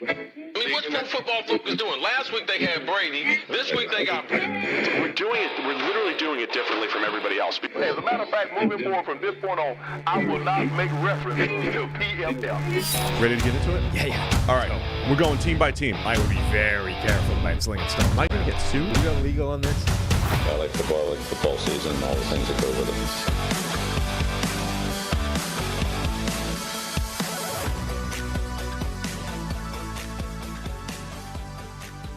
I mean, what's Pro Football Focus doing? Last week they had Brady. This week they got Brady. We're literally doing it differently from everybody else. Hey, as a matter of fact, moving forward from this point on, I will not make reference to PFF. Ready to get into it? Yeah. All right. We're going team by team. I would be very careful about slinging stuff. Am I going to get sued? We go legal on this? I like football season, and all the things that go with it.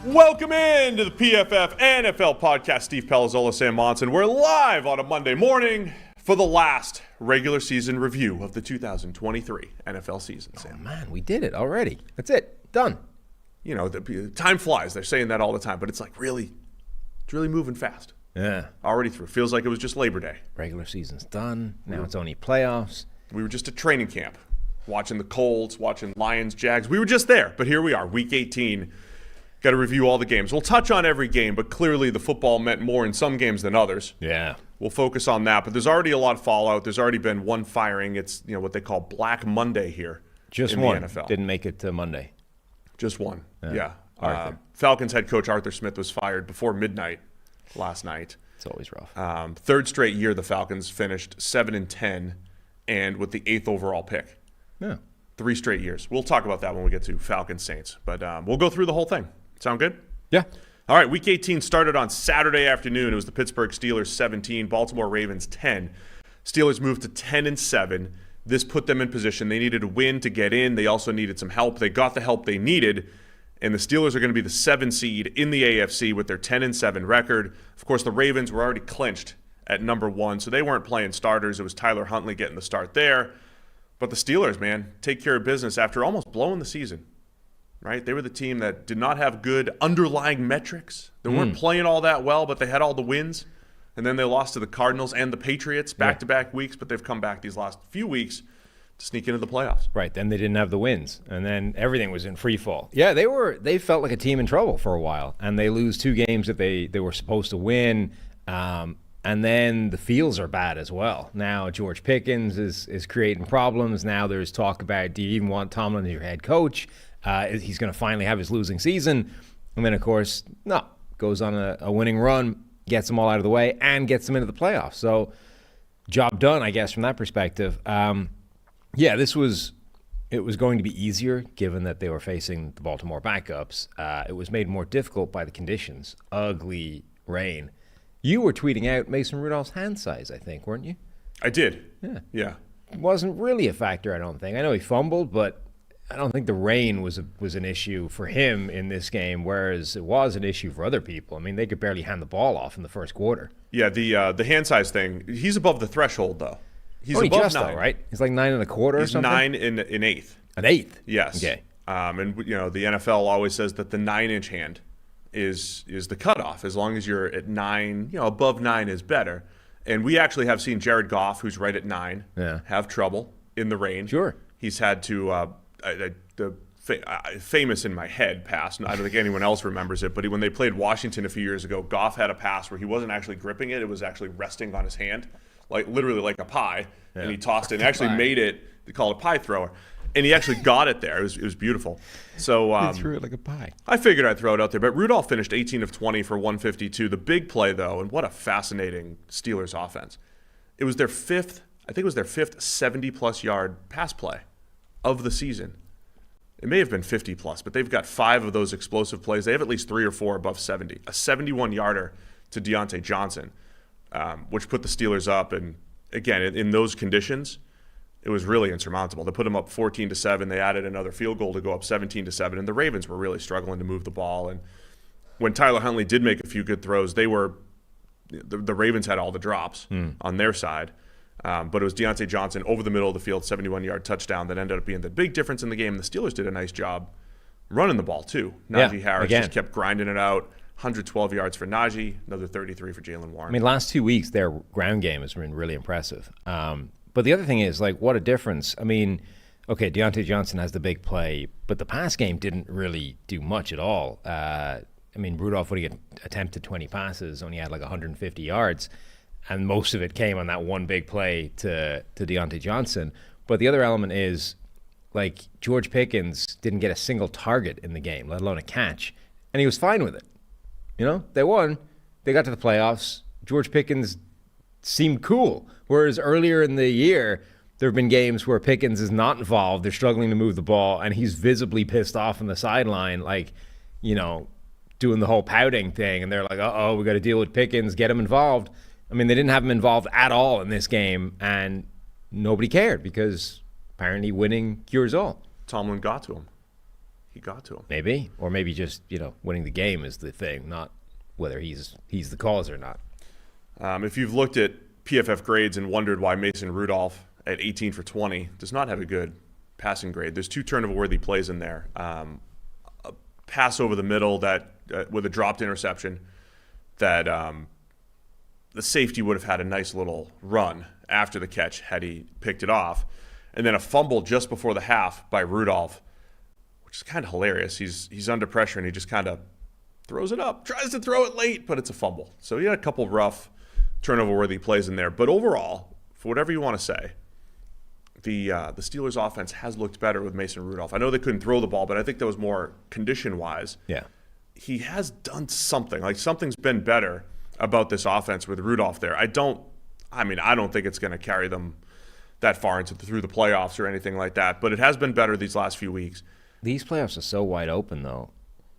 Welcome into the PFF NFL podcast. Steve Palazzolo, Sam Monson. We're live on a Monday morning for the last regular season review of the 2023 NFL season, Sam. Oh, man, we did it already. That's it. Done. You know, time flies. They're saying that all the time, but it's like it's really moving fast. Yeah. Already through. Feels like it was just Labor Day. Regular season's done. Now it's only playoffs. We were just at training camp, watching the Colts, watching Lions, Jags. We were just there, but here we are, week 18. Got to review all the games. We'll touch on every game, but clearly the football meant more in some games than others. Yeah. We'll focus on that, but there's already a lot of fallout. There's already been one firing. It's what they call Black Monday here. Just in one. The NFL. Didn't make it to Monday. Just one. Yeah. Falcons head coach Arthur Smith was fired before midnight last night. It's always rough. Third straight year the Falcons finished 7-10 and with the 8th overall pick. Yeah. 3 straight years. We'll talk about that when we get to Falcons Saints, but we'll go through the whole thing. Sound good? Yeah. All right, Week 18 started on Saturday afternoon. It was the Pittsburgh Steelers 17, Baltimore Ravens 10. Steelers moved to 10-7. This put them in position. They needed a win to get in. They also needed some help. They got the help they needed, and the Steelers are going to be the 7 seed in the AFC with their 10-7 record. Of course, the Ravens were already clinched at number 1, so they weren't playing starters. It was Tyler Huntley getting the start there. But the Steelers, man, take care of business after almost blowing the season. Right? They were the team that did not have good underlying metrics. They weren't playing all that well, but they had all the wins. And then they lost to the Cardinals and the Patriots back-to-back weeks, but they've come back these last few weeks to sneak into the playoffs. Right. Then they didn't have the wins, and then everything was in free fall. Yeah, they felt like a team in trouble for a while, and they lose 2 games that they were supposed to win. And then the fields are bad as well. Now George Pickens is creating problems. Now there's talk about, do you even want Tomlin as your head coach? He's going to finally have his losing season. And then, of course, goes on a winning run, gets them all out of the way, and gets them into the playoffs. So job done, I guess, from that perspective. It was going to be easier given that they were facing the Baltimore backups. It was made more difficult by the conditions. Ugly rain. You were tweeting out Mason Rudolph's hand size, I think, weren't you? I did. Yeah. It wasn't really a factor, I don't think. I know he fumbled, but I don't think the rain was an issue for him in this game, whereas it was an issue for other people. I mean, they could barely hand the ball off in the first quarter. Yeah, the hand size thing, he's above the threshold, though. He's above just 9. Though, right? He's like 9 1/4 or something? He's 9 in eighth. An eighth? Yes. Okay. And, the NFL always says that the 9-inch hand is the cutoff. As long as you're at 9, above 9 is better. And we actually have seen Jared Goff, who's right at 9, have trouble in the rain. Sure. He's had to the famous in my head pass. I don't think anyone else remembers it, but when they played Washington a few years ago, Goff had a pass where he wasn't actually gripping it. It was actually resting on his hand, literally like a pie, and he tossed it and actually made it. They call it a pie thrower. And he actually got it there. It was beautiful. So he threw it like a pie. I figured I'd throw it out there. But Rudolph finished 18 of 20 for 152. The big play, though, and what a fascinating Steelers offense. It was their fifth 70-plus yard pass play of the season. It may have been 50-plus, but they've got 5 of those explosive plays. They have at least 3 or 4 above 70. A 71-yarder to Deontay Johnson, which put the Steelers up. And, again, in those conditions, it was really insurmountable. They put them up 14-7. They added another field goal to go up 17-7. And the Ravens were really struggling to move the ball. And when Tyler Huntley did make a few good throws, the Ravens had all the drops on their side. But it was Deontay Johnson over the middle of the field, 71-yard touchdown that ended up being the big difference in the game. The Steelers did a nice job running the ball, too. Najee Harris just kept grinding it out. 112 yards for Najee, another 33 for Jaylen Warren. I mean, last 2 weeks, their ground game has been really impressive. But the other thing is, what a difference. I mean, okay, Deontay Johnson has the big play, but the pass game didn't really do much at all. I mean, Rudolph, when he attempted 20 passes, only had 150 yards. And most of it came on that one big play to Deontay Johnson. But the other element is Like, George Pickens didn't get a single target in the game, let alone a catch, and he was fine with it. You know, they won. They got to the playoffs. George Pickens seemed cool, whereas earlier in the year, there have been games where Pickens is not involved. They're struggling to move the ball, and he's visibly pissed off on the sideline, like, you know, doing the whole pouting thing, and they're like, uh-oh, we got to deal with Pickens, get him involved. I mean, they didn't have him involved at all in this game, and nobody cared because apparently winning cures all. Tomlin got to him. He got to him. Maybe. Or maybe just, you know, winning the game is the thing, not whether he's the cause or not. If you've looked at PFF grades and wondered why Mason Rudolph at 18 for 20 does not have a good passing grade, there's 2 turnover-worthy plays in there. A pass over the middle that with a dropped interception that the safety would have had a nice little run after the catch had he picked it off. And then a fumble just before the half by Rudolph, which is kind of hilarious. He's under pressure and he just kind of throws it up, tries to throw it late, but it's a fumble. So he had a couple rough turnover-worthy plays in there. But overall, for whatever you want to say, the Steelers' offense has looked better with Mason Rudolph. I know they couldn't throw the ball, but I think that was more condition-wise. Yeah. He has done something. Like, something's been better about this offense with Rudolph there. I don't think it's going to carry them that far through the playoffs or anything like that, but it has been better these last few weeks. These playoffs are so wide open, though.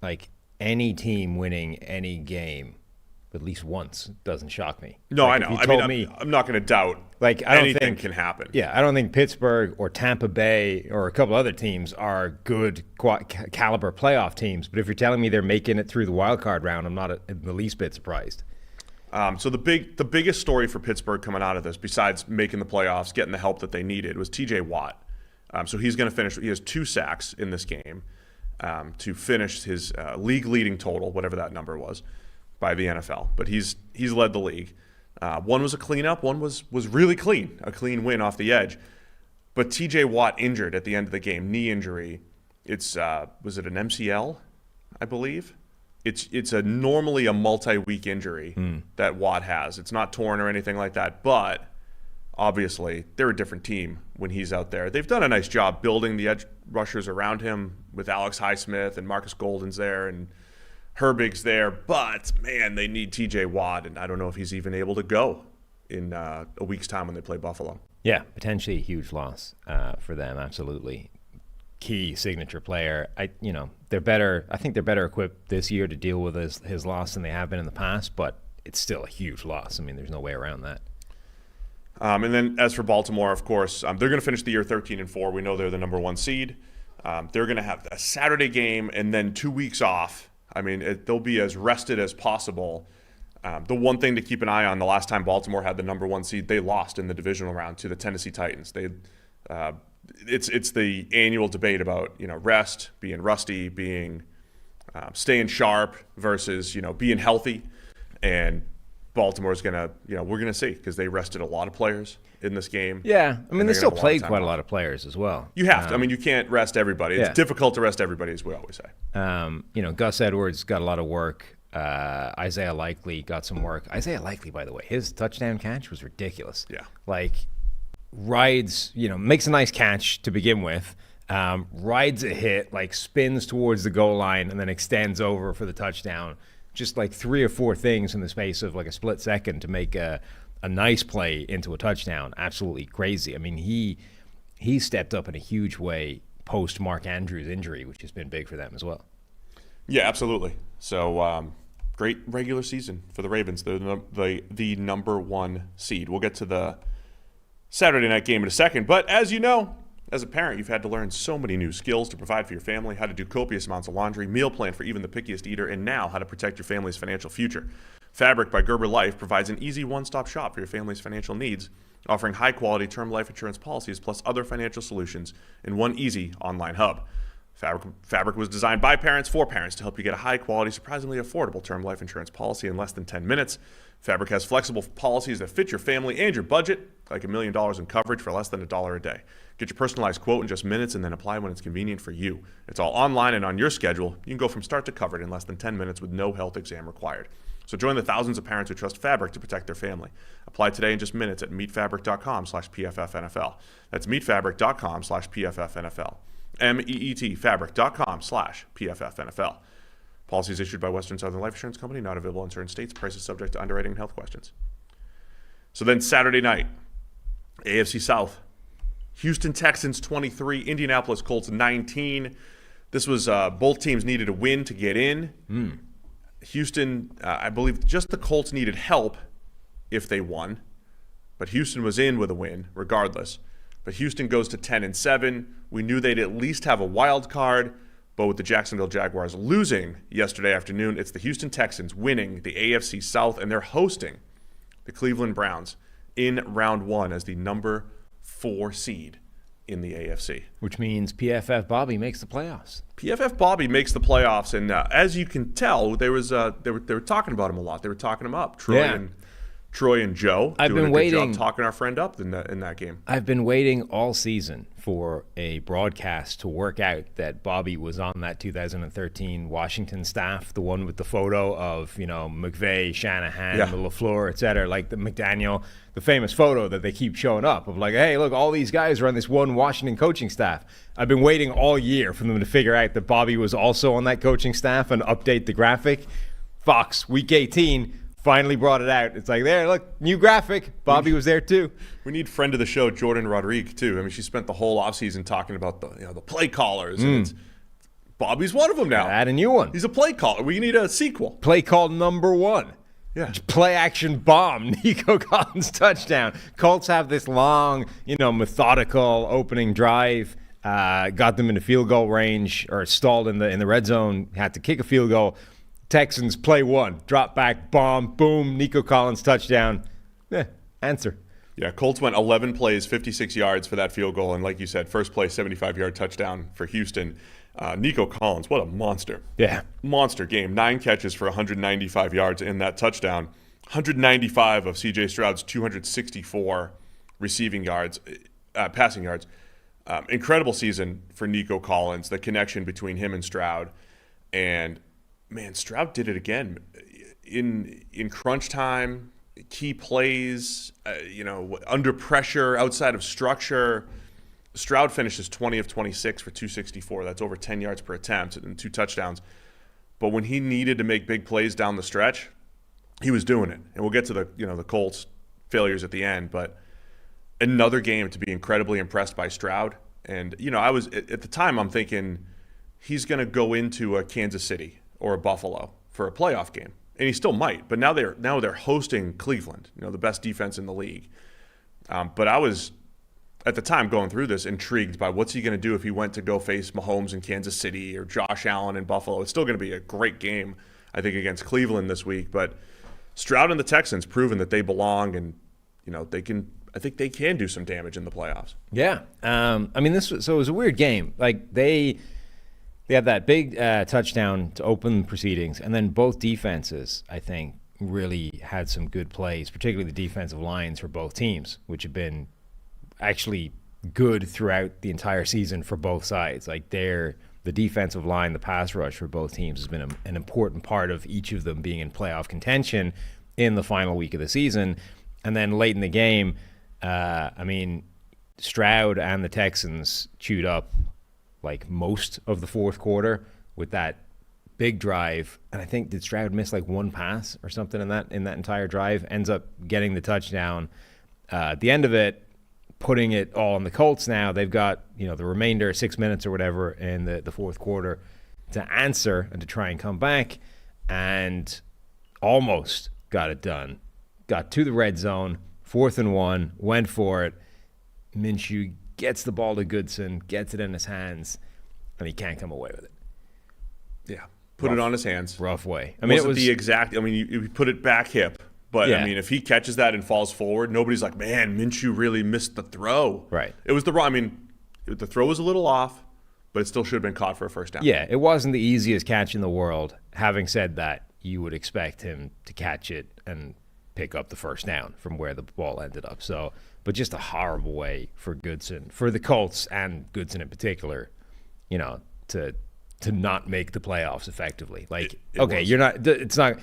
Like, any team winning any game at least once doesn't shock me. No, like, I know. I'm not going to doubt anything can happen. Yeah, I don't think Pittsburgh or Tampa Bay or a couple other teams are good caliber playoff teams. But if you're telling me they're making it through the wild card round, I'm not in the least bit surprised. So the biggest story for Pittsburgh coming out of this, besides making the playoffs, getting the help that they needed, was T.J. Watt. So he's going to finish. He has 2 sacks in this game to finish his league-leading total, whatever that number was, by the NFL. But he's led the league. One was a cleanup. One was really clean, a clean win off the edge. But T.J. Watt injured at the end of the game, knee injury. It's was it an MCL, I believe? It's normally a multi-week injury that Watt has. It's not torn or anything like that, but obviously they're a different team when he's out there. They've done a nice job building the edge rushers around him with Alex Highsmith and Marcus Golden's there and Herbig's there, but man, they need TJ Watt, and I don't know if he's even able to go in a week's time when they play Buffalo. Yeah, potentially a huge loss for them, absolutely. Key signature player. They're better. I think they're better equipped this year to deal with his loss than they have been in the past, but it's still a huge loss. I mean, there's no way around that. And then as for Baltimore, of course, they're going to finish the year 13-4. We know they're the number 1 seed. They're going to have a Saturday game and then 2 weeks off. I mean, they'll be as rested as possible. The one thing to keep an eye on, the last time Baltimore had the number 1 seed, they lost in the divisional round to the Tennessee Titans. It's the annual debate about rest, being rusty, being staying sharp versus being healthy, and Baltimore's gonna we're gonna see because they rested a lot of players in this game. Yeah, I mean they still played quite a lot of players as well. You have to. I mean you can't rest everybody. It's difficult to rest everybody, as we always say. Gus Edwards got a lot of work. Isaiah Likely got some work. Isaiah Likely, by the way, his touchdown catch was ridiculous. Yeah, rides, makes a nice catch to begin with, rides a hit, spins towards the goal line and then extends over for the touchdown. Just 3 or 4 things in the space of a split second to make a nice play into a touchdown. Absolutely crazy. I mean, he stepped up in a huge way post Mark Andrews' injury, which has been big for them as well. Yeah, absolutely. So great regular season for the Ravens. They're the number 1 seed. We'll get to the Saturday night game in a second, but as you know, as a parent, you've had to learn so many new skills to provide for your family, how to do copious amounts of laundry, meal plan for even the pickiest eater, and now how to protect your family's financial future. Fabric by Gerber Life provides an easy one-stop shop for your family's financial needs, offering high-quality term life insurance policies plus other financial solutions in one easy online hub. Fabric was designed by parents for parents to help you get a high-quality, surprisingly affordable term life insurance policy in less than 10 minutes. Fabric has flexible policies that fit your family and your budget, like $1 million in coverage for less than $1 a day. Get your personalized quote in just minutes and then apply when it's convenient for you. It's all online and on your schedule. You can go from start to covered in less than 10 minutes with no health exam required. So join the thousands of parents who trust Fabric to protect their family. Apply today in just minutes at meetfabric.com/PFFNFL. That's meetfabric.com/PFFNFL. MEET fabric.com/PFFNFL. Policies issued by Western Southern Life Insurance Company, not available in certain states. Prices subject to underwriting and health questions. So then Saturday night, AFC South. Houston Texans 23, Indianapolis Colts 19. This was both teams needed a win to get in. Houston, I believe just the Colts needed help if they won, but Houston was in with a win regardless. But Houston goes to 10-7. We knew they'd at least have a wild card, but with the Jacksonville Jaguars losing yesterday afternoon, it's the Houston Texans winning the AFC South, and they're hosting the Cleveland Browns in round one as the number 4 seed in the AFC. Which means PFF Bobby makes the playoffs. PFF Bobby makes the playoffs, and as you can tell, they were talking about him a lot. They were talking him up. Troy and Joe I've doing been a good waiting. job talking our friend up in that game. I've been waiting all season for a broadcast to work out that Bobby was on that 2013 Washington staff, the one with the photo of, McVay, Shanahan, the LaFleur, et cetera, like the McDaniel, the famous photo that they keep showing up of like, hey, look, all these guys are on this one Washington coaching staff. I've been waiting all year for them to figure out that Bobby was also on that coaching staff and update the graphic. Fox, week 18, finally brought it out. It's like, there, look, new graphic. Bobby was there too. We need friend of the show, Jordan Rodriguez, too. I mean, she spent the whole offseason talking about the play callers. And Bobby's one of them now. Add a new one. He's a play caller. We need a sequel. Play call number 1. Yeah. Play action bomb. Nico Collins touchdown. Colts have this long, methodical opening drive. Got them into field goal range or stalled in the red zone. Had to kick a field goal. Texans play 1, drop back, bomb, boom, Nico Collins touchdown. Answer. Yeah, Colts went 11 plays, 56 yards for that field goal, and like you said, first play, 75-yard touchdown for Houston. Nico Collins, what a monster. Yeah. Monster game. 9 catches for 195 yards in that touchdown. 195 of C.J. Stroud's 264 receiving yards, passing yards. Incredible season for Nico Collins, the connection between him and Stroud. And man, Stroud did it again in crunch time, key plays, under pressure, outside of structure. Stroud finishes 20 of 26 for 264. That's over 10 yards per attempt and 2 touchdowns. But when he needed to make big plays down the stretch, he was doing it. And we'll get to the Colts failures at the end, but another game to be incredibly impressed by Stroud. And I was at the time I'm thinking he's going to go into a Kansas City or a Buffalo for a playoff game, and he still might. But now they're hosting Cleveland, the best defense in the league. But I was at the time going through this intrigued by what's he going to do if he went to go face Mahomes in Kansas City or Josh Allen in Buffalo. It's still going to be a great game, I think, against Cleveland this week. But Stroud and the Texans proven that they belong, and they can. I think they can do some damage in the playoffs. Yeah, it was a weird game. Like they had that big touchdown to open proceedings, and then both defenses, I think, really had some good plays, particularly the defensive lines for both teams, which have been actually good throughout the entire season for both sides. Like the defensive line, the pass rush for both teams has been an important part of each of them being in playoff contention in the final week of the season. And then late in the game, Stroud and the Texans chewed up like most of the fourth quarter with that big drive. And I think, did Stroud miss like one pass or something in that entire drive? Ends up getting the touchdown. At the end of it, putting it all on the Colts now. They've got, the remainder, 6 minutes or whatever in the fourth quarter to answer and to try and come back, and almost got it done. Got to the red zone, 4th and 1, went for it. Minshew gets the ball to Goodson, gets it in his hands, and he can't come away with it. Yeah, put it on his hands. Rough way. It was the exact. You put it back hip, but yeah. If he catches that and falls forward, nobody's like, man, Minshew really missed the throw. Right. It was the wrong. The throw was a little off, but it still should have been caught for a first down. Yeah, it wasn't the easiest catch in the world. Having said that, you would expect him to catch it and pick up the first down from where the ball ended up. So, but just a horrible way for Goodson, for the Colts and Goodson in particular, to not make the playoffs effectively. Like, you're not. It's not.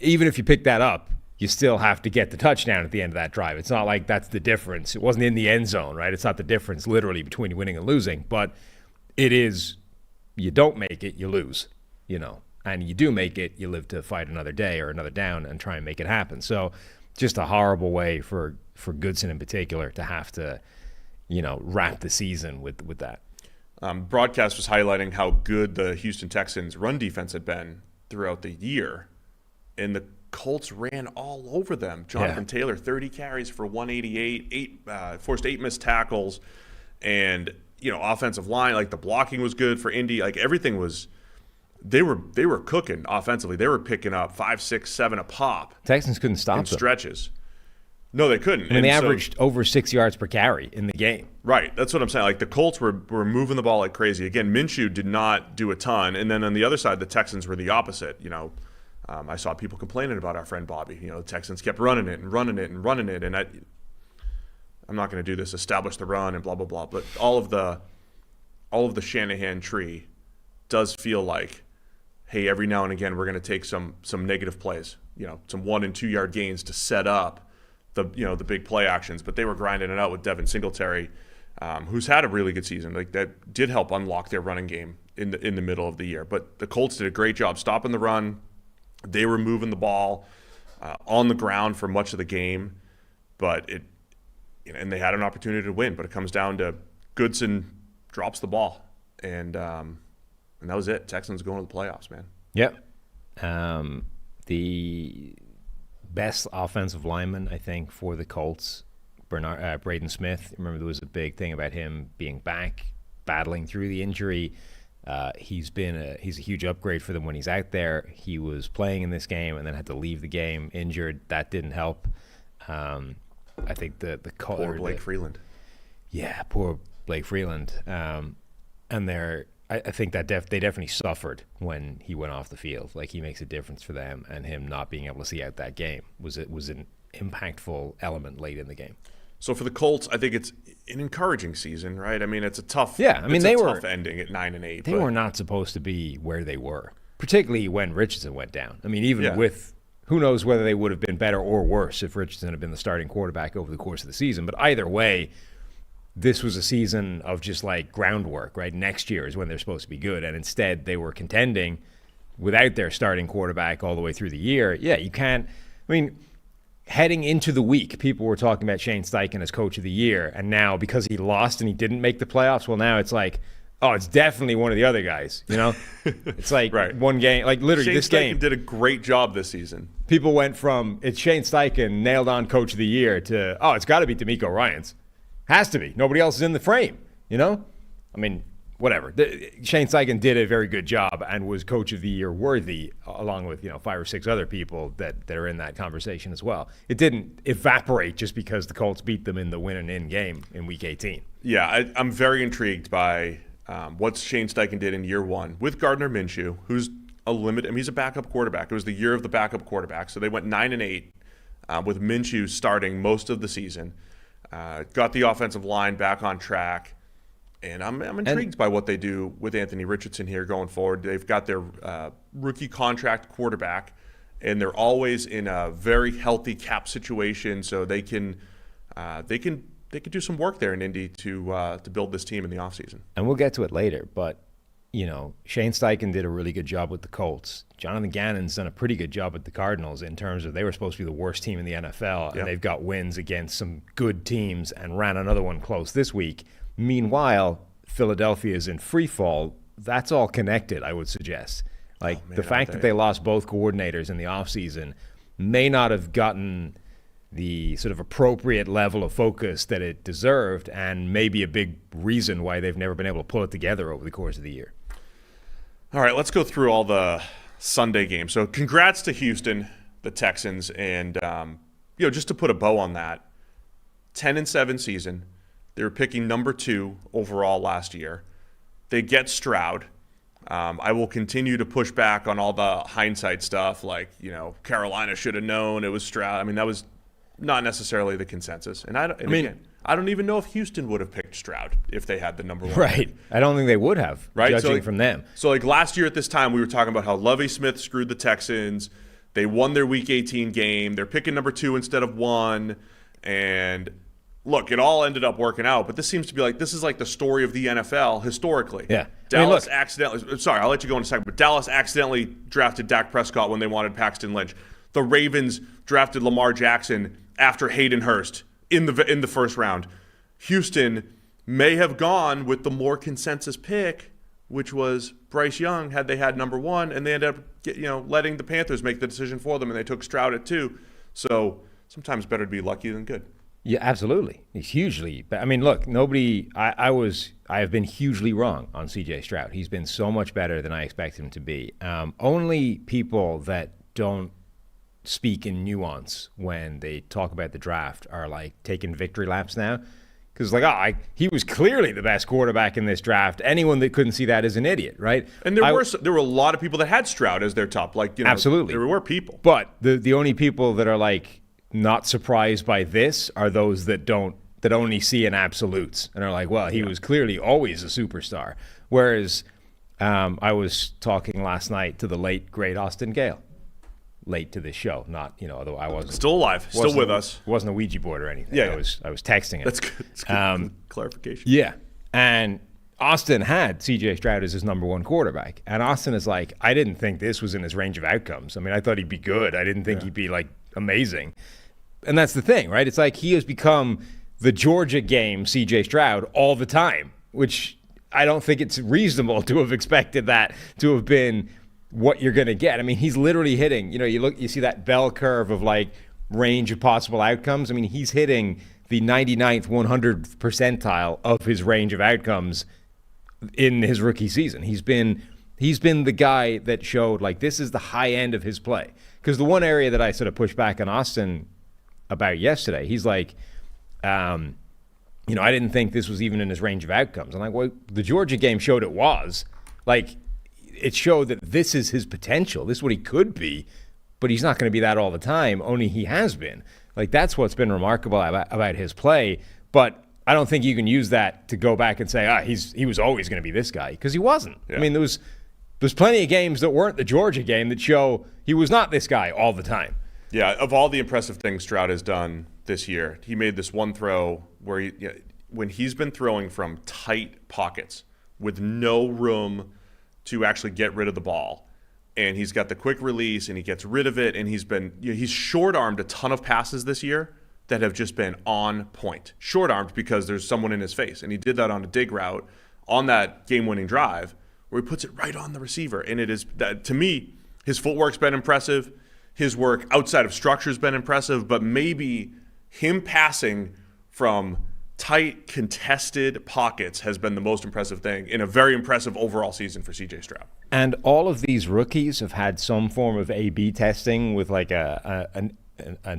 even if you pick that up, you still have to get the touchdown at the end of that drive. It's not like that's the difference. It wasn't in the end zone, right? It's not the difference literally between winning and losing, but it is, you don't make it, you lose, and you do make it, you live to fight another day or another down and try and make it happen. So just a horrible way for Goodson in particular to have to, wrap the season with that. Broadcast was highlighting how good the Houston Texans run defense had been throughout the year, and the Colts ran all over them. Jonathan Taylor, 30 carries for 188, forced 8 missed tackles, and offensive line, like the blocking was good for Indy. Like everything was, they were cooking offensively. They were picking up 5, 6, 7 a pop. Texans couldn't stop them. Stretches. No, they couldn't. And they averaged over 6 yards per carry in the game. Right. That's what I'm saying. Like the Colts were moving the ball like crazy. Again, Minshew did not do a ton. And then on the other side, the Texans were the opposite. I saw people complaining about our friend Bobby. The Texans kept running it. And I'm not going to do this, establish the run and blah, blah, blah. But all of the Shanahan tree does feel like, hey, every now and again we're going to take some negative plays, some 1 and 2 yard gains to set up the big play actions. But they were grinding it out with Devin Singletary, who's had a really good season. Like that did help unlock their running game in the middle of the year. But the Colts did a great job stopping the run. They were moving the ball on the ground for much of the game, but and they had an opportunity to win. But it comes down to Goodson drops the ball, and that was it. Texans going to the playoffs, man. Yep. The best offensive lineman, I think, for the Colts, Braden Smith. Remember, there was a big thing about him being back, battling through the injury. He's a huge upgrade for them when he's out there. He was playing in this game and then had to leave the game injured. That didn't help. I think the poor Blake Freeland. Yeah, poor Blake Freeland. And I think that they definitely suffered when he went off the field. Like he makes a difference for them, and him not being able to see out that game was an impactful element late in the game. So for the Colts, I think it's an encouraging season, right? I mean, it's a tough, tough ending at 9-8. They were not supposed to be where they were, particularly when Richardson went down. I mean, even with who knows whether they would have been better or worse if Richardson had been the starting quarterback over the course of the season. But either way, this was a season of just like groundwork, right? Next year is when they're supposed to be good, and instead they were contending without their starting quarterback all the way through the year. Yeah, you can't. I mean, heading into the week, people were talking about Shane Steichen as coach of the year, and now because he lost and he didn't make the playoffs, well, now it's like, oh, it's definitely one of the other guys, It's like one game, like literally this game. Shane Steichen did a great job this season. People went from, it's Shane Steichen, nailed on coach of the year, to, oh, it's got to be D'Amico Ryans. Has to be. Nobody else is in the frame, I mean, whatever. Shane Steichen did a very good job and was coach of the year worthy, along with 5 or 6 other people that are in that conversation as well. It didn't evaporate just because the Colts beat them in the win and in game in Week 18. Yeah, I'm very intrigued by what Shane Steichen did in year 1 with Gardner Minshew, who's he's a backup quarterback. It was the year of the backup quarterback, so they went 9-8 with Minshew starting most of the season. Got the offensive line back on track. And I'm intrigued by what they do with Anthony Richardson here going forward. They've got their rookie contract quarterback, and they're always in a very healthy cap situation, so they can do some work there in Indy to build this team in the offseason. And we'll get to it later, but Shane Steichen did a really good job with the Colts. Jonathan Gannon's done a pretty good job with the Cardinals in terms of they were supposed to be the worst team in the NFL, and they've got wins against some good teams and ran another one close this week. Meanwhile, Philadelphia is in free fall. That's all connected, I would suggest. The fact that they lost both coordinators in the offseason may not have gotten the sort of appropriate level of focus that it deserved, and maybe a big reason why they've never been able to pull it together over the course of the year. All right, let's go through all the Sunday games. So congrats to Houston, the Texans, and just to put a bow on that, 10-7 season. They were picking number 2 overall last year. They get Stroud. I will continue to push back on all the hindsight stuff, like, Carolina should have known it was Stroud. I mean, that was not necessarily the consensus. And I don't even know if Houston would have picked Stroud if they had the number 1. Right. Pick. I don't think they would have, judging from them. So, last year at this time, we were talking about how Lovie Smith screwed the Texans. They won their Week 18 game. They're picking number 2 instead of 1. And look, it all ended up working out. But this seems to be like, this is like the story of the NFL historically. Yeah. Dallas accidentally, sorry, I'll let you go in a second, but Dallas accidentally drafted Dak Prescott when they wanted Paxton Lynch. The Ravens drafted Lamar Jackson after Hayden Hurst in the first round. Houston may have gone with the more consensus pick, which was Bryce Young, had they had number 1, and they ended up letting the Panthers make the decision for them, and they took Stroud at 2. So sometimes better to be lucky than good. Yeah, absolutely. He's hugely. I mean, look, nobody. I have been hugely wrong on C.J. Stroud. He's been so much better than I expected him to be. Only people that don't speak in nuance when they talk about the draft are like taking victory laps now. Because he was clearly the best quarterback in this draft. Anyone that couldn't see that is an idiot, right? And there were a lot of people that had Stroud as their top. Absolutely, there were people. But the only people that are like not surprised by this are those that only see in absolutes and are like, well, he was clearly always a superstar. Whereas I was talking last night to the late great Austin Gale. Late to this show, not although I wasn't still alive, still with us. Wasn't a Ouija board or anything. Yeah, I was texting him. That's good. That's good clarification. Yeah, and Austin had C.J. Stroud as his number 1 quarterback, and Austin is like, I didn't think this was in his range of outcomes. I mean, I thought he'd be good. I didn't think he'd be like amazing. And that's the thing, right? It's like he has become the Georgia game C.J. Stroud all the time, which I don't think it's reasonable to have expected that to have been what you're going to get. I mean, he's literally hitting, you see that bell curve of like range of possible outcomes. I mean, he's hitting the 99th, 100th percentile of his range of outcomes in his rookie season. He's been the guy that showed like this is the high end of his play. Because the one area that I sort of pushed back on Austin about yesterday, he's like, I didn't think this was even in his range of outcomes. I'm like, well, the Georgia game showed it was. Like, it showed that this is his potential. This is what he could be, but he's not going to be that all the time, only he has been. Like, that's what's been remarkable about his play, but I don't think you can use that to go back and say, he was always going to be this guy, because he wasn't. Yeah. I mean, there's plenty of games that weren't the Georgia game that show he was not this guy all the time. Yeah, of all the impressive things Stroud has done this year, he made this one throw where when he's been throwing from tight pockets with no room to actually get rid of the ball, and he's got the quick release and he gets rid of it, and he's short-armed a ton of passes this year that have just been on point. Short-armed because there's someone in his face, and he did that on a dig route on that game-winning drive where he puts it right on the receiver, and it is, to me, his footwork's been impressive, his work outside of structure's been impressive, but maybe him passing from tight, contested pockets has been the most impressive thing in a very impressive overall season for C.J. Stroud. And all of these rookies have had some form of A/B testing with like a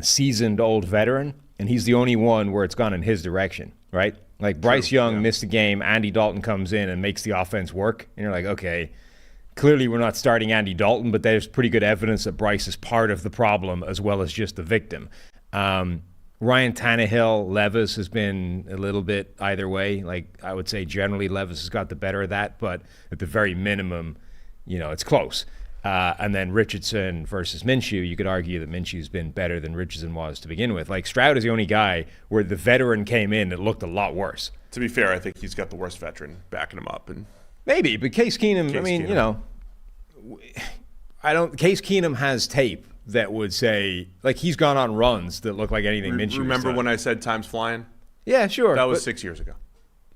seasoned old veteran, and he's the only one where it's gone in his direction, right? Like Bryce Young missed a game, Andy Dalton comes in and makes the offense work, and you're like, okay, clearly we're not starting Andy Dalton, but there's pretty good evidence that Bryce is part of the problem as well as just the victim. Ryan Tannehill, Levis has been a little bit either way. Like, I would say generally Levis has got the better of that, but at the very minimum, it's close. And then Richardson versus Minshew, you could argue that Minshew's been better than Richardson was to begin with. Like, Stroud is the only guy where the veteran came in that looked a lot worse. To be fair, I think he's got the worst veteran backing him up. And maybe, but Case Keenum, Case Keenum has tape that would say, like, he's gone on runs that look like anything Minshew. Remember when I said time's flying? Yeah, sure. That was 6 years ago.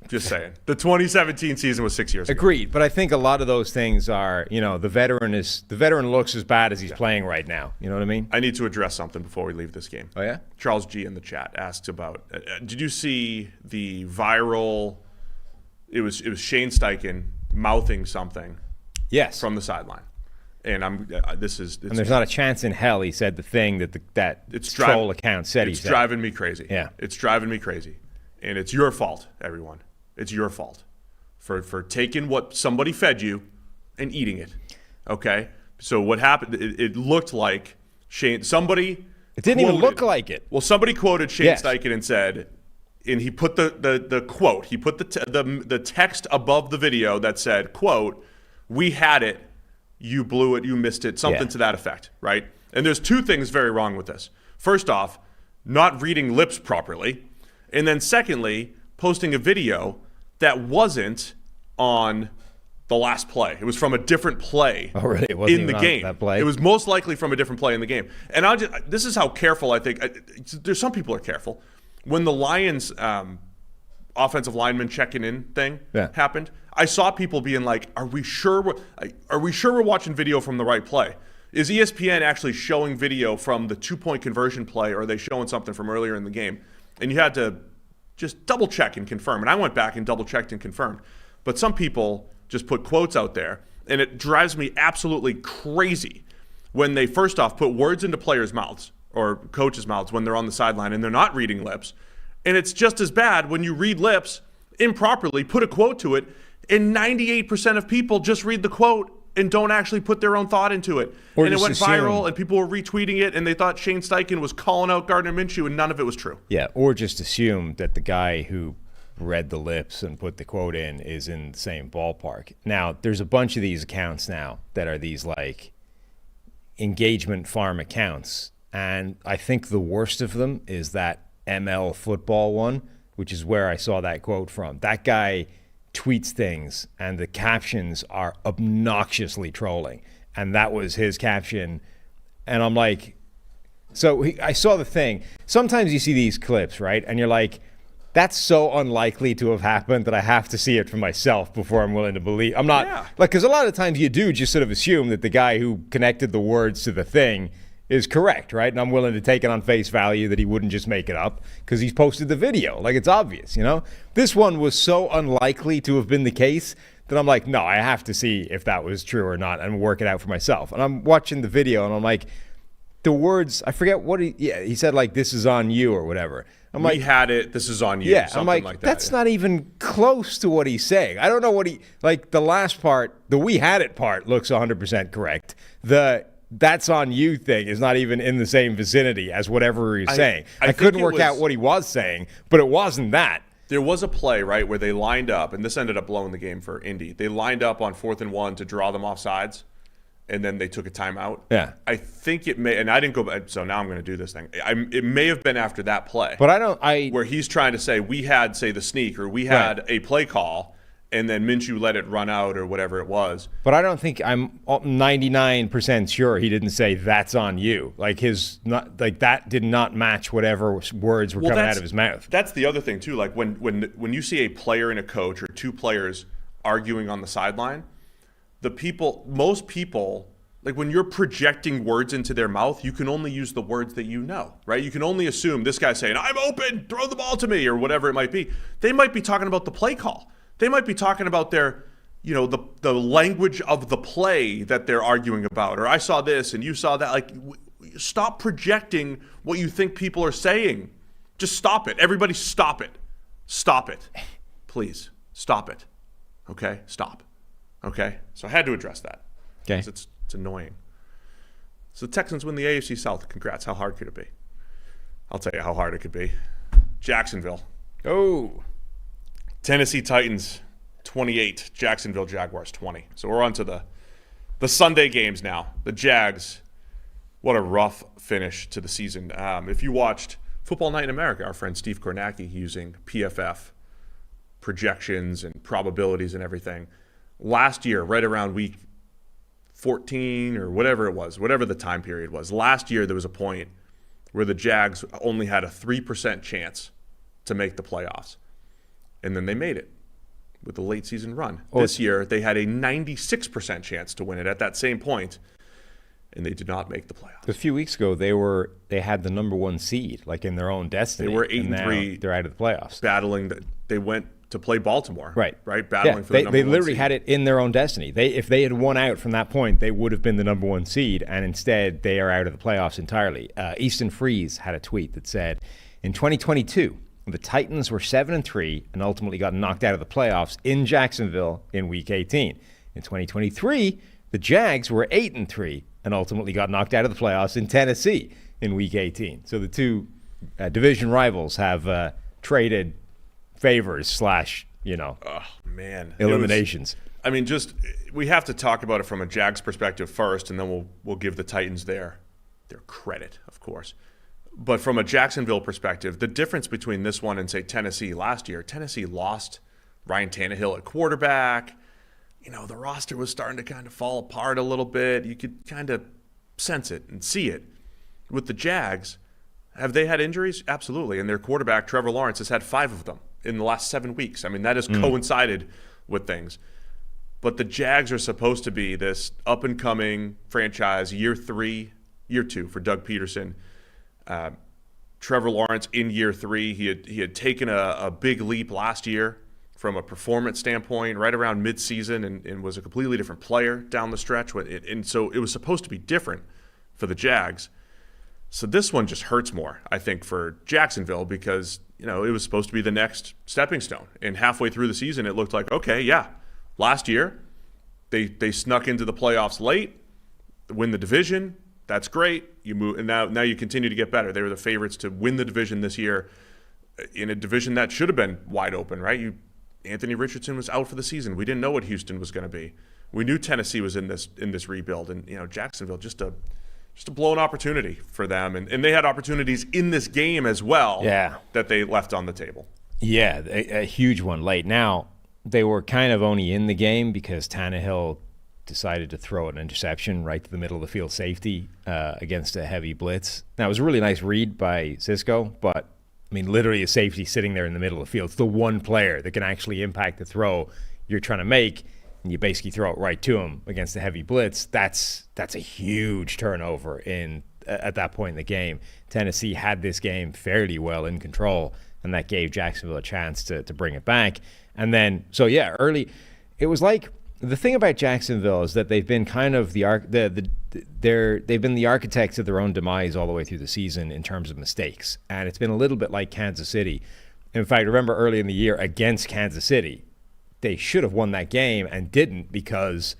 Just saying. The 2017 season was 6 years ago. Agreed, but I think a lot of those things are, the veteran looks as bad as he's playing right now. You know what I mean? I need to address something before we leave this game. Oh, yeah? Charles G. in the chat asked about, did you see the viral, it was Shane Steichen mouthing something from the sideline. And and there's not a chance in hell he said the thing that troll account said he said. It's driving me crazy. Yeah. It's driving me crazy. And it's your fault, everyone. It's your fault for taking what somebody fed you and eating it. Okay? So what happened, it looked like somebody It didn't even look like it. Well, somebody quoted Shane Steichen and said, and he put the quote, he put the text above the video that said, quote, "We had it. You blew it, you missed it," something to that effect, right? And there's two things very wrong with this. First off, not reading lips properly. And then secondly, posting a video that wasn't on the last play. It was from a different play really? It wasn't in the even on game. that play? It was most likely from a different play in the game. And this is how careful I think. There's some people are careful. When the Lions offensive lineman checking in thing happened, I saw people being like, "Are we sure we're watching video from the right play? Is ESPN actually showing video from the 2-point conversion play, or are they showing something from earlier in the game?" And you had to just double check and confirm. And I went back and double checked and confirmed. But some people just put quotes out there, and it drives me absolutely crazy when they first off put words into players' mouths or coaches' mouths when they're on the sideline and they're not reading lips. And it's just as bad when you read lips improperly, put a quote to it, and 98% of people just read the quote and don't actually put their own thought into it. Or and it just went assume. viral, and people were retweeting it, and they thought Shane Steichen was calling out Gardner Minshew, and none of it was true. Yeah, or just assume that the guy who read the lips and put the quote in is in the same ballpark. Now, there's a bunch of these accounts now that are these like engagement farm accounts, and I think the worst of them is that ML football one, which is where I saw that quote from. That guy tweets things and the captions are obnoxiously trolling, and that was his caption. And I'm like, I saw the thing. Sometimes you see these clips, right, and you're like, that's so unlikely to have happened that I have to see it for myself before I'm willing to believe. I'm not like, because a lot of times you do just sort of assume that the guy who connected the words to the thing is correct, right? And I'm willing to take it on face value that he wouldn't just make it up because he's posted the video. Like, it's obvious, you know? This one was so unlikely to have been the case that I'm like, no, I have to see if that was true or not and work it out for myself. And I'm watching the video and I'm like, the words, I forget what he said, like, "This is on you" or whatever. I'm like, "We had it, this is on you." Yeah, something I'm like that. That's not even close to what he's saying. I don't know what the last part, the "we had it" part looks 100% correct. The "that's on you" thing is not even in the same vicinity as whatever he's saying. I couldn't work out what he was saying, but it wasn't that. There was a play, right, where they lined up, and this ended up blowing the game for Indy. They lined up on 4th and 1 to draw them off sides, and then they took a timeout. Yeah. I think it may, and I didn't go back, so now I'm going to do this thing. It may have been after that play. But where he's trying to say, we had, say, the sneak, or we had a play call, and then Minshew let it run out or whatever it was. But I don't think, I'm 99% sure he didn't say "that's on you." Like that did not match whatever words were coming out of his mouth. That's the other thing too. Like when you see a player and a coach or two players arguing on the sideline, most people, like when you're projecting words into their mouth, you can only use the words that you know, right? You can only assume this guy's saying, "I'm open, throw the ball to me," or whatever it might be. They might be talking about the play call. They might be talking about their, the language of the play that they're arguing about. Or I saw this and you saw that. Like, stop projecting what you think people are saying. Just stop it. Everybody stop it. Stop it. Please, stop it. Okay? Stop. Okay? So I had to address that. Okay. It's annoying. So the Texans win the AFC South. Congrats. How hard could it be? I'll tell you how hard it could be. Jacksonville. Oh. Tennessee Titans 28, Jacksonville Jaguars 20. So we're on to the Sunday games now. The Jags, what a rough finish to the season. If you watched Football Night in America, our friend Steve Kornacki using PFF projections and probabilities and everything, last year, right around week 14 or whatever it was, whatever the time period was, last year there was a point where the Jags only had a 3% chance to make the playoffs. And then they made it with the late season run. This year, they had a 96% chance to win it at that same point, and they did not make the playoffs. A few weeks ago, they had the number 1 seed, like in their own destiny. They were 8-3. They're out of the playoffs. Battling, they went to play Baltimore. Right. Battling for the number 1 They literally seed. had it in their own destiny. If they had won out from that point, they would have been the number 1 seed, and instead they are out of the playoffs entirely. Easton Freeze had a tweet that said, in 2022, the Titans were 7-3 and ultimately got knocked out of the playoffs in Jacksonville in Week 18. In 2023, the Jags were 8-3 and ultimately got knocked out of the playoffs in Tennessee in Week 18. So the two division rivals have traded favors / eliminations. We have to talk about it from a Jags perspective first, and then we'll give the Titans their their credit, of course. But from a Jacksonville perspective, the difference between this one and, say, Tennessee last year, Tennessee lost Ryan Tannehill at quarterback. The roster was starting to kind of fall apart a little bit. You could kind of sense it and see it. With the Jags, have they had injuries? Absolutely. And their quarterback, Trevor Lawrence, has had 5 of them in the last 7 weeks. I mean, that has coincided with things. But the Jags are supposed to be this up-and-coming franchise, year 2 for Doug Peterson. Trevor Lawrence in year 3, he had taken a big leap last year from a performance standpoint, right around midseason, and was a completely different player down the stretch. And so it was supposed to be different for the Jags. So this one just hurts more, I think, for Jacksonville because, it was supposed to be the next stepping stone. And halfway through the season, it looked like, okay, yeah, last year they snuck into the playoffs late, win the division. That's great. You move, and now you continue to get better. They were the favorites to win the division this year in a division that should have been wide open, right? Anthony Richardson was out for the season. We didn't know what Houston was going to be. We knew Tennessee was in this rebuild, and Jacksonville just a blown opportunity for them, and they had opportunities in this game as well. Yeah. That they left on the table. Yeah, a huge one late. Now they were kind of only in the game because Tannehill decided to throw an interception right to the middle of the field safety against a heavy blitz. Now, it was a really nice read by Cisco, but, literally a safety sitting there in the middle of the field. It's the one player that can actually impact the throw you're trying to make, and you basically throw it right to him against a heavy blitz. That's a huge turnover at that point in the game. Tennessee had this game fairly well in control, and that gave Jacksonville a chance to bring it back. And then, early, it was like, the thing about Jacksonville is that they've been kind of they've been the architects of their own demise all the way through the season in terms of mistakes, and it's been a little bit like Kansas City. In fact, remember early in the year against Kansas City, they should have won that game and didn't because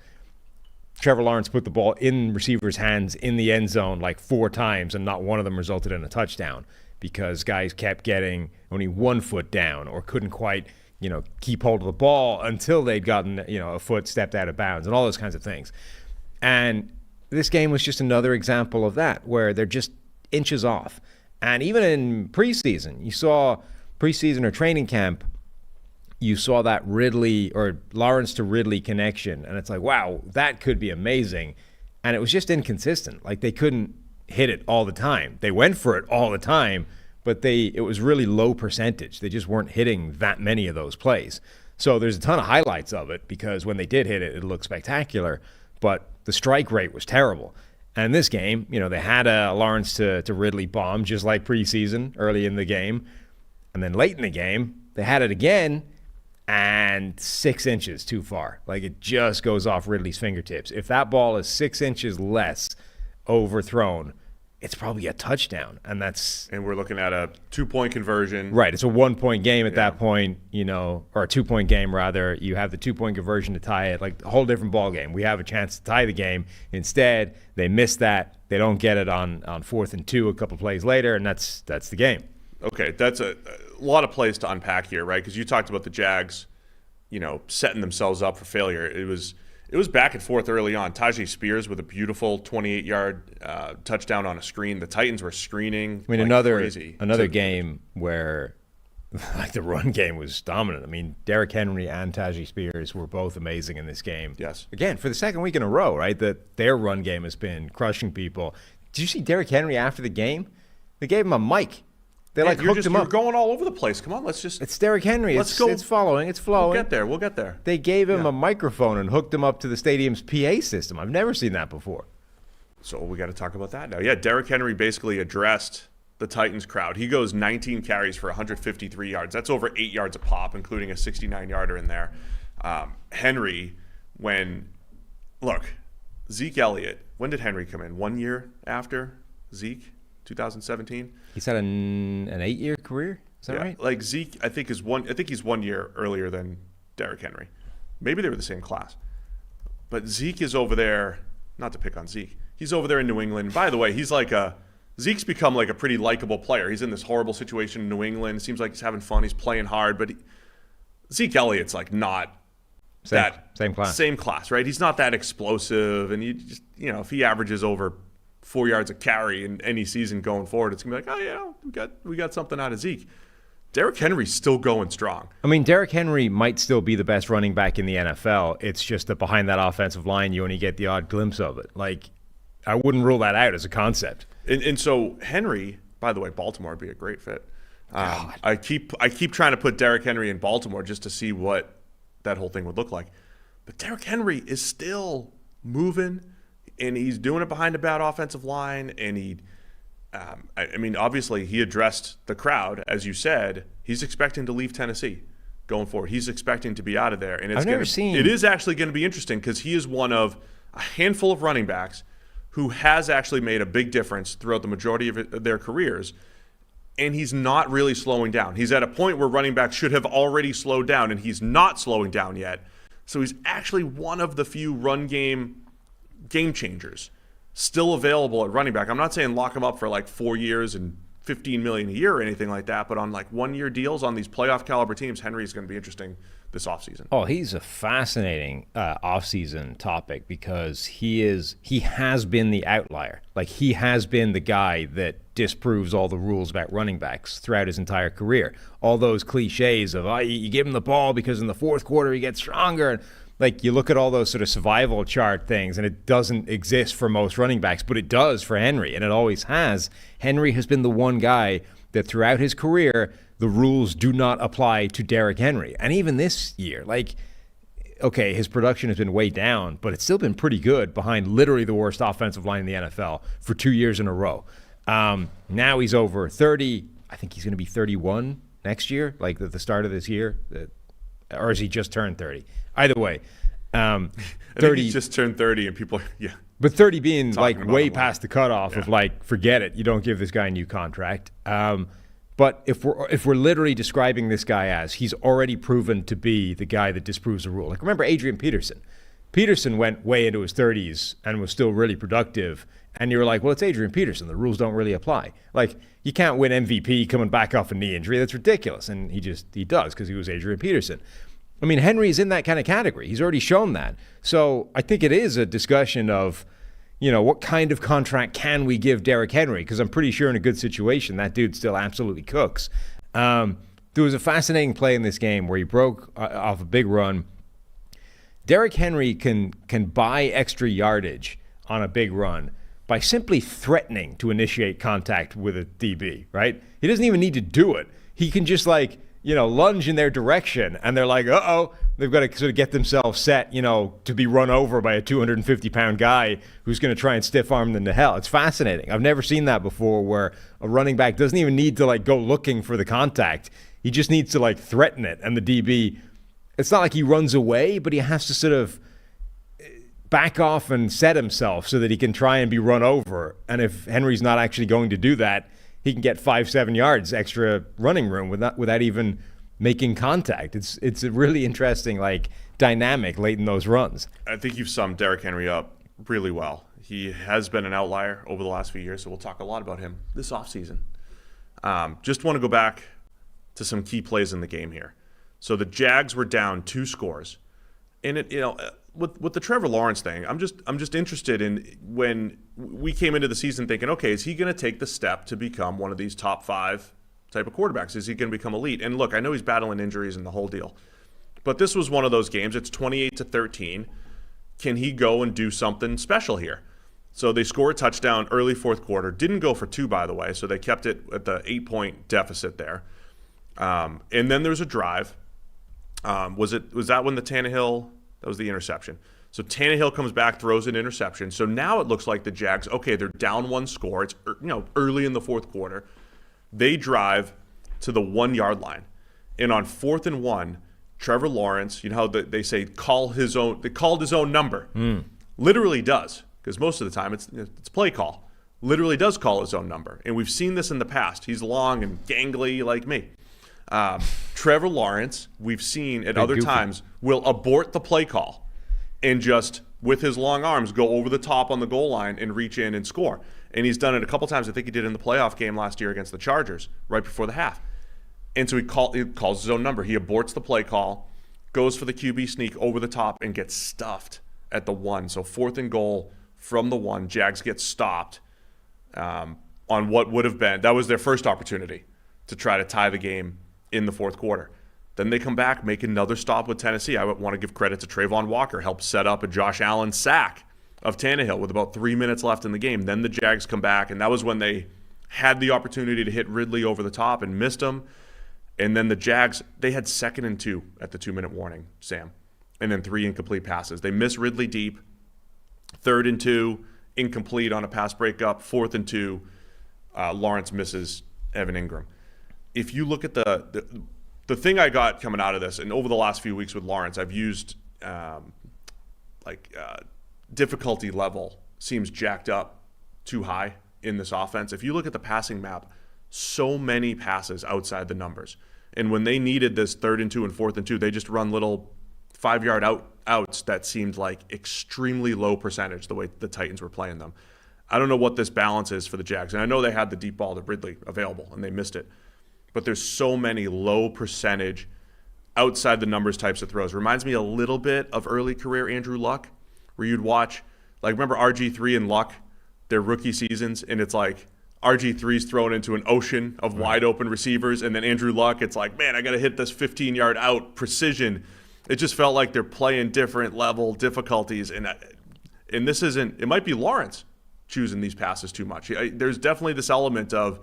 Trevor Lawrence put the ball in receivers' hands in the end zone like 4 times, and not one of them resulted in a touchdown because guys kept getting only 1 foot down or couldn't quite keep hold of the ball until they'd gotten, a foot stepped out of bounds and all those kinds of things. And this game was just another example of that, where they're just inches off. And even in preseason, you saw preseason or training camp, you saw that Ridley or Lawrence to Ridley connection. And it's like, wow, that could be amazing. And it was just inconsistent. Like they couldn't hit it all the time. They went for it all the time, but it was really low percentage. They just weren't hitting that many of those plays. So there's a ton of highlights of it because when they did hit it, it looked spectacular, but the strike rate was terrible. And in this game, they had a Lawrence to Ridley bomb just like preseason early in the game. And then late in the game, they had it again and 6 inches too far. Like it just goes off Ridley's fingertips. If that ball is 6 inches less overthrown, it's probably a touchdown, and we're looking at a 2-point conversion. Right, it's a 1-point game at that point, or a 2-point game rather. You have the 2-point conversion to tie it, like a whole different ball game. We have a chance to tie the game. Instead, they miss that. They don't get it on 4th and 2 a couple plays later, and that's the game. Okay, that's a lot of plays to unpack here, right? Because you talked about the Jags, setting themselves up for failure. It was back and forth early on. Tajay Spears with a beautiful 28-yard touchdown on a screen. The Titans were screening crazy. Another game where the run game was dominant. Derrick Henry and Tajay Spears were both amazing in this game. Yes. Again, for the second week in a row, right? Their run game has been crushing people. Did you see Derrick Henry after the game? They gave him a mic. They hooked him up. You're going all over the place. Come on, It's Derrick Henry. Let's go. It's following. It's flowing. We'll get there. They gave him a microphone and hooked him up to the stadium's PA system. I've never seen that before. So we got to talk about that now. Yeah, Derrick Henry basically addressed the Titans crowd. He goes 19 carries for 153 yards. That's over 8 yards a pop, including a 69-yarder in there. Henry, Zeke Elliott, when did Henry come in? 1 year after Zeke? 2017. He's had an 8-year career. Is that right? Like Zeke, I think he's 1 year earlier than Derrick Henry. Maybe they were the same class. But Zeke is over there. Not to pick on Zeke. He's over there in New England. By the way, Zeke's become like a pretty likable player. He's in this horrible situation in New England. It seems like he's having fun. He's playing hard. But Zeke Elliott's like not same class. Same class, right? He's not that explosive. And you just if he averages over 4 yards a carry in any season going forward. It's going to be like, oh, yeah, we got something out of Zeke. Derrick Henry's still going strong. I mean, Derrick Henry might still be the best running back in the NFL. It's just that behind that offensive line, you only get the odd glimpse of it. Like, I wouldn't rule that out as a concept. And so Henry, by the way, Baltimore would be a great fit. I keep trying to put Derrick Henry in Baltimore just to see what that whole thing would look like. But Derrick Henry is still moving, and he's doing it behind a bad offensive line, and I mean, obviously, he addressed the crowd. As you said, he's expecting to leave Tennessee going forward. He's expecting to be out of there. And it is actually going to be interesting because he is one of a handful of running backs who has actually made a big difference throughout the majority of their careers, and he's not really slowing down. He's at a point where running backs should have already slowed down, and he's not slowing down yet. So he's actually one of the few run game changers still available at running back. I'm not saying lock him up for like 4 years and $15 million a year or anything like that, but on like 1 year deals on these playoff caliber teams, Henry's going to be interesting this offseason. Oh, he's a fascinating offseason topic because he has been the outlier. Like, he has been the guy that disproves all the rules about running backs throughout his entire career. All those cliches of, you give him the ball because in the fourth quarter he gets stronger. Like, you look at all those sort of survival chart things, and it doesn't exist for most running backs, but it does for Henry, and it always has. Henry has been the one guy that throughout his career, the rules do not apply to Derrick Henry. And even this year, like, okay, his production has been way down, but it's still been pretty good behind literally the worst offensive line in the NFL for 2 years in a row. Now he's over 30. I think he's going to be 31 next year, like at the start of this year. Or has he just turned 30? Either way, 30. I think he just turned 30, and people, yeah. But 30 being like way past the cutoff of like, forget it, you don't give this guy a new contract. But if we're literally describing this guy as he's already proven to be the guy that disproves the rule. Like, remember Adrian Peterson? Peterson went way into his 30s and was still really productive. And you were like, well, it's Adrian Peterson. The rules don't really apply. Like, you can't win MVP coming back off a knee injury. That's ridiculous. And he does because he was Adrian Peterson. I mean, Henry's in that kind of category. He's already shown that. So I think it is a discussion of, what kind of contract can we give Derrick Henry? Because I'm pretty sure in a good situation, that dude still absolutely cooks. There was a fascinating play in this game where he broke off a big run. Derrick Henry can buy extra yardage on a big run by simply threatening to initiate contact with a DB, right? He doesn't even need to do it. He can just lunge in their direction, and they're like, uh-oh, they've got to sort of get themselves set, to be run over by a 250-pound guy who's going to try and stiff-arm them to hell. It's fascinating. I've never seen that before, where a running back doesn't even need to, go looking for the contact. He just needs to, threaten it, and the DB, it's not like he runs away, but he has to sort of back off and set himself so that he can try and be run over. And if Henry's not actually going to do that, he can get 5-7 yards extra running room without even making contact. It's a really interesting dynamic late in those runs. I think you've summed Derrick Henry up really well. He has been an outlier over the last few years, so we'll talk a lot about him this offseason. Just want to go back to some key plays in the game here. So the Jags were down 2 scores, and with the Trevor Lawrence thing, I'm just interested in, when we came into the season thinking, okay, is he going to take the step to become one of these top 5 type of quarterbacks? Is he going to become elite? And look, I know he's battling injuries and the whole deal, but this was one of those games. It's 28-13. Can he go and do something special here? So they score a touchdown early fourth quarter. Didn't go for 2, by the way, so they kept it at the 8-point deficit there. And then there's a drive. Was that when the Tannehill? That was the interception. So Tannehill comes back, throws an interception. So now it looks like the Jags, okay, they're down 1 score. It's early in the fourth quarter. They drive to the 1-yard line. And on 4th and 1, Trevor Lawrence, how they say they called his own number. Literally does, because most of the time it's play call. Literally does call his own number. And we've seen this in the past. He's long and gangly like me. Trevor Lawrence, we've seen at other times, will abort the play call and just, with his long arms, go over the top on the goal line and reach in and score. And he's done it a couple times. I think he did in the playoff game last year against the Chargers, right before the half. And so he calls his own number. He aborts the play call, goes for the QB sneak over the top, and gets stuffed at the 1. So 4th and goal from the 1. Jags get stopped. on what would have been, that was their first opportunity to try to tie the game in the fourth quarter. Then they come back, make another stop with Tennessee. I would want to give credit to Trayvon Walker, helped set up a Josh Allen sack of Tannehill with about 3 minutes left in the game. Then the Jags come back, and that was when they had the opportunity to hit Ridley over the top and missed him. And then the Jags, they had 2nd and 2 at the 2-minute warning, Sam, and then 3 incomplete passes. They miss Ridley deep, 3rd and 2, incomplete on a pass breakup, 4th and 2, Lawrence misses Evan Ingram. If you look at the thing I got coming out of this, and over the last few weeks with Lawrence, I've used difficulty level seems jacked up too high in this offense. If you look at the passing map, so many passes outside the numbers. And when they needed this 3rd and 2 and 4th and 2, they just run little 5-yard outs that seemed like extremely low percentage the way the Titans were playing them. I don't know what this balance is for the Jags. And I know they had the deep ball to Ridley available, and they missed it. But there's so many low percentage outside the numbers types of throws. Reminds me a little bit of early career Andrew Luck, where you'd watch, like, remember RG3 and Luck, their rookie seasons, and it's like RG3's thrown into an ocean of wide open receivers, and then Andrew Luck, it's like, man, I got to hit this 15-yard out, precision. It just felt like they're playing different level difficulties, and this isn't, it might be Lawrence choosing these passes too much. There's definitely this element of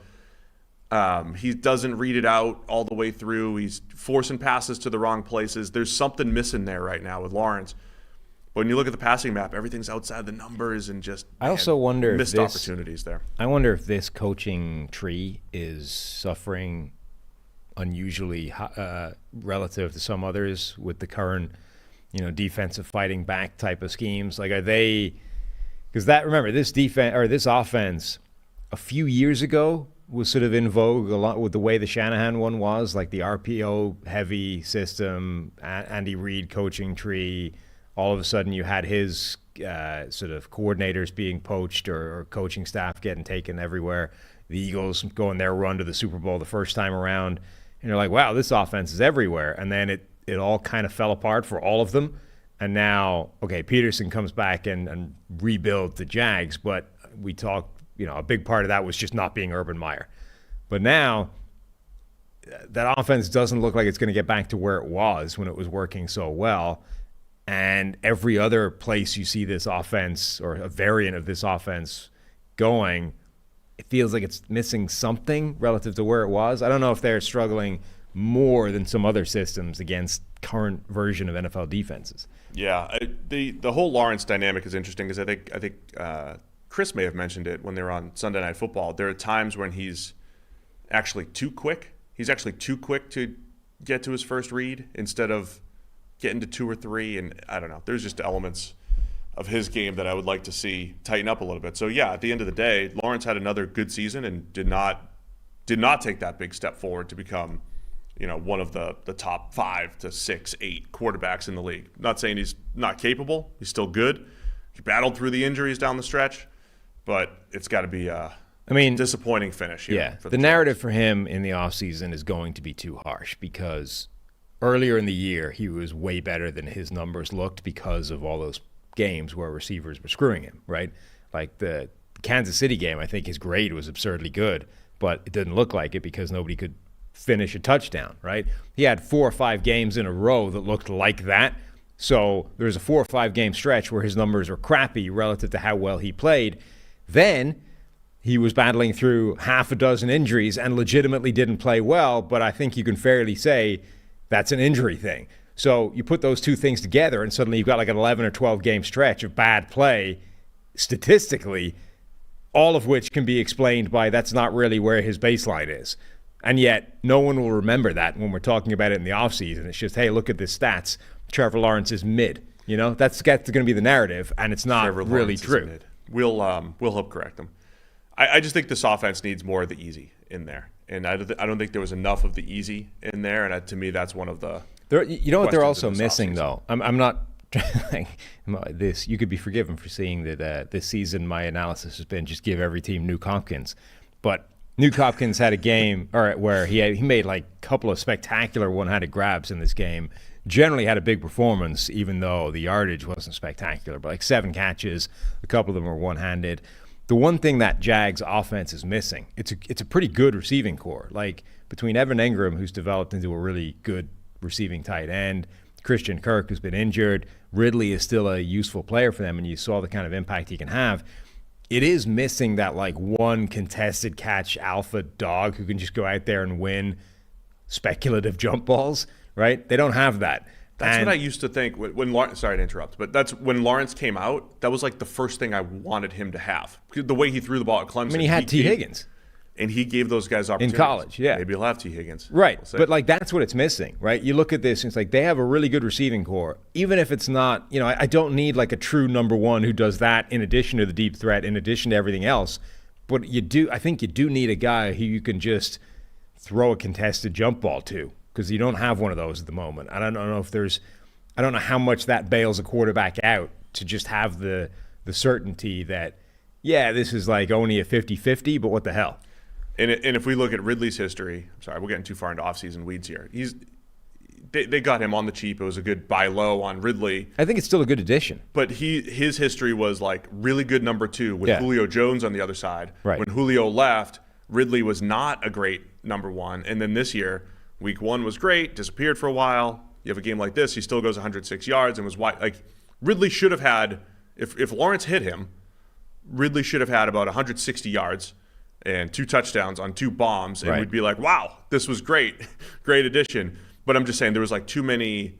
he doesn't read it out all the way through. He's forcing passes to the wrong places. There's something missing there right now with Lawrence. But when you look at the passing map, everything's outside the numbers and just I also wonder missed if opportunities there. I wonder if this coaching tree is suffering unusually relative to some others with the current, defensive fighting back type of schemes. Like, are they? Because remember, this defense or this offense a few years ago was sort of in vogue a lot with the way the Shanahan one was, like the RPO heavy system, Andy Reid coaching tree. All of a sudden you had his sort of coordinators being poached or coaching staff getting taken everywhere. The Eagles going their run to the Super Bowl the first time around. And you're like, wow, this offense is everywhere. And then it all kind of fell apart for all of them. And now, okay, Peterson comes back and rebuilds the Jags, but we talked, a big part of that was just not being Urban Meyer. But now that offense doesn't look like it's going to get back to where it was when it was working so well. And every other place you see this offense or a variant of this offense going, it feels like it's missing something relative to where it was. I don't know if they're struggling more than some other systems against current version of NFL defenses. Yeah, the whole Lawrence dynamic is interesting because I think Chris may have mentioned it when they were on Sunday Night Football. There are times when he's actually too quick. He's actually too quick to get to his first read instead of getting to 2 or 3. And I don't know. There's just elements of his game that I would like to see tighten up a little bit. So, yeah, at the end of the day, Lawrence had another good season and did not take that big step forward to become, one of the top 5 to 6, 8 quarterbacks in the league. Not saying he's not capable. He's still good. He battled through the injuries down the stretch. But it's got to be a disappointing finish here. Yeah, for the narrative for him in the offseason is going to be too harsh because earlier in the year he was way better than his numbers looked because of all those games where receivers were screwing him, right? Like the Kansas City game, I think his grade was absurdly good, but it didn't look like it because nobody could finish a touchdown, right? He had 4 or 5 games in a row that looked like that. So there was a 4 or 5 game stretch where his numbers were crappy relative to how well he played. Then he was battling through half a dozen injuries and legitimately didn't play well, but I think you can fairly say that's an injury thing. So you put those two things together and suddenly you've got like an 11 or 12 game stretch of bad play statistically, all of which can be explained by that's not really where his baseline is. And yet no one will remember that when we're talking about it in the offseason. It's just, hey, look at the stats. Trevor Lawrence is mid. That's going to be the narrative, and it's not Trevor really Lawrence true. We'll help correct them. I just think this offense needs more of the easy in there, and I don't think there was enough of the easy in there. And to me, that's one of the. You know what they're also missing, though. I'm not. This you could be forgiven for seeing that this season. My analysis has been just give every team Nuke Hopkins, but Nuke Hopkins had a game where he made like a couple of spectacular one-handed grabs in this game. Generally had a big performance, even though the yardage wasn't spectacular, but like 7 catches, a couple of them were one-handed. the one thing that Jags offense is missing, it's a pretty good receiving core. Like between Evan Ingram, who's developed into a really good receiving tight end, Christian Kirk, who's been injured, Ridley is still a useful player for them, and you saw the kind of impact he can have. It is missing that like one contested catch alpha dog who can just go out there and win speculative jump balls, right? They don't have that. That's what I used to think when Lawrence, sorry to interrupt, but that's when Lawrence came out, that was like the first thing I wanted him to have. The way he threw the ball at Clemson. I mean, he had T. Higgins. And he gave those guys opportunities. In college, yeah. Maybe he'll have T. Higgins. Right. But, like, that's what it's missing, right? You look at this, and it's like they have a really good receiving core. Even if it's not, I don't need, like, a true number one who does that in addition to the deep threat, in addition to everything else. But I think you do need a guy who you can just throw a contested jump ball to, because you don't have one of those at the moment. I don't know how much that bails a quarterback out to just have the certainty that, yeah, this is, like, only a 50-50, but what the hell? And if we look at Ridley's history, I'm sorry, we're getting too far into offseason weeds here. They got him on the cheap. It was a good buy low on Ridley. I think it's still a good addition. But his history was like really good number two with Julio Jones on the other side. Right. When Julio left, Ridley was not a great number one. And then this year, week one was great, disappeared for a while. You have a game like this, he still goes 106 yards and was wide. Like Ridley should have had, if Lawrence hit him, Ridley should have had about 160 yards and 2 touchdowns on 2 bombs, and we'd be like, wow, this was great. Great addition. But I'm just saying there was like too many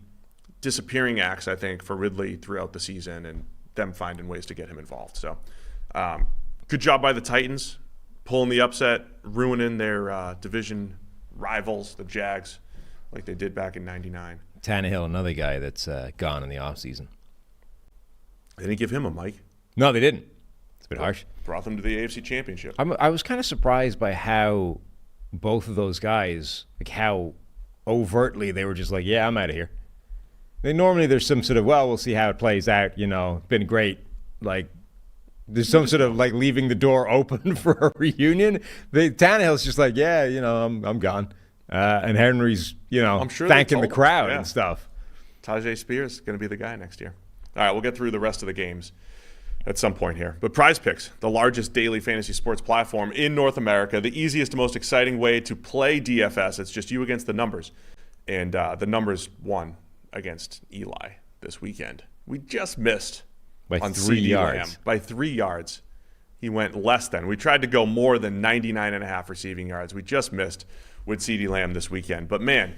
disappearing acts, I think, for Ridley throughout the season and them finding ways to get him involved. So good job by the Titans, pulling the upset, ruining their division rivals, the Jags, like they did back in 99. Tannehill, another guy that's gone in the offseason. They didn't give him a mic. No, they didn't. It's a bit harsh. Brought them to the AFC Championship. I was kind of surprised by how both of those guys, like how overtly they were just like, yeah, I'm out of here. Normally there's some sort of, well, we'll see how it plays out, been great. Like there's some sort of like leaving the door open for a reunion. Tannehill's just like, yeah, I'm gone. And Henry's, I'm sure thanking the crowd and stuff. Tajay Spears is going to be the guy next year. All right, we'll get through the rest of the games at some point here. But Prize Picks, the largest daily fantasy sports platform in North America, the easiest, most exciting way to play DFS. It's just you against the numbers. And the numbers won against Eli this weekend. We just missed by on 3 yards. Lamb. By 3 yards. He went less than. We tried to go more than 99.5 receiving yards. We just missed with CeeDee Lamb this weekend. But, man,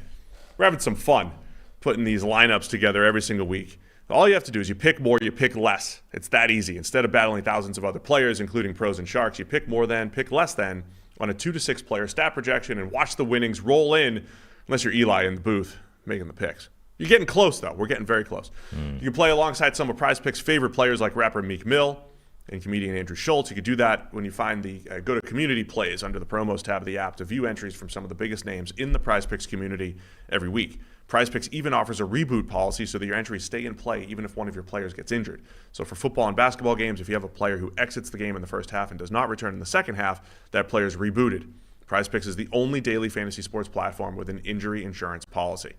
we're having some fun putting these lineups together every single week. All you have to do is you pick more, you pick less. It's that easy. Instead of battling thousands of other players, including pros and sharks, you pick more than, pick less than on a 2 to 6 player stat projection and watch the winnings roll in, unless you're Eli in the booth making the picks. You're getting close, though. We're getting very close. You can play alongside some of Prize Picks' favorite players like rapper Meek Mill and comedian Andrew Schultz. You could do that when you find the go to community plays under the promos tab of the app to view entries from some of the biggest names in the Prize Picks community every week. Prize Picks even offers a reboot policy so that your entries stay in play even if one of your players gets injured. So for football and basketball games, if you have a player who exits the game in the first half and does not return in the second half, that player is rebooted. Prize Picks is the only daily fantasy sports platform with an injury insurance policy.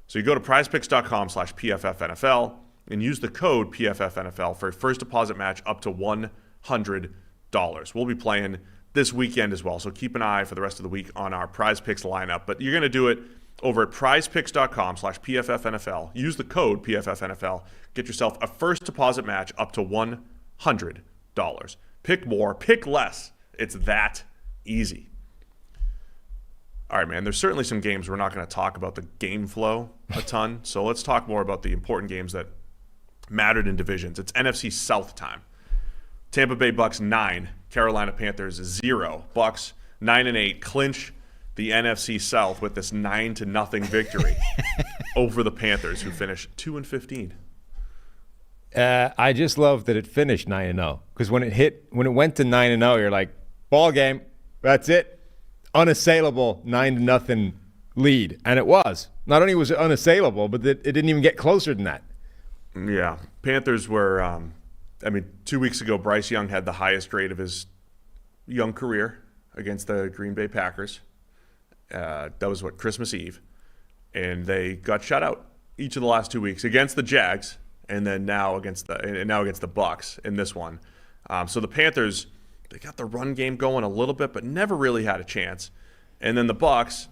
So you go to prizepicks.com/PFFNFL and use the code PFFNFL for a first deposit match up to $100. We'll be playing this weekend as well, so keep an eye for the rest of the week on our Prize Picks lineup. But you're going to do it over at prizepicks.com/PFFNFL. Use the code PFFNFL. Get yourself a first deposit match up to $100. Pick more, pick less. It's that easy. All right, man, there's certainly some games we're not going to talk about the game flow a ton. So let's talk more about the important games that mattered in divisions. It's NFC South time. Tampa Bay Bucks 9, Carolina Panthers 0. Bucks 9-8 clinch the NFC South with this 9-0 victory over the Panthers, who finished 2-15. I just love that it finished 9-0 because when it went to 9-0, you're like, ball game, that's it, unassailable 9-0 lead, and it was. Not only was it unassailable, but it didn't even get closer than that. Yeah, Panthers were. 2 weeks ago, Bryce Young had the highest grade of his young career against the Green Bay Packers. That was Christmas Eve, and they got shut out each of the last 2 weeks against the Jags, and then now against the Bucks in this one. So the Panthers They got the run game going a little bit, but never really had a chance. And then the Bucs,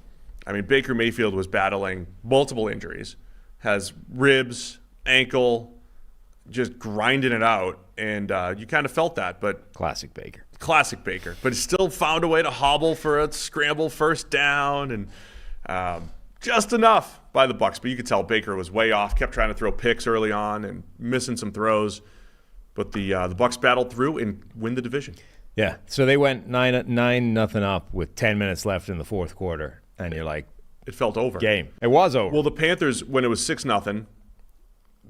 I mean, Baker Mayfield was battling multiple injuries, has ribs, ankle, just grinding it out, and you kind of felt that. But Classic Baker. But he still found a way to hobble for a scramble first down, and just enough by the Bucs. But you could tell Baker was way off, kept trying to throw picks early on and missing some throws. But the Bucs battled through and win the division. Yeah, so they went 9-0 up with 10 minutes left in the fourth quarter, and you're like, it felt over. Game. It was over. Well, the Panthers, when it was 6-0,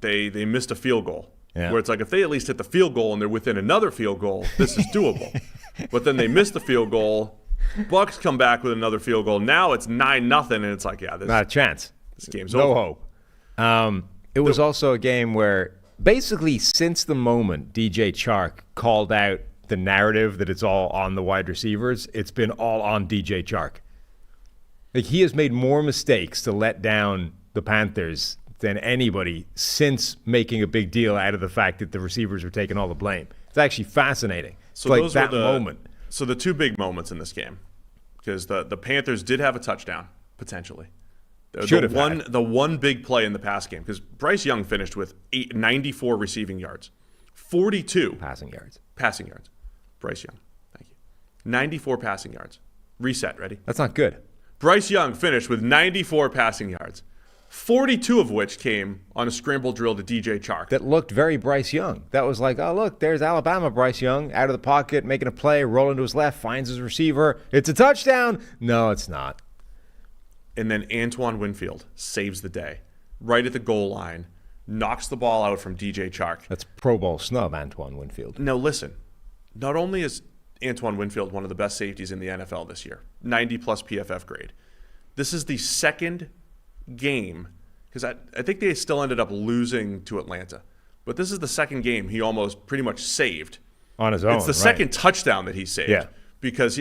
they missed a field goal. Yeah. Where it's like if they at least hit the field goal and they're within another field goal, this is doable. But then they missed the field goal. Bucs come back with another field goal. Now it's 9-0, and it's like, yeah, not a chance. This game's no over. hope. It was also a game where basically since the moment DJ Chark called out the narrative that it's all on the wide receivers, it's been all on DJ Chark. Like, he has made more mistakes to let down the Panthers than anybody since making a big deal out of the fact that the receivers were taking all the blame. It's actually fascinating. So like those that were moment. So the two big moments in this game, because the Panthers did have a touchdown, potentially. The one big play in the pass game, because Bryce Young finished with 94 receiving yards, 42 Passing yards. Bryce Young, thank you. 94 passing yards. Reset, ready? That's not good. Bryce Young finished with 94 passing yards, 42 of which came on a scramble drill to DJ Chark. That looked very Bryce Young. That was like, oh, look, there's Alabama Bryce Young out of the pocket, making a play, rolling to his left, finds his receiver. It's a touchdown. No, it's not. And then Antoine Winfield saves the day. Right at the goal line, knocks the ball out from DJ Chark. That's Pro Bowl snub, Antoine Winfield. Now listen, not only is Antoine Winfield one of the best safeties in the NFL this year, 90-plus PFF grade, this is the second game, because I think they still ended up losing to Atlanta, but this is the second game he almost pretty much saved. On his own, It's the second touchdown that he saved. Yeah. Because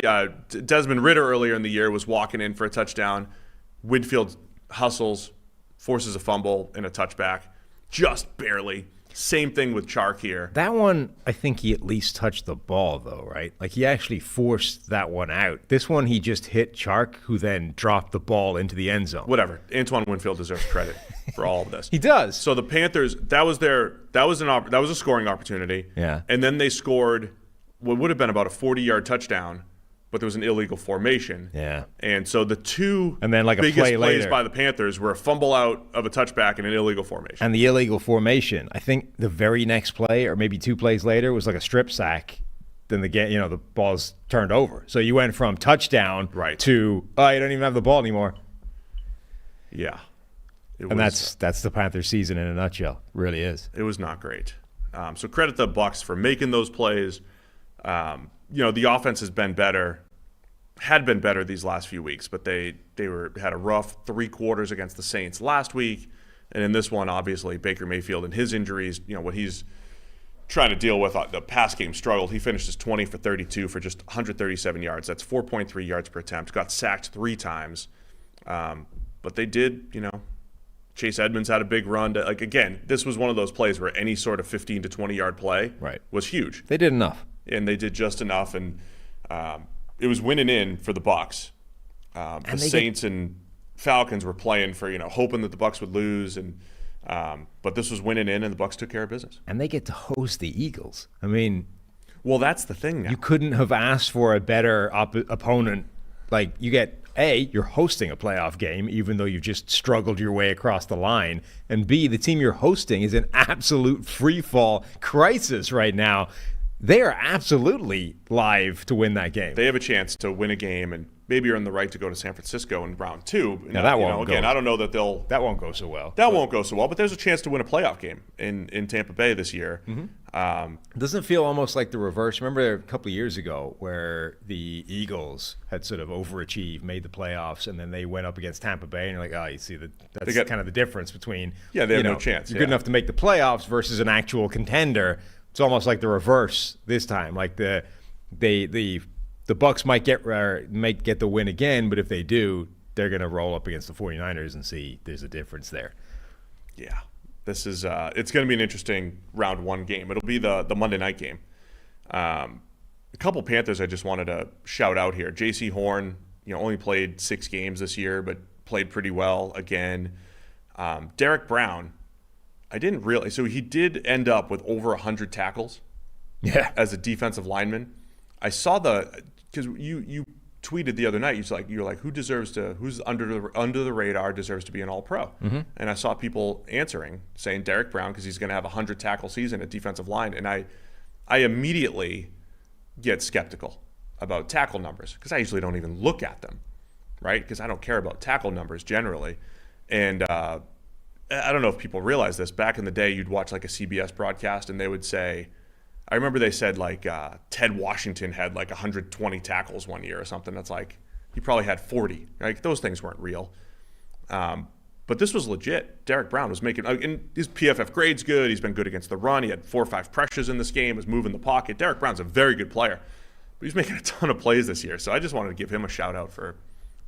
Desmond Ridder earlier in the year was walking in for a touchdown. Winfield hustles, forces a fumble and a touchback, just barely. Same thing with Chark here. That one, I think he at least touched the ball, though, right? Like, he actually forced that one out. This one, he just hit Chark, who then dropped the ball into the end zone. Whatever. Antoine Winfield deserves credit for all of this. He does. So the Panthers, that was a scoring opportunity. Yeah. And then they scored what would have been about a 40-yard touchdown, but there was an illegal formation. Yeah. And so the two and then, like, a biggest play plays later by the Panthers were a fumble out of a touchback and an illegal formation. And the illegal formation, I think the very next play, or maybe two plays later, was like a strip sack. Then the ball's turned over. So you went from touchdown to, you don't even have the ball anymore. Yeah. That's the Panthers season in a nutshell. It really is. It was not great. So credit the Bucs for making those plays. The offense had been better these last few weeks, but they had a rough 3 quarters against the Saints last week, and in this one, obviously Baker Mayfield and his injuries, what he's trying to deal with, the pass game struggled. He finished as 20 for 32 for just 137 yards. That's 4.3 yards per attempt. Got sacked 3 times, but they did. Chase Edmonds had a big run. Again, this was one of those plays where any sort of 15 to 20 yard play was huge. They did enough. And they did just enough, and it was winning in for the Bucs. The Saints and Falcons were playing for hoping that the Bucs would lose, and but this was winning in, and the Bucs took care of business. And they get to host the Eagles. I mean, well, that's the thing now. You couldn't have asked for a better opponent. Like, you get you're hosting a playoff game, even though you've just struggled your way across the line, and B, the team you're hosting is in absolute free fall crisis right now. They are absolutely live to win that game. They have a chance to win a game and maybe earn the right to go to San Francisco in round 2. Now, that won't go. Again, I don't know that that won't go so well. Won't go so well, but there's a chance to win a playoff game in Tampa Bay this year. Mm-hmm. Doesn't it feel almost like the reverse? Remember a couple of years ago where the Eagles had sort of overachieved, made the playoffs, and then they went up against Tampa Bay, and you're like, you see, that's kind of the difference between they have no chance. You're good enough to make the playoffs versus an actual contender. It's almost like the reverse this time. Like the Bucs might get the win again, but if they do, they're going to roll up against the 49ers and see there's a difference there. Yeah. This is it's going to be an interesting round 1 game. It'll be the Monday night game. A couple Panthers I just wanted to shout out here. J.C. Horn, only played 6 games this year, but played pretty well again. Derek Brown, I didn't realize. So he did end up with over 100 tackles as a defensive lineman. I saw because you tweeted the other night, you're like, who's under the radar deserves to be an All-Pro? Mm-hmm. And I saw people answering, saying Derek Brown, because he's going to have a 100 tackle season at defensive line. And I immediately get skeptical about tackle numbers, because I usually don't even look at them, right? Because I don't care about tackle numbers generally. And I don't know if people realize this. Back in the day, you'd watch like a CBS broadcast, and they would say, I remember they said like Ted Washington had like 120 tackles one year or something. That's like, he probably had 40. Like, those things weren't real. But this was legit. Derek Brown was making, and his PFF grade's good. He's been good against the run. He had 4 or 5 pressures in this game, was moving the pocket. Derek Brown's a very good player, but he's making a ton of plays this year. So I just wanted to give him a shout out for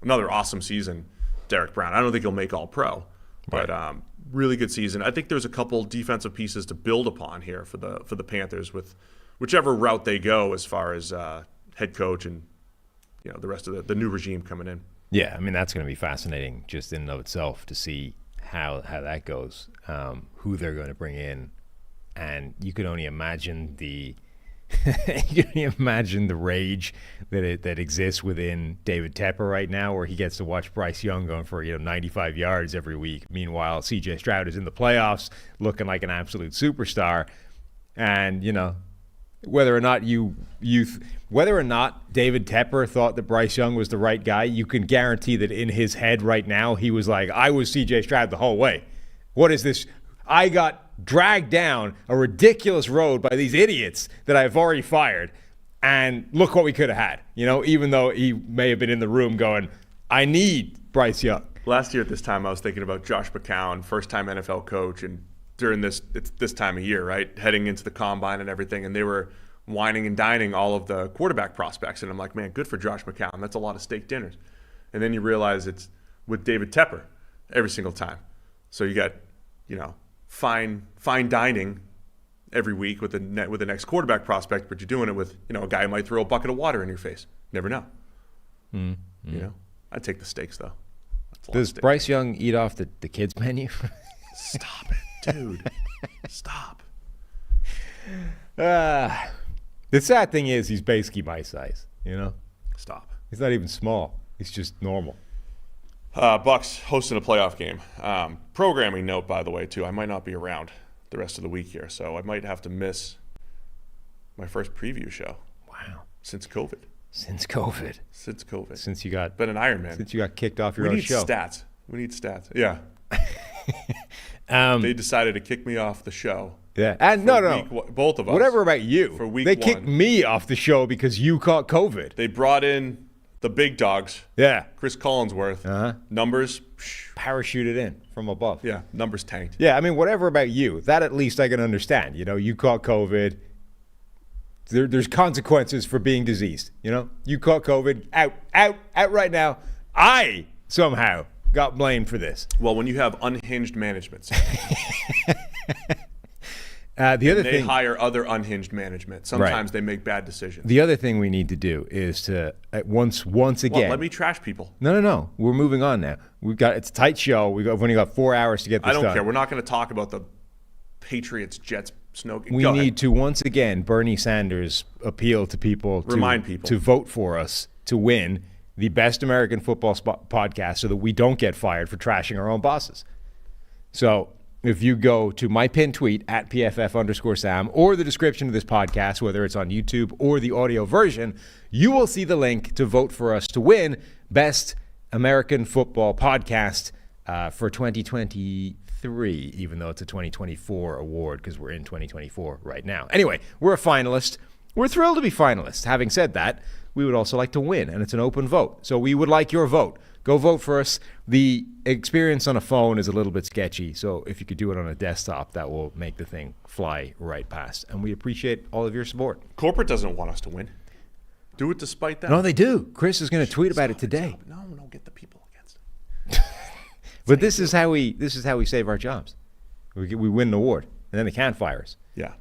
another awesome season, Derek Brown. I don't think he'll make All-Pro, but really good season. I think there's a couple defensive pieces to build upon here for the Panthers with whichever route they go as far as head coach and the rest of the new regime coming in. Yeah, I mean, that's going to be fascinating just in and of itself to see how that goes, who they're going to bring in. And you can only imagine the rage that exists within David Tepper right now, where he gets to watch Bryce Young going for 95 yards every week. Meanwhile, C.J. Stroud is in the playoffs looking like an absolute superstar. And, whether or not whether or not David Tepper thought that Bryce Young was the right guy, you can guarantee that in his head right now, he was like, I was C.J. Stroud the whole way. What is this? I got dragged down a ridiculous road by these idiots that I've already fired, and look what we could have had. Even though he may have been in the room going, I need Bryce Young. Last year at this time, I was thinking about Josh McCown, first-time NFL coach, and during it's this time of year, right, heading into the combine and everything, and they were whining and dining all of the quarterback prospects, and I'm like, man, good for Josh McCown. That's a lot of steak dinners. And then you realize it's with David Tepper every single time. So you got, fine dining every week with the next quarterback prospect, but you're doing it with, a guy who might throw a bucket of water in your face. Never know. Mm-hmm. I'd take the steaks, though. Does Bryce Young eat off the kids' menu? Stop it, dude. Stop. The sad thing is he's basically my size, Stop. He's not even small. He's just normal. Bucs hosting a playoff game. Programming note, by the way, too. I might not be around the rest of the week here, so I might have to miss my first preview show. Wow. Since COVID. Since COVID. Since you got been an Ironman. Since you got kicked off your own show. We need stats. Yeah. They decided to kick me off the show. Yeah, and no. Both of us. Whatever about you. For week they 1. Kicked me off the show because you caught COVID. They brought in the big dogs. Yeah. Chris Collinsworth. Numbers. Parachuted in from above. Yeah, numbers tanked. Yeah, I mean, whatever about you. That at least I can understand. You caught COVID. There's consequences for being diseased. You caught COVID. Out right now. I somehow got blamed for this. Well, when you have unhinged management. They hire other unhinged management. Sometimes they make bad decisions. The other thing we need to do is to once again. Well, let me trash people. No. We're moving on now. It's a tight show. We've only got 4 hours to get this done. I don't care. We're not going to talk about the Patriots, Jets, snow. We need to once again Bernie Sanders appeal to people. Remind people to vote for us to win the best American football podcast, so that we don't get fired for trashing our own bosses. So if you go to my pinned tweet at PFF_Sam or the description of this podcast, whether it's on YouTube or the audio version, you will see the link to vote for us to win Best American Football Podcast for 2023, even though it's a 2024 award because we're in 2024 right now. Anyway, we're a finalist. We're thrilled to be finalists. Having said that, we would also like to win, and it's an open vote. So we would like your vote. Go vote for us. The experience on a phone is a little bit sketchy, so if you could do it on a desktop, that will make the thing fly right past. And we appreciate all of your support. Corporate doesn't want us to win. Do it despite that. No, they do. Chris is going to tweet about it today. No, get the people against it. But this is how we save our jobs. We win an award, and then they can't fire us. Yeah.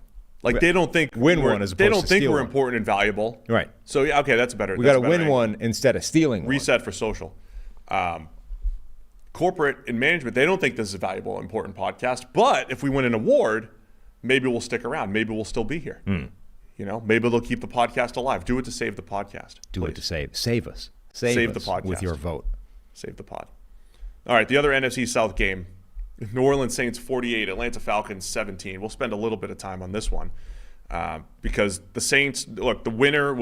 Like they don't think win one as opposed to they don't think steal we're one. important and valuable. Right. So yeah, okay, that's better. We got to that's better win angle. one instead of stealing one. Reset for social. Corporate and management, they don't think this is a valuable, important podcast. But if we win an award, maybe we'll stick around. Maybe we'll still be here. You know, maybe they'll keep the podcast alive. Do it to save the podcast. Do it to save us. Save the us podcast with your vote. Save the pod. All right, the other NFC South game, New Orleans Saints 48, Atlanta Falcons 17. We'll spend a little bit of time on this one because the Saints, look, the winner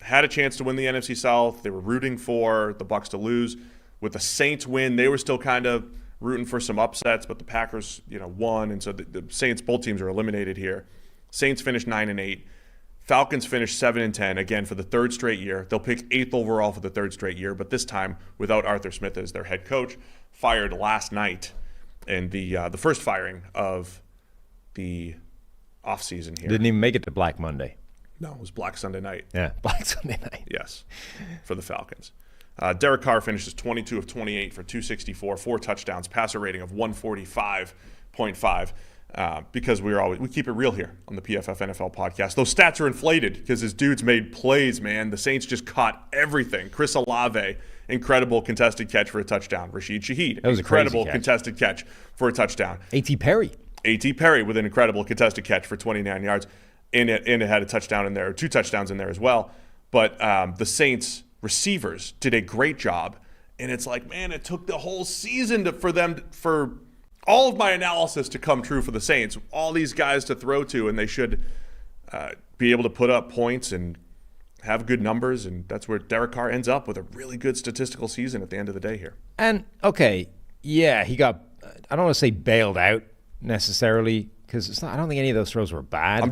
had a chance to win the NFC South. They were rooting for the Bucs to lose. With the Saints win, they were still kind of rooting for some upsets, but the Packers, won, and so the Saints, both teams are eliminated here. Saints finished 9-8. Falcons finished 7-10, again, for the third straight year. They'll pick 8th overall for the third straight year, but this time without Arthur Smith as their head coach, fired last night, and the first firing of the offseason here. Didn't even make it to Black Monday. No, it was Black Sunday night. Yeah, Black Sunday night. Yes, for the Falcons. Derek Carr finishes 22 of 28 for 264, 4 touchdowns, passer rating of 145.5. Because we keep it real here on the PFF NFL podcast. Those stats are inflated because his dudes made plays, man. The Saints just caught everything. Chris Olave, incredible contested catch for a touchdown. Rashid Shaheed, that was incredible catch. Contested catch for a touchdown. A.T. Perry with an incredible contested catch for 29 yards. And it had a touchdown in there, or 2 touchdowns in there as well. But the Saints receivers did a great job. And it's like, man, it took the whole season for all of my analysis to come true for the Saints. All these guys to throw to, and they should be able to put up points and have good numbers. And that's where Derek Carr ends up with a really good statistical season at the end of the day here. And, okay, yeah, he got, I don't want to say bailed out necessarily, because I don't think any of those throws were bad. I'm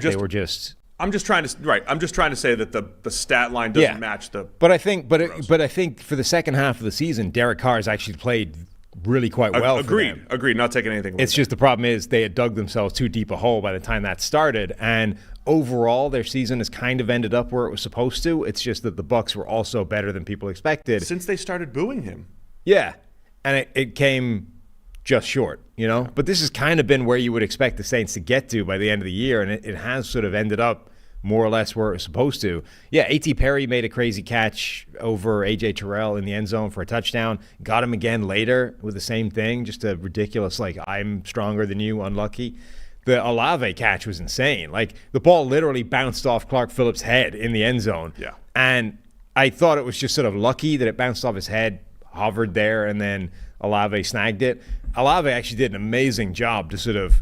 just trying to say that the stat line doesn't match the. But I think for the second half of the season, Derek Carr has actually played really quite well. Agreed. Not taking anything away. It's just the problem is they had dug themselves too deep a hole by the time that started, and overall their season has kind of ended up where it was supposed to. It's just that the Bucs were also better than people expected since they started booing him. Yeah, and it came just short, But this has kind of been where you would expect the Saints to get to by the end of the year, and it has sort of ended up more or less where it was supposed to. Yeah, A.T. Perry made a crazy catch over A.J. Terrell in the end zone for a touchdown. Got him again later with the same thing, just a ridiculous, I'm stronger than you, unlucky. The Olave catch was insane. The ball literally bounced off Clark Phillips' head in the end zone. Yeah. And I thought it was just sort of lucky that it bounced off his head, hovered there, and then Olave snagged it. Olave actually did an amazing job to sort of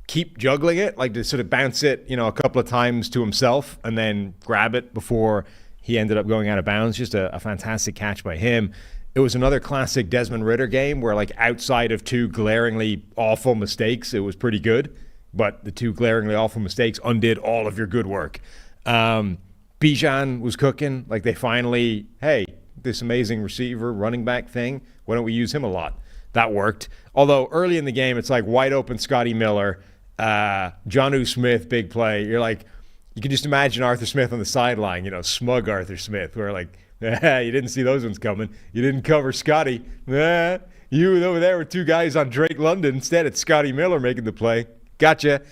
keep juggling it, to sort of bounce it, a couple of times to himself and then grab it before he ended up going out of bounds. Just a fantastic catch by him. It was another classic Desmond Ridder game where, outside of 2 glaringly awful mistakes, it was pretty good. But the 2 glaringly awful mistakes undid all of your good work. Bijan was cooking. They finally, hey, this amazing receiver running back thing, why don't we use him a lot? That worked. Although early in the game, it's wide open Scotty Miller, Jonnu Smith, big play. You're you can just imagine Arthur Smith on the sideline, smug Arthur Smith, where you didn't see those ones coming. You didn't cover Scotty. You over there with 2 guys on Drake London. Instead, it's Scotty Miller making the play. Gotcha.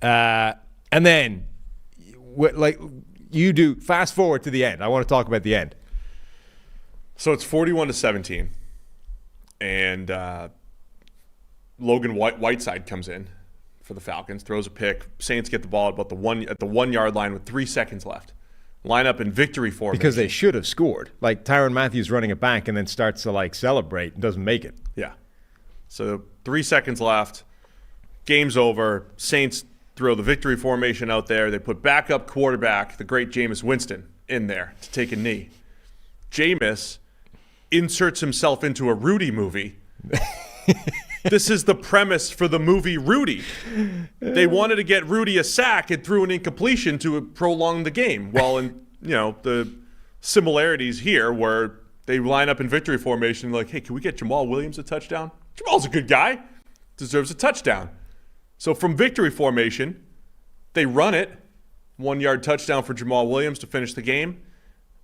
And then, you do, fast forward to the end. I want to talk about the end. So it's 41-17. And Logan Whiteside comes in for the Falcons, throws a pick. Saints get the ball at the 1 yard line with 3 seconds left. Line up in victory formation. Because they should have scored. Tyrann Mathieu running it back and then starts to celebrate and doesn't make it. Yeah. So 3 seconds left. Game's over. Saints throw the victory formation out there. They put backup quarterback, the great Jameis Winston, in there to take a knee. Jameis inserts himself into a Rudy movie. This is the premise for the movie Rudy. They wanted to get Rudy a sack and threw an incompletion to prolong the game. Well, in the similarities here where they line up in victory formation hey, can we get Jamal Williams a touchdown? Jamal's a good guy. Deserves a touchdown. So from victory formation, they run it. 1 yard touchdown for Jamal Williams to finish the game.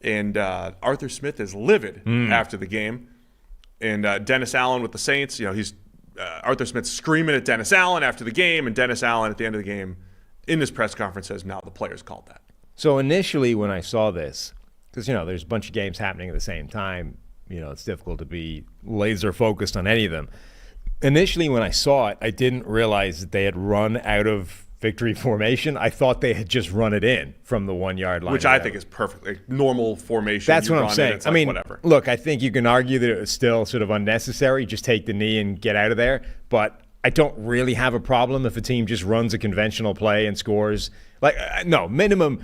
And Arthur Smith is livid after the game. And Dennis Allen with the Saints, he's Arthur Smith screaming at Dennis Allen after the game, and Dennis Allen at the end of the game in this press conference says, no, the players called that. So initially when I saw this, because, there's a bunch of games happening at the same time, it's difficult to be laser focused on any of them. Initially when I saw it, I didn't realize that they had run out of victory formation. I thought they had just run it in from the 1 yard line. Which I think is perfect. Like normal formation. That's what I'm saying. I mean, whatever. Look, I think you can argue that it was still sort of unnecessary. Just take the knee and get out of there. But I don't really have a problem if a team just runs a conventional play and scores. No, minimum.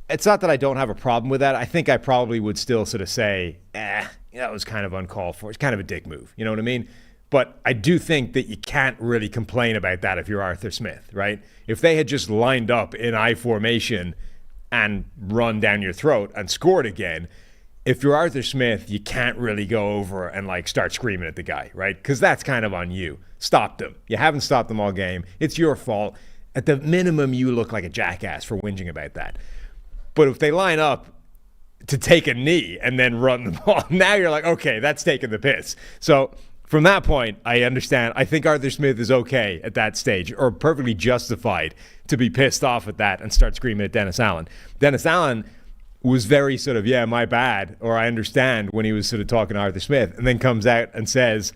It's not that I don't have a problem with that. I think I probably would still sort of say, that was kind of uncalled for. It's kind of a dick move. You know what I mean? But I do think that you can't really complain about that if you're Arthur Smith, right? If they had just lined up in I formation and run down your throat and scored again, if you're Arthur Smith, you can't really go over and start screaming at the guy, right? Because that's kind of on you. Stop them. You haven't stopped them all game. It's your fault. At the minimum, you look like a jackass for whinging about that. But if they line up to take a knee and then run the ball, now you're like, okay, that's taking the piss. So from that point, I understand. I think Arthur Smith is okay at that stage, or perfectly justified to be pissed off at that and start screaming at Dennis Allen. Dennis Allen was very sort of, my bad, or I understand when he was sort of talking to Arthur Smith, and then comes out and says,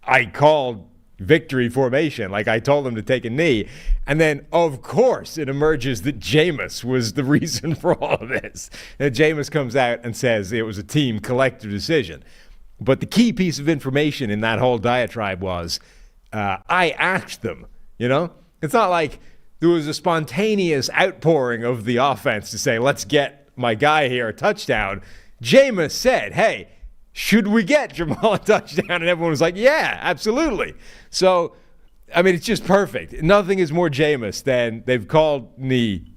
I called victory formation. I told him to take a knee. And then, of course, it emerges that Jameis was the reason for all of this. And Jameis comes out and says it was a team collective decision. But the key piece of information in that whole diatribe was, I asked them, It's not like there was a spontaneous outpouring of the offense to say, let's get my guy here a touchdown. Jameis said, hey, should we get Jamal a touchdown? And everyone was like, yeah, absolutely. So, it's just perfect. Nothing is more Jameis than they've called knee,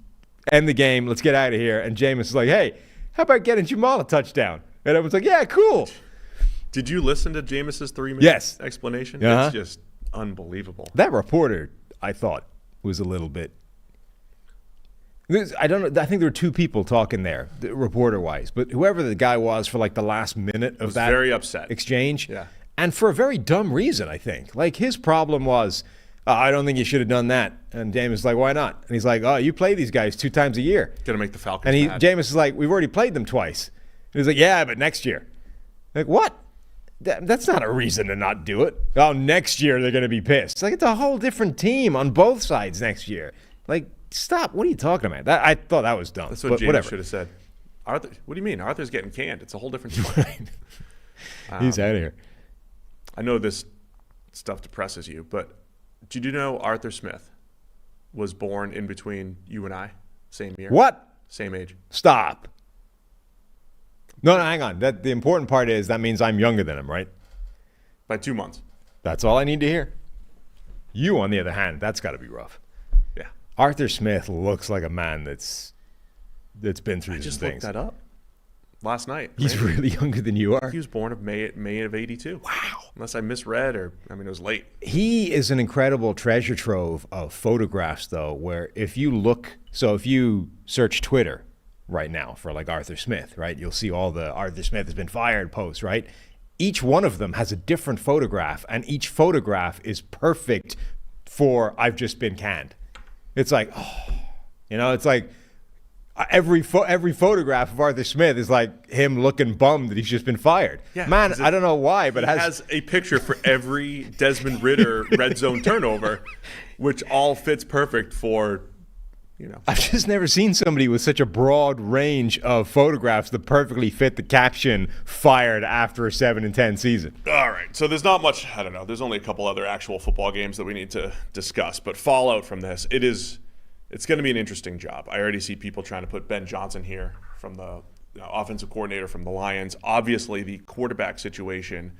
end the game, let's get out of here. And Jameis is like, hey, how about getting Jamal a touchdown? And everyone's like, yeah, cool. Did you listen to Jameis's 3-minute explanation? Uh-huh. It's just unbelievable. That reporter, I thought, was a little bit. I don't know. I think there were two people talking there, reporter-wise. But whoever the guy was for the last minute of that very upset exchange, yeah, and for a very dumb reason, I think. His problem was, I don't think you should have done that. And Jameis is like, why not? And he's like, you play these guys 2 times a year. Gonna make the Falcons mad. Jameis is like, we've already played them twice. And he's like, yeah, but next year. What? That's not a reason to not do it. Next year they're going to be pissed. It's a whole different team on both sides next year. Stop. What are you talking about? I thought that was dumb. That's what James whatever. should have said. Arthur, what do you mean? Arthur's getting canned. It's a whole different story. He's out of here. I know this stuff depresses you, but did you know Arthur Smith was born in between you and I? Same year. What? Same age. Stop. No, hang on. The important part is that means I'm younger than him, right? By 2 months. That's all I need to hear. You, on the other hand, that's got to be rough. Yeah. Arthur Smith looks like a man that's been through some things. I just looked that up last night. He's really younger than you are. He was born of May of 82. Wow. Unless I misread or, it was late. He is an incredible treasure trove of photographs, though, where if you search Twitter right now for Arthur Smith, right, you'll see all the Arthur Smith has been fired posts, right? Each one of them has a different photograph, and each photograph is perfect for I've just been canned. It's it's every photograph of Arthur Smith is him looking bummed that he's just been fired. Yeah, man, I don't know why, but he has a picture for every Desmond Ridder red zone turnover, which all fits perfect for, I've just never seen somebody with such a broad range of photographs that perfectly fit the caption "fired after a 7-10 season." All right, so there's not much. I don't know. There's only a couple other actual football games that we need to discuss, but fallout from this, it's going to be an interesting job. I already see people trying to put Ben Johnson here from the offensive coordinator from the Lions. Obviously, the quarterback situation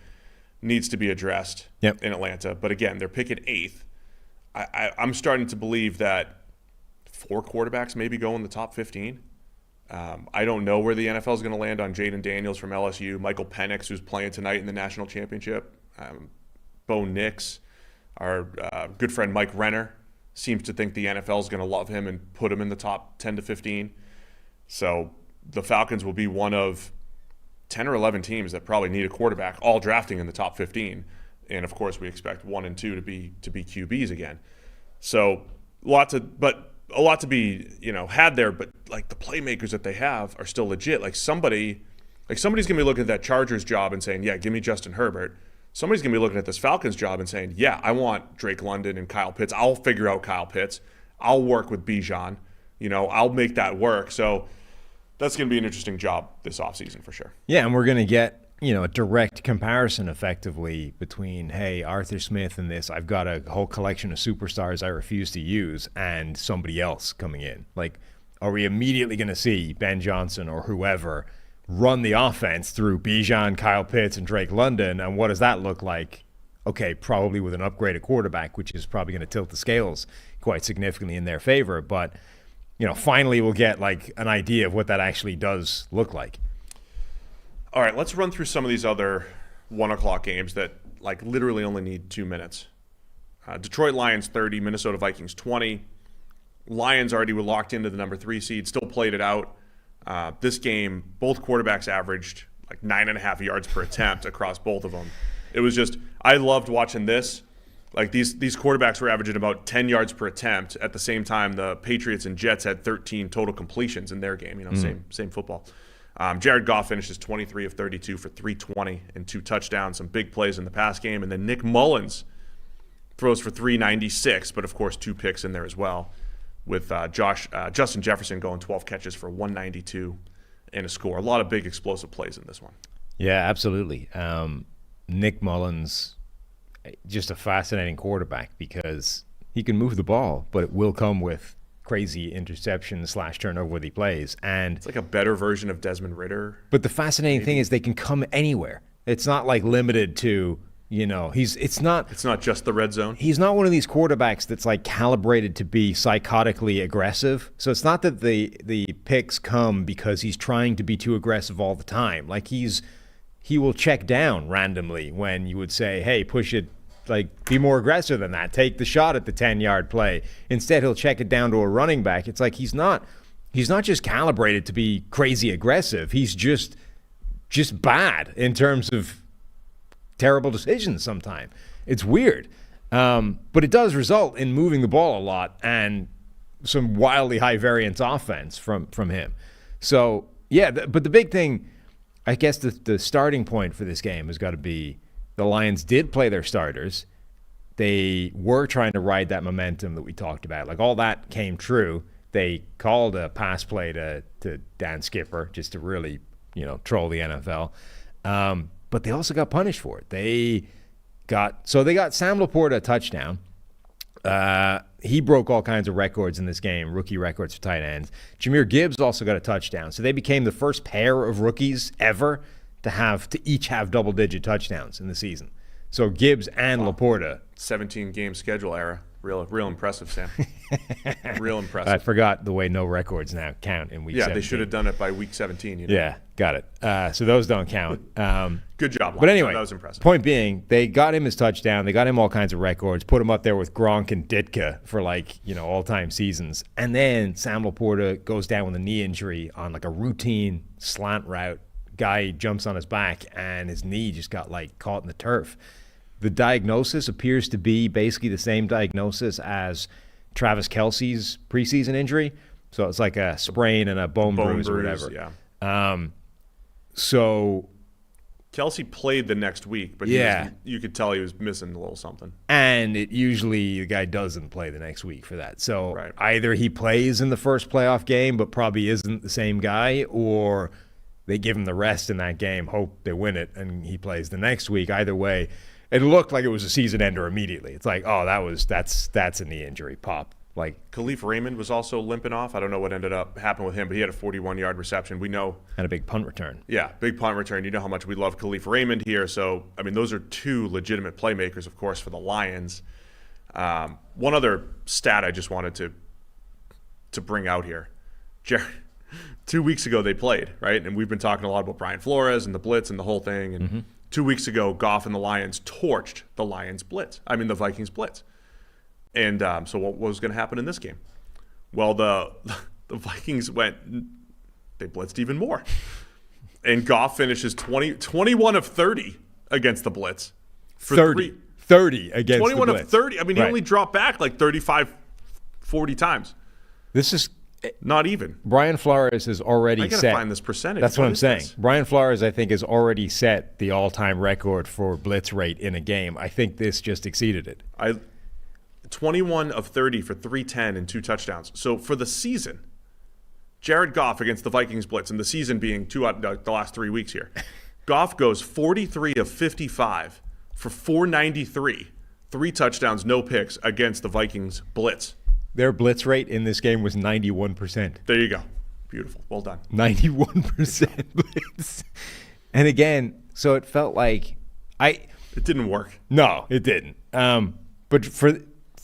needs to be addressed in Atlanta, but again, they're picking 8th. I'm starting to believe that 4 quarterbacks maybe go in the top 15. I don't know where the NFL is going to land on Jaden Daniels from LSU, Michael Penix, who's playing tonight in the national championship, Bo Nix, our good friend Mike Renner seems to think the NFL is going to love him and put him in the top 10 to 15. So the Falcons will be one of 10 or 11 teams that probably need a quarterback, all drafting in the top 15. And of course, we expect 1 and 2 to be QBs again. So but a lot to be, had there, but like the playmakers that they have are still legit. Somebody's going to be looking at that Chargers job and saying, yeah, give me Justin Herbert. Somebody's going to be looking at this Falcons job and saying, yeah, I want Drake London and Kyle Pitts. I'll figure out Kyle Pitts. I'll work with Bijan. I'll make that work. So that's going to be an interesting job this offseason for sure. Yeah, and we're going to get, a direct comparison effectively between, hey, Arthur Smith and this, I've got a whole collection of superstars I refuse to use, and somebody else coming in. Are we immediately going to see Ben Johnson or whoever run the offense through Bijan, Kyle Pitts, and Drake London? And what does that look like? Okay, probably with an upgraded quarterback, which is probably going to tilt the scales quite significantly in their favor. But, finally we'll get an idea of what that actually does look like. All right, let's run through some of these other 1 o'clock games that literally only need 2 minutes. Detroit Lions 30, Minnesota Vikings 20. Lions already were locked into the number 3 seed, still played it out. This game, both quarterbacks averaged 9.5 yards per attempt across both of them. It was just, I loved watching this. These quarterbacks were averaging about 10 yards per attempt. At the same time, the Patriots and Jets had 13 total completions in their game. Same football. Jared Goff finishes 23 of 32 for 320 and 2 touchdowns, some big plays in the pass game. And then Nick Mullins throws for 396, but of course 2 picks in there as well, with Justin Jefferson going 12 catches for 192 and a score. A lot of big explosive plays in this one. Yeah, absolutely. Nick Mullins, just a fascinating quarterback because he can move the ball, but it will come with crazy interception / turnover-worthy plays. And it's like a better version of Desmond Ridder. But the fascinating thing is they can come anywhere. It's not limited to, it's not just the red zone. He's not one of these quarterbacks that's calibrated to be psychotically aggressive. So it's not that the picks come because he's trying to be too aggressive all the time. He will check down randomly when you would say, hey, push it, be more aggressive than that. Take the shot at the 10-yard play. Instead, he'll check it down to a running back. It's he's not just calibrated to be crazy aggressive. He's just bad in terms of terrible decisions sometimes. It's weird. But it does result in moving the ball a lot and some wildly high variance offense from him. So, yeah, but the big thing, I guess the starting point for this game has got to be the Lions did play their starters. They were trying to ride that momentum that we talked about. All that came true. They called a pass play to Dan Skipper just to really, troll the NFL. But they also got punished for it. They got Sam Laporta a touchdown. He broke all kinds of records in this game, rookie records for tight ends. Jahmyr Gibbs also got a touchdown. So they became the first pair of rookies ever to each have double-digit touchdowns in the season. So Gibbs and Laporta. 17-game schedule era. Real impressive, Sam. Real impressive. I forgot the way no records now count in week 17. Yeah, they should have done it by week 17. Yeah, got it. So those don't count. Good job. But anyway, that was impressive. Point being, they got him his touchdown. They got him all kinds of records, put him up there with Gronk and Ditka for all-time seasons. And then Sam Laporta goes down with a knee injury on a routine slant route. Guy jumps on his back and his knee just got caught in the turf. The diagnosis appears to be basically the same diagnosis as Travis Kelce's preseason injury. So it's a sprain and a bone bruise or whatever. Yeah. So Kelce played the next week, but you could tell he was missing a little something. And usually the guy doesn't play the next week for that. So right. Either he plays in the first playoff game but probably isn't the same guy, or they give him the rest in that game, hope they win it, and he plays the next week. Either way, it looked like it was a season ender immediately. It's that's a knee injury pop. Khalif Raymond was also limping off. I don't know what ended up happening with him, but he had a 41-yard reception. We know. And a big punt return. Yeah, big punt return. You know how much we love Khalif Raymond here. So, those are 2 legitimate playmakers, of course, for the Lions. One other stat I just wanted to bring out here. 2 weeks ago they played, right? And we've been talking a lot about Brian Flores and the blitz and the whole thing. And 2 weeks ago, Goff and the Lions torched the Vikings blitz. And so what was going to happen in this game? Well, the Vikings they blitzed even more. And Goff finishes 21 of 30 against the blitz. 30 against 21 the blitz. of 30. He only dropped back 35, 40 times. This is Not even. Brian Flores has already I got to set. find this percentage. That's what I'm is saying. this? Brian Flores, I think, has already set the all-time record for blitz rate in a game. I think this just exceeded it. 21 of 30 for 310 and 2 touchdowns. So for the season, Jared Goff against the Vikings blitz, and the season being the last 3 weeks here, Goff goes 43 of 55 for 493, 3 touchdowns, no picks against the Vikings blitz. Their blitz rate in this game was 91%. There you go. Beautiful. Well done. 91% blitz. And again, so it felt like It didn't work. No, it didn't. But for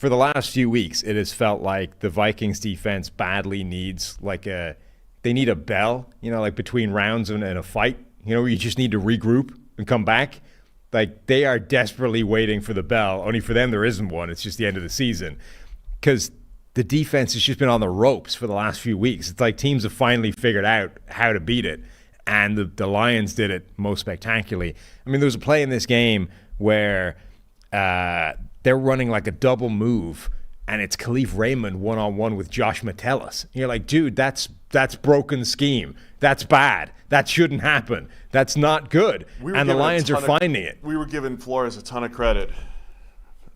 the last few weeks, it has felt like the Vikings defense badly needs they need a bell, like between rounds and a fight, where you just need to regroup and come back. Like they are desperately waiting for the bell. Only for them, there isn't one. It's just the end of the season. Because the defense has just been on the ropes for the last few weeks. It's like teams have finally figured out how to beat it. And the Lions did it most spectacularly. I mean, there was a play in this game where they're running like a double move, and it's Khalif Raymond one-on-one with Josh Metellus. And you're like, dude, that's broken scheme. That's bad. That shouldn't happen. That's not good. And the Lions are finding it. We were giving Flores a ton of credit.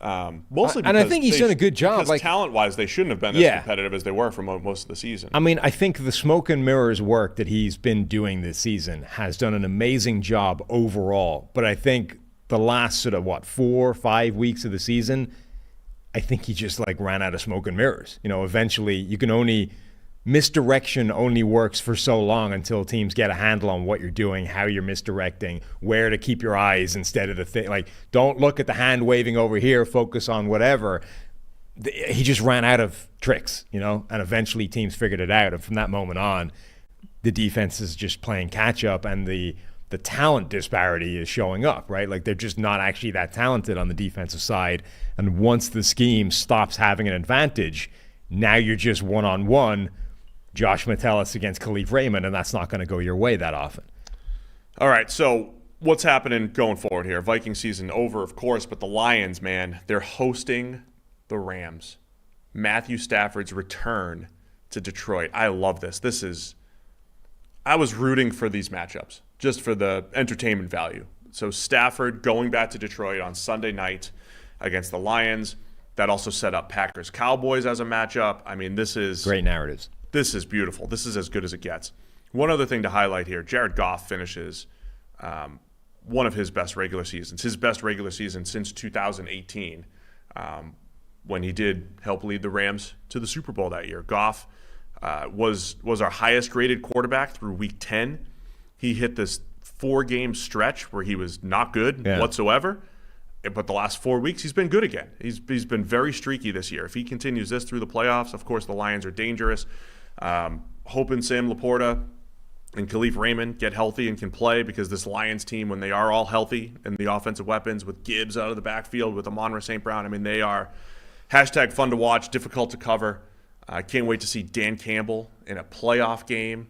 Mostly and I think he's done a good job. Because talent-wise, they shouldn't have been as competitive as they were for most of the season. I mean, I think the smoke and mirrors work that he's been doing this season has done an amazing job overall. But I think the last 4 or 5 weeks of the season, I think he just ran out of smoke and mirrors. Eventually you can misdirection only works for so long until teams get a handle on what you're doing, how you're misdirecting, where to keep your eyes instead of the thing. Don't look at the hand waving over here, focus on whatever. He just ran out of tricks, and eventually teams figured it out. And from that moment on, the defense is just playing catch up, and the talent disparity is showing up, right? They're just not actually that talented on the defensive side. And once the scheme stops having an advantage, now you're just one-on-one, Josh Metellus against Khalif Raymond, and that's not going to go your way that often. All right, so what's happening going forward here? Viking season over, of course, but the Lions, man, they're hosting the Rams. Matthew Stafford's return to Detroit. I love this. I was rooting for these matchups, just for the entertainment value. So Stafford going back to Detroit on Sunday night against the Lions. That also set up Packers-Cowboys as a matchup. I mean, this is... Great narratives. This is beautiful. This is as good as it gets. One other thing to highlight here, Jared Goff finishes one of his best regular seasons, his best regular season since 2018, when he did help lead the Rams to the Super Bowl that year. Goff was our highest-rated quarterback through Week 10. He hit this 4-game stretch where he was not good whatsoever. But the last 4 weeks, he's been good again. He's been very streaky this year. If he continues this through the playoffs, of course, the Lions are dangerous. Hoping Sam Laporta and Khalif Raymond get healthy and can play, because this Lions team, when they are all healthy and the offensive weapons with Gibbs out of the backfield, with Amon-Ra St. Brown, I mean, they are #fun to watch, difficult to cover. I can't wait to see Dan Campbell in a playoff game.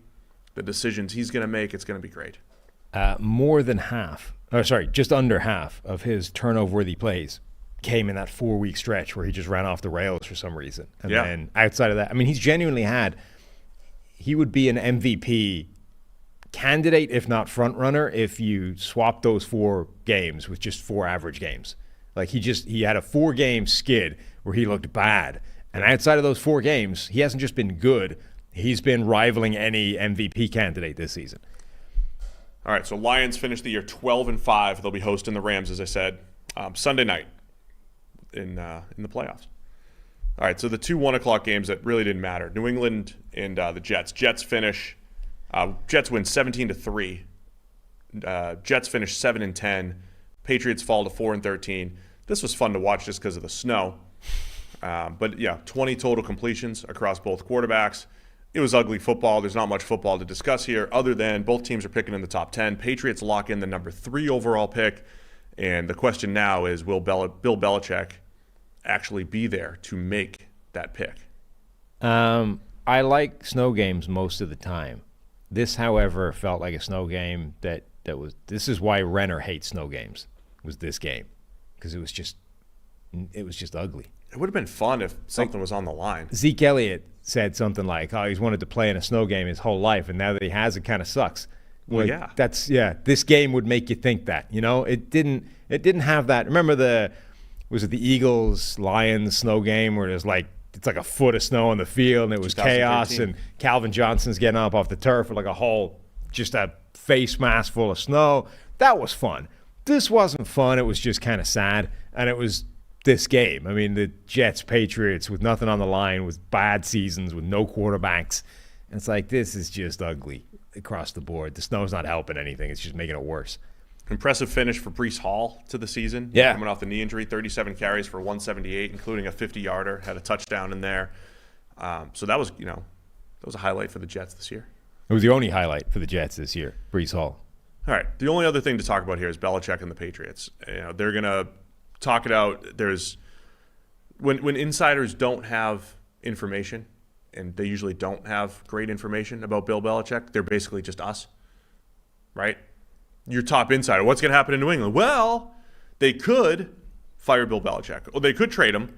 The decisions he's going to make, it's going to be great. Just under half of his turnover-worthy plays came in that 4-week stretch where he just ran off the rails for some reason. And then outside of that, I mean, he would be an MVP candidate, if not front runner, if you swap those 4 games with just 4 average games. He had a 4-game skid where he looked bad. And outside of those 4 games, he hasn't just been good. He's been rivaling any MVP candidate this season. All right, so Lions finish the year 12-5. They'll be hosting the Rams, as I said, Sunday night in the playoffs. All right, so the 2 1:00 games that really didn't matter: New England and the Jets. Jets win 17-3. Jets finish 7-10. Patriots fall to 4-13. This was fun to watch just because of the snow. But 20 total completions across both quarterbacks. It was ugly football. There's not much football to discuss here other than both teams are picking in the top 10. Patriots lock in the number 3 overall pick. And the question now is, will Bill Belichick actually be there to make that pick? I like snow games most of the time. This, however, felt like a snow game this is why Renner hates snow games, was this game. Because it was just ugly. It would have been fun if something was on the line. Zeke Elliott said something like, "Oh, he's wanted to play in a snow game his whole life, and now that he has, it kind of sucks." Well, Like, this game would make you think that. It didn't have that. Remember the Eagles Lions snow game where it's like a foot of snow on the field and it was chaos, and Calvin Johnson's getting up off the turf with like just a face mask full of snow. That was fun. This wasn't fun. It was just kind of sad, and it was this game. I mean, the Jets, Patriots with nothing on the line, with bad seasons, with no quarterbacks. And it's like, this is just ugly across the board. The snow's not helping anything. It's just making it worse. Impressive finish for Breece Hall to the season. Yeah. Coming off the knee injury, 37 carries for 178, including a 50-yarder. Had a touchdown in there. So that was a highlight for the Jets this year. It was the only highlight for the Jets this year, Breece Hall. All right. The only other thing to talk about here is Belichick and the Patriots. They're going to talk it out. When insiders don't have information, and they usually don't have great information about Bill Belichick, they're basically just us, right? Your top insider, what's going to happen in New England? Well, they could fire Bill Belichick, or they could trade him,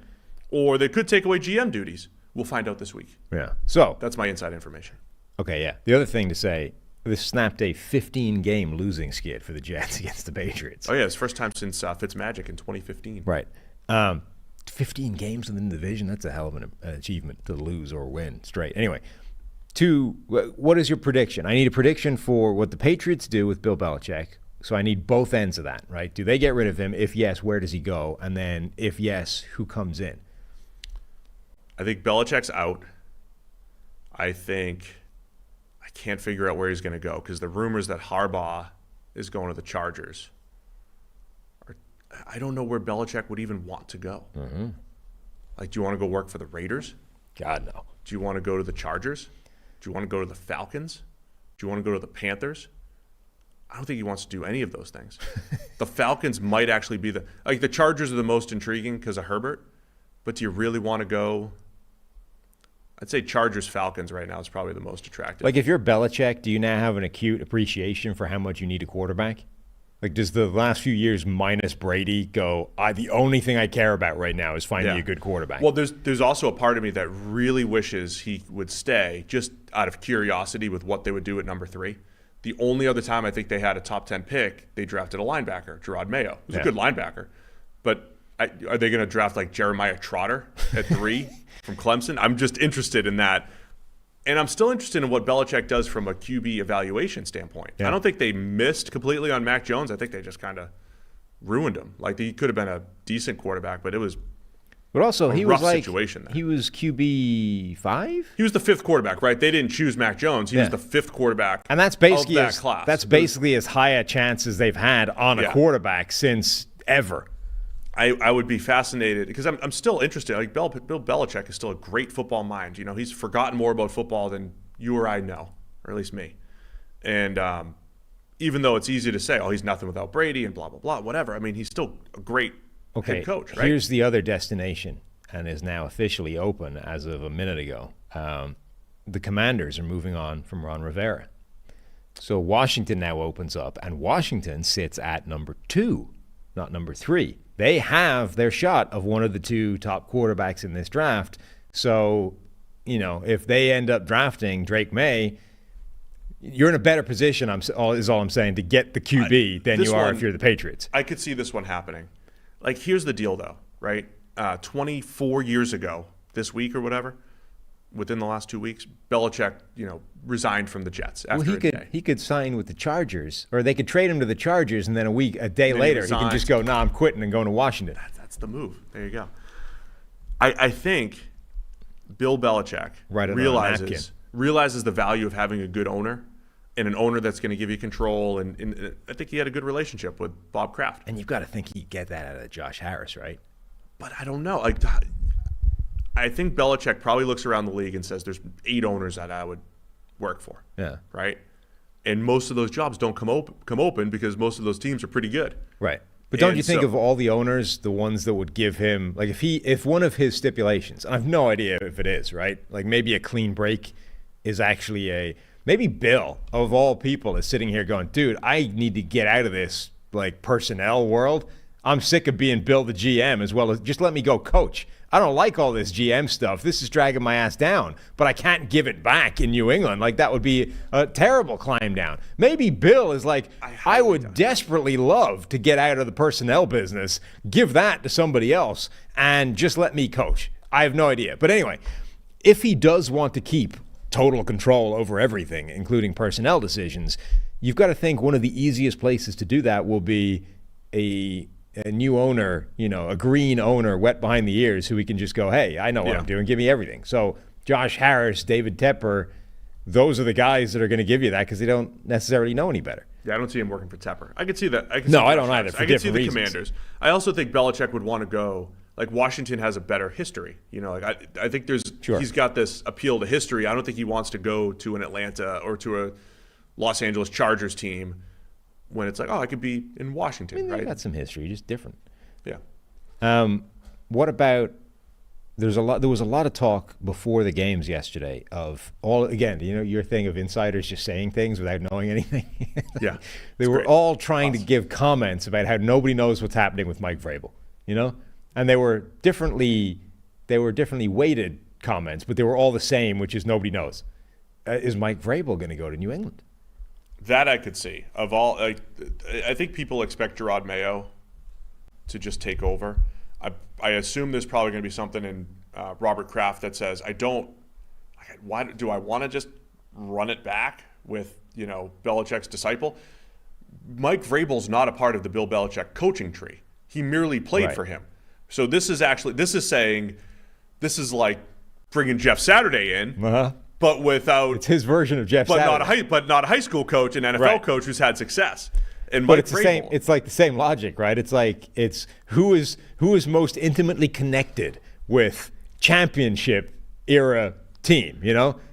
or they could take away GM duties. We'll find out this week. Yeah. So that's my inside information. Okay, yeah. The other thing to say, this snapped a 15-game losing skid for the Jets against the Patriots. Oh, yeah. It's the first time since Fitzmagic in 2015. Right. 15 games within the division, that's a hell of an achievement to lose or win straight. Anyway, what is your prediction? I need a prediction for what the Patriots do with Bill Belichick. So I need both ends of that, right? Do they get rid of him? If yes, where does he go? And then if yes, who comes in? I think Belichick's out. I can't figure out where he's going to go because the rumors that Harbaugh is going to the Chargers. I don't know where Belichick would even want to go. Mm-hmm. Like, do you want to go work for the Raiders? God, no. Do you want to go to the Chargers? Do you want to go to the Falcons? Do you want to go to the Panthers? I don't think he wants to do any of those things. The Falcons might actually be the Chargers are the most intriguing because of Herbert, but do you really want to go? I'd say Chargers-Falcons right now is probably the most attractive. Like, if you're Belichick, do you now have an acute appreciation for how much you need a quarterback? Like, does the last few years minus Brady go, the only thing I care about right now is finding a good quarterback? Well, there's also a part of me that really wishes he would stay just out of curiosity with what they would do at number 3. The only other time I think they had a top 10 pick, they drafted a linebacker, Gerard Mayo. He was a good linebacker. But are they going to draft like Jeremiah Trotter at 3 from Clemson? I'm just interested in that. And I'm still interested in what Belichick does from a QB evaluation standpoint. Yeah. I don't think they missed completely on Mac Jones. I think they just kind of ruined him. Like, he could have been a decent quarterback, but it was he rough was like, situation there. He was QB 5? He was the 5th quarterback, right? They didn't choose Mac Jones. He was the 5th quarterback and that's basically of that class. That's basically as high a chance as they've had on a quarterback since ever. I would be fascinated because I'm still interested. Like, Bill Belichick is still a great football mind. He's forgotten more about football than you or I know, or at least me. And even though it's easy to say, he's nothing without Brady and blah, blah, blah, whatever. I mean, he's still a great head coach, right? Here's the other destination, and is now officially open as of a minute ago. The Commanders are moving on from Ron Rivera. So Washington now opens up, and Washington sits at number 2, not number 3. They have their shot of one of the 2 top quarterbacks in this draft. So, if they end up drafting Drake May, you're in a better position, is all I'm saying, to get the QB than you are if you're the Patriots. I could see this one happening. Like, here's the deal, though, right? 24 years ago, this week or whatever, within the last 2 weeks, Belichick, resigned from the Jets after a day. He could sign with the Chargers, or they could trade him to the Chargers, and then a day later, he can just go, I'm quitting and going to Washington. That's the move. There you go. I think Bill Belichick realizes the value of having a good owner and an owner that's going to give you control. And I think he had a good relationship with Bob Kraft. And you've got to think he'd get that out of Josh Harris, right? But I don't know. I think Belichick probably looks around the league and says there's 8 owners that I would work for. Yeah. Right? And most of those jobs don't come open because most of those teams are pretty good. Right. But don't you think of all the owners, the ones that would give him, like, if one of his stipulations, and I have no idea if it is, right? Like, maybe a clean break is actually maybe Bill, of all people, is sitting here going, dude, I need to get out of this, like, personnel world. I'm sick of being Bill the GM as well as just let me go coach. I don't like all this GM stuff. This is dragging my ass down, but I can't give it back in New England. Like, that would be a terrible climb down. Maybe Bill is like, I would desperately love to get out of the personnel business, give that to somebody else, and just let me coach. I have no idea. But anyway, if he does want to keep total control over everything, including personnel decisions, you've got to think one of the easiest places to do that will be a new owner, a green owner, wet behind the ears, who we can just go, hey, I know what I'm doing. Give me everything. So Josh Harris, David Tepper, those are the guys that are going to give you that because they don't necessarily know any better. Yeah, I don't see him working for Tepper. I could see that. I don't either. For I could see the reasons. Commanders. I also think Belichick would want to go. Like, Washington has a better history. I think he's got this appeal to history. I don't think he wants to go to an Atlanta or to a Los Angeles Chargers team when it's like, I could be in Washington, right? They've got some history, just different. Yeah. What about? There was a lot of talk before the games yesterday of your thing of insiders just saying things without knowing anything. Yeah, they were all trying to give comments about how nobody knows what's happening with Mike Vrabel. And they were differently weighted comments, but they were all the same, which is nobody knows. Is Mike Vrabel going to go to New England? That I could see. Of all, I think people expect Gerard Mayo to just take over. I assume there's probably going to be something in Robert Kraft that says, why do I want to just run it back with Belichick's disciple? Mike Vrabel's not a part of the Bill Belichick coaching tree. He merely played for him. So this is like bringing Jeff Saturday in, but without. It's his version of Jeff Saturday. Not a high school coach, an NFL coach who's had success. And but Mike it's Vrabel, the same. It's like the same logic, right? It's who is most intimately connected with championship era team.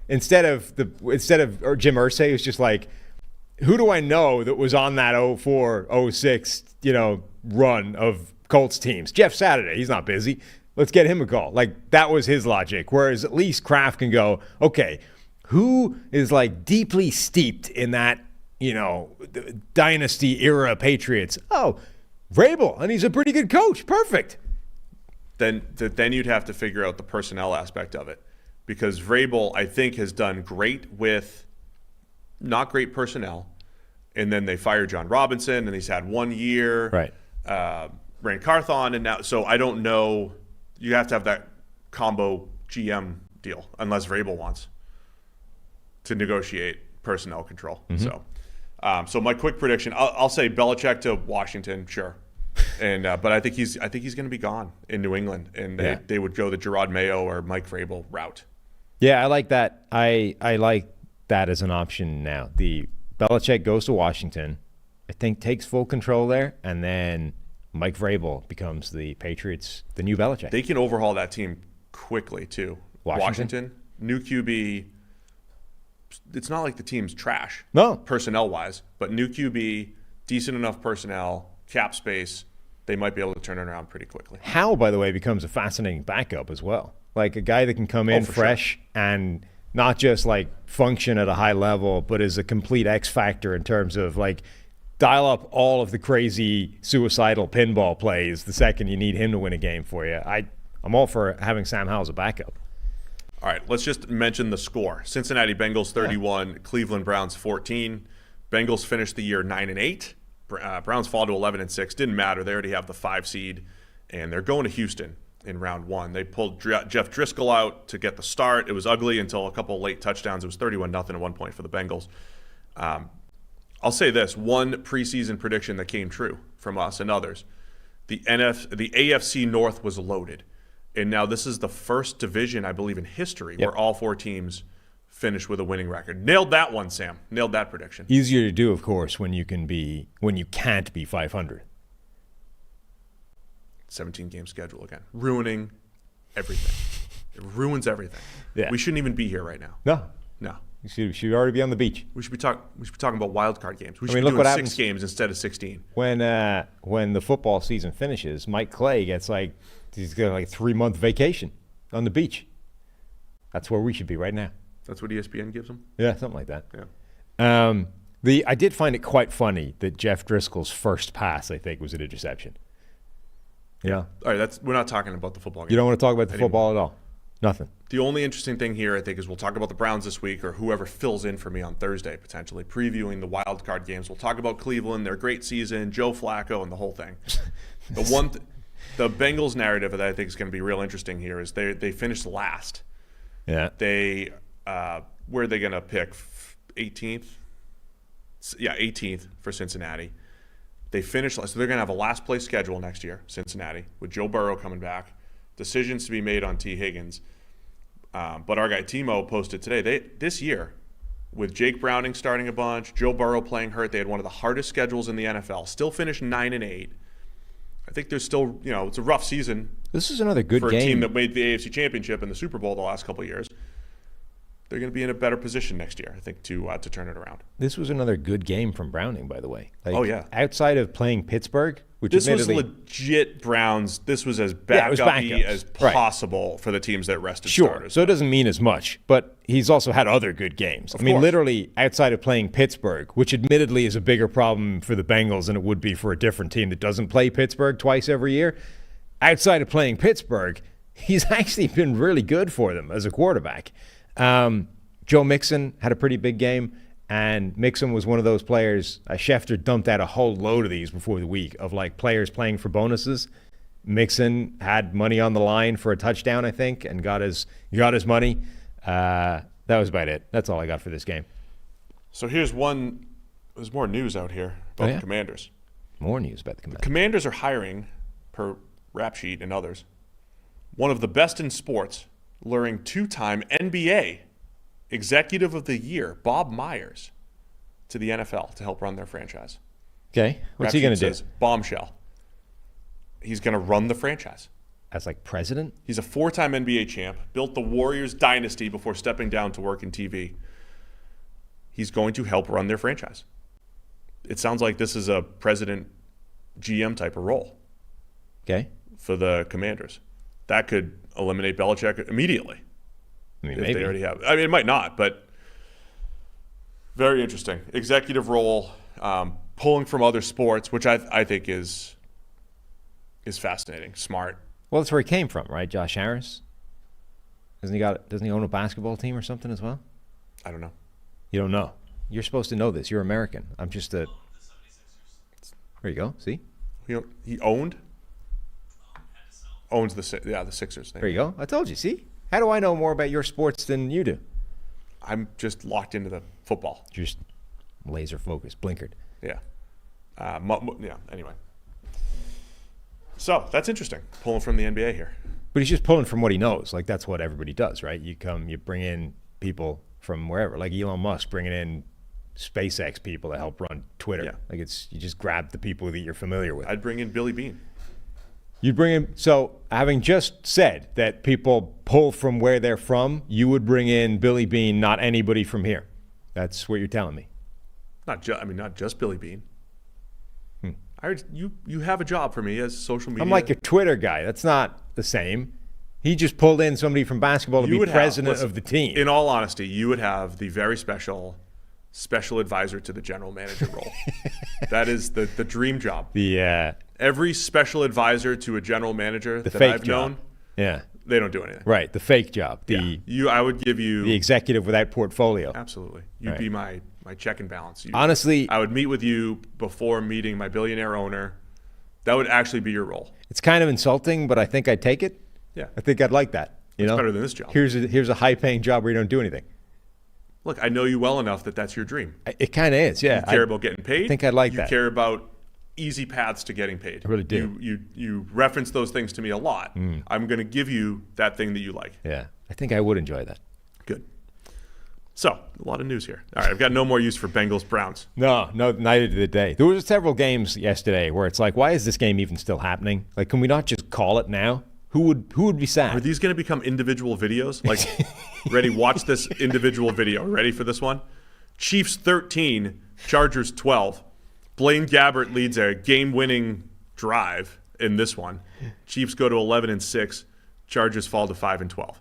Instead of Jim Irsay, who's just like, who do I know that was on that 04, 06, run of Colts teams? Jeff Saturday, he's not busy. Let's get him a call. Like, that was his logic. Whereas at least Kraft can go, okay, who is like deeply steeped in that, dynasty era Patriots? Oh, Vrabel, and he's a pretty good coach. Perfect. Then you'd have to figure out the personnel aspect of it, because Vrabel, I think, has done great with not great personnel, and then they fired John Robinson, and he's had 1 year. Right. Ran Carthon, and now, so I don't know. You have to have that combo GM deal, unless Vrabel wants to negotiate personnel control. Mm-hmm. So my quick prediction, I'll say Belichick to Washington, sure, and but I think he's going to be gone in New England, and they would go the Gerard Mayo or Mike Vrabel route. Yeah, I like that. I like that as an option now. The Belichick goes to Washington, I think takes full control there, and then Mike Vrabel becomes the Patriots, the new Belichick. They can overhaul that team quickly too. Washington, new QB. It's not like the team's trash, personnel-wise, but new QB, decent enough personnel, cap space, they might be able to turn it around pretty quickly. Howe, by the way, becomes a fascinating backup as well. Like a guy that can come in fresh and not just like function at a high level, but is a complete X factor in terms of like dial up all of the crazy suicidal pinball plays the second you need him to win a game for you. I'm all for having Sam Howell as a backup. All right, let's just mention the score. Cincinnati Bengals 31, Cleveland Browns 14. Bengals finished the year 9-8. Browns fall to 11-6. Didn't matter. They already have the 5 seed, and they're going to Houston in round 1. They pulled Jeff Driscoll out to get the start. It was ugly until a couple late touchdowns. It was 31-0 at one point for the Bengals. I'll say this, one preseason prediction that came true from us and others. The AFC North was loaded. And now this is the first division, I believe, in history where all 4 teams finish with a winning record. Nailed that one, Sam. Nailed that prediction. Easier to do, of course, when you can't be 500. 17-game schedule again. Ruining everything. It ruins everything. Yeah. We shouldn't even be here right now. No. You should already be on the beach. We should be talking about wild card games. We should be look doing what 6 games instead of 16. When the football season finishes, Mike Clay gets he's got a 3-month vacation on the beach. That's where we should be right now. That's what ESPN gives him? Yeah, something like that. Yeah. I did find it quite funny that Jeff Driscoll's first pass, I think, was an interception. Yeah. All right, we're not talking about the football game. You don't want to talk about the football at all? Nothing. The only interesting thing here, I think, is we'll talk about the Browns this week, or whoever fills in for me on Thursday, potentially, previewing the wild card games. We'll talk about Cleveland, their great season, Joe Flacco, and the whole thing. The Bengals narrative that I think is going to be real interesting here is they finished last. Yeah. Where are they going to pick? 18th? Yeah, 18th for Cincinnati. They finished last, so they're going to have a last place schedule next year, Cincinnati, with Joe Burrow coming back. Decisions to be made on T. Higgins. But our guy Timo posted today, this year, with Jake Browning starting a bunch, Joe Burrow playing hurt, they had one of the hardest schedules in the NFL. Still finished 9-8. I think there's still, it's a rough season. This is another good for game. a team that made the AFC Championship and the Super Bowl the last couple of years. They're going to be in a better position next year, I think, to turn it around. This was another good game from Browning, by the way. Oh, yeah. Outside of playing Pittsburgh, which this was admittedly, legit Browns. This was as backup-y as possible for the teams that rested starters. So it doesn't mean as much, but he's also had other good games. Of course. Literally outside of playing Pittsburgh, which admittedly is a bigger problem for the Bengals than it would be for a different team that doesn't play Pittsburgh twice every year. Outside of playing Pittsburgh, he's actually been really good for them as a quarterback. Joe Mixon had a pretty big game, and Mixon was one of those players. Schefter dumped out a whole load of these before the week of players playing for bonuses. Mixon had money on the line for a touchdown, I think, and got his money. That was about it. That's all I got for this game. So there's more news out here about the Commanders. More news about the Commanders. The Commanders are hiring, per Rap Sheet and others, one of the best in sports, luring two-time NBA Executive of the Year, Bob Myers, to the NFL to help run their franchise. Okay. What's he going to do? Bombshell. He's going to run the franchise. As president? He's a 4-time NBA champ, built the Warriors dynasty before stepping down to work in TV. He's going to help run their franchise. It sounds like this is a president GM type of role. Okay. For the Commanders. That could eliminate Belichick immediately. Maybe. They already have. It might not, but very interesting. Executive role, pulling from other sports, which I think is fascinating, smart. Well, that's where he came from, right? Josh Harris? Doesn't he own a basketball team or something as well? I don't know. You don't know. You're supposed to know this. You're American. I'm just a... There you go. See? He owns the Sixers. There you go. I told you. See? How do I know more about your sports than you do? I'm just locked into the football. Just laser focused, blinkered. Yeah. Anyway. So that's interesting. Pulling from the NBA here. But he's just pulling from what he knows. That's what everybody does, right? You bring in people from wherever, like Elon Musk bringing in SpaceX people to help run Twitter. Yeah. You just grab the people that you're familiar with. I'd bring in Billy Beane. You'd bring in, so having just said that people pull from where they're from, you would bring in Billy Beane, not anybody from here. That's what you're telling me. Not just Billy Beane. I heard you have a job for me as social media. I'm like a Twitter guy. That's not the same. He just pulled in somebody from basketball to be president of the team. In all honesty, you would have the very special advisor to the general manager role. That is the dream job. Every special advisor to a general manager that I've known, they don't do anything. Right, the fake job. I would give you the executive without portfolio. Absolutely. You'd be my check and balance. Honestly, I would meet with you before meeting my billionaire owner. That would actually be your role. It's kind of insulting, but I think I'd take it. Yeah. I think I'd like that. It's better than this job. Here's a high-paying job where you don't do anything. Look, I know you well enough that that's your dream. It kind of is, yeah. You care about getting paid. I think I'd like that. You care about easy paths to getting paid. I really do. You reference those things to me a lot. I'm going to give you that thing that you like. Yeah, I think I would enjoy that. Good. So, a lot of news here. All right, I've got no more use for Bengals Browns. No, neither did the day. There was several games yesterday where it's why is this game even still happening? Can we not just call it now? Who would be sad? Are these going to become individual videos? Ready, watch this individual video. Ready for this one? Chiefs 13, Chargers 12. Blaine Gabbert leads a game-winning drive in this one. Chiefs go to 11-6. Chargers fall to 5-12.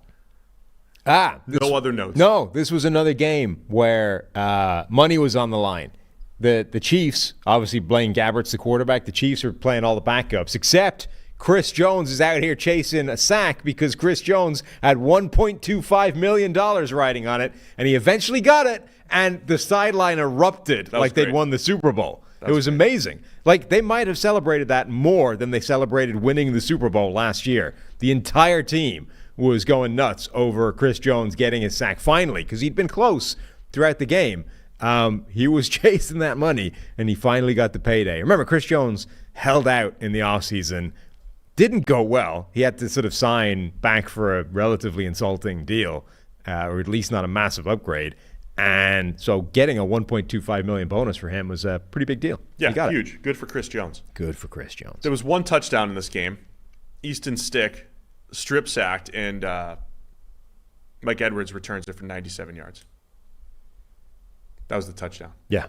No other notes. No, this was another game where money was on the line. The Chiefs, obviously Blaine Gabbert's the quarterback. The Chiefs are playing all the backups, except Chris Jones is out here chasing a sack because Chris Jones had $1.25 million riding on it, and he eventually got it, and the sideline erupted like they'd won the Super Bowl. It was amazing. Like, they might have celebrated that more than they celebrated winning the Super Bowl last year. The entire team was going nuts over Chris Jones getting his sack finally, because he'd been close throughout the game. He was chasing that money, and he finally got the payday. Remember, Chris Jones held out in the offseason. Didn't go well. He had to sort of sign back for a relatively insulting deal, or at least not a massive upgrade. And so getting a $1.25 million bonus for him was a pretty big deal. Yeah, huge. Good for Chris Jones. Good for Chris Jones. There was one touchdown in this game. Easton Stick strip sacked, and Mike Edwards returns it for 97 yards. That was the touchdown. Yeah.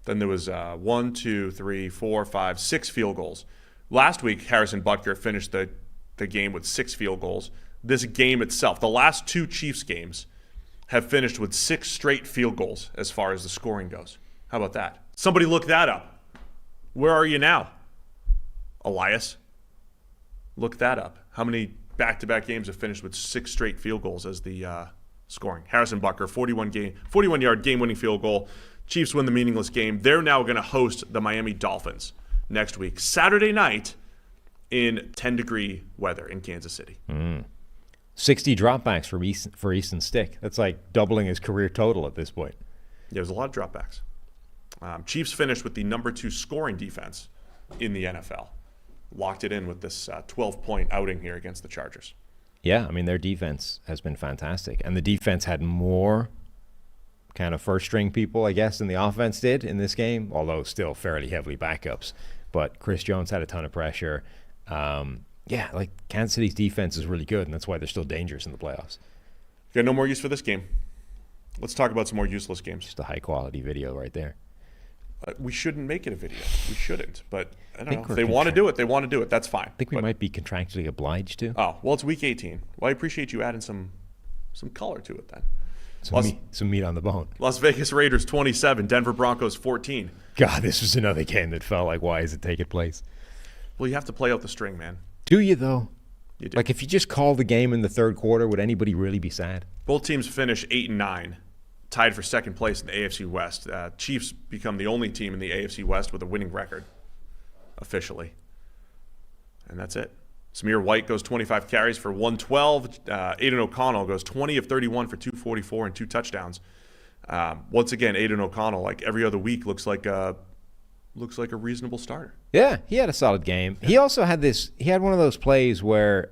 Then there was 6 field goals. Last week, Harrison Butker finished the game with 6 field goals. This game itself, the last 2 Chiefs games, have finished with 6 straight field goals as far as the scoring goes. How about that? Somebody look that up. Where are you now, Elias? Look that up. How many back-to-back games have finished with 6 straight field goals as the scoring? Harrison Butker, 41-yard game-winning field goal. Chiefs win the meaningless game. They're now going to host the Miami Dolphins next week, Saturday night, in 10-degree weather in Kansas City. 60 dropbacks for Easton Stick. That's like doubling his career total at this point. Yeah, there's a lot of dropbacks. Chiefs finished with the number 2 scoring defense in the NFL. Locked it in with this 12-point outing here against the Chargers. Yeah, I mean, their defense has been fantastic. And the defense had more kind of first-string people, I guess, than the offense did in this game, although still fairly heavily backups. But Chris Jones had a ton of pressure. Yeah, like Kansas City's defense is really good, and that's why they're still dangerous in the playoffs. Got no more use for this game. Let's talk about some more useless games. Just a high-quality video right there. We shouldn't make it a video. We shouldn't. But I don't know. If they want to do it, they want to do it. That's fine. I think we might be contractually obliged to. Oh, well, it's week 18. Well, I appreciate you adding some color to it then. Some meat on the bone. Las Vegas Raiders 27, Denver Broncos 14. God, this was another game that felt like, why is it taking place? Well, you have to play out the string, man. Do you, though? You do. Like, if you just call the game in the third quarter, would anybody really be sad? Both teams finish 8-9, tied for second place in the AFC West. Chiefs become the only team in the AFC West with a winning record, officially. And that's it. Samir White goes 25 carries for 112. Aiden O'Connell goes 20 of 31 for 244 and 2 touchdowns. Once again, Aiden O'Connell, like every other week, looks like a reasonable starter. Yeah, he had a solid game. He also had one of those plays where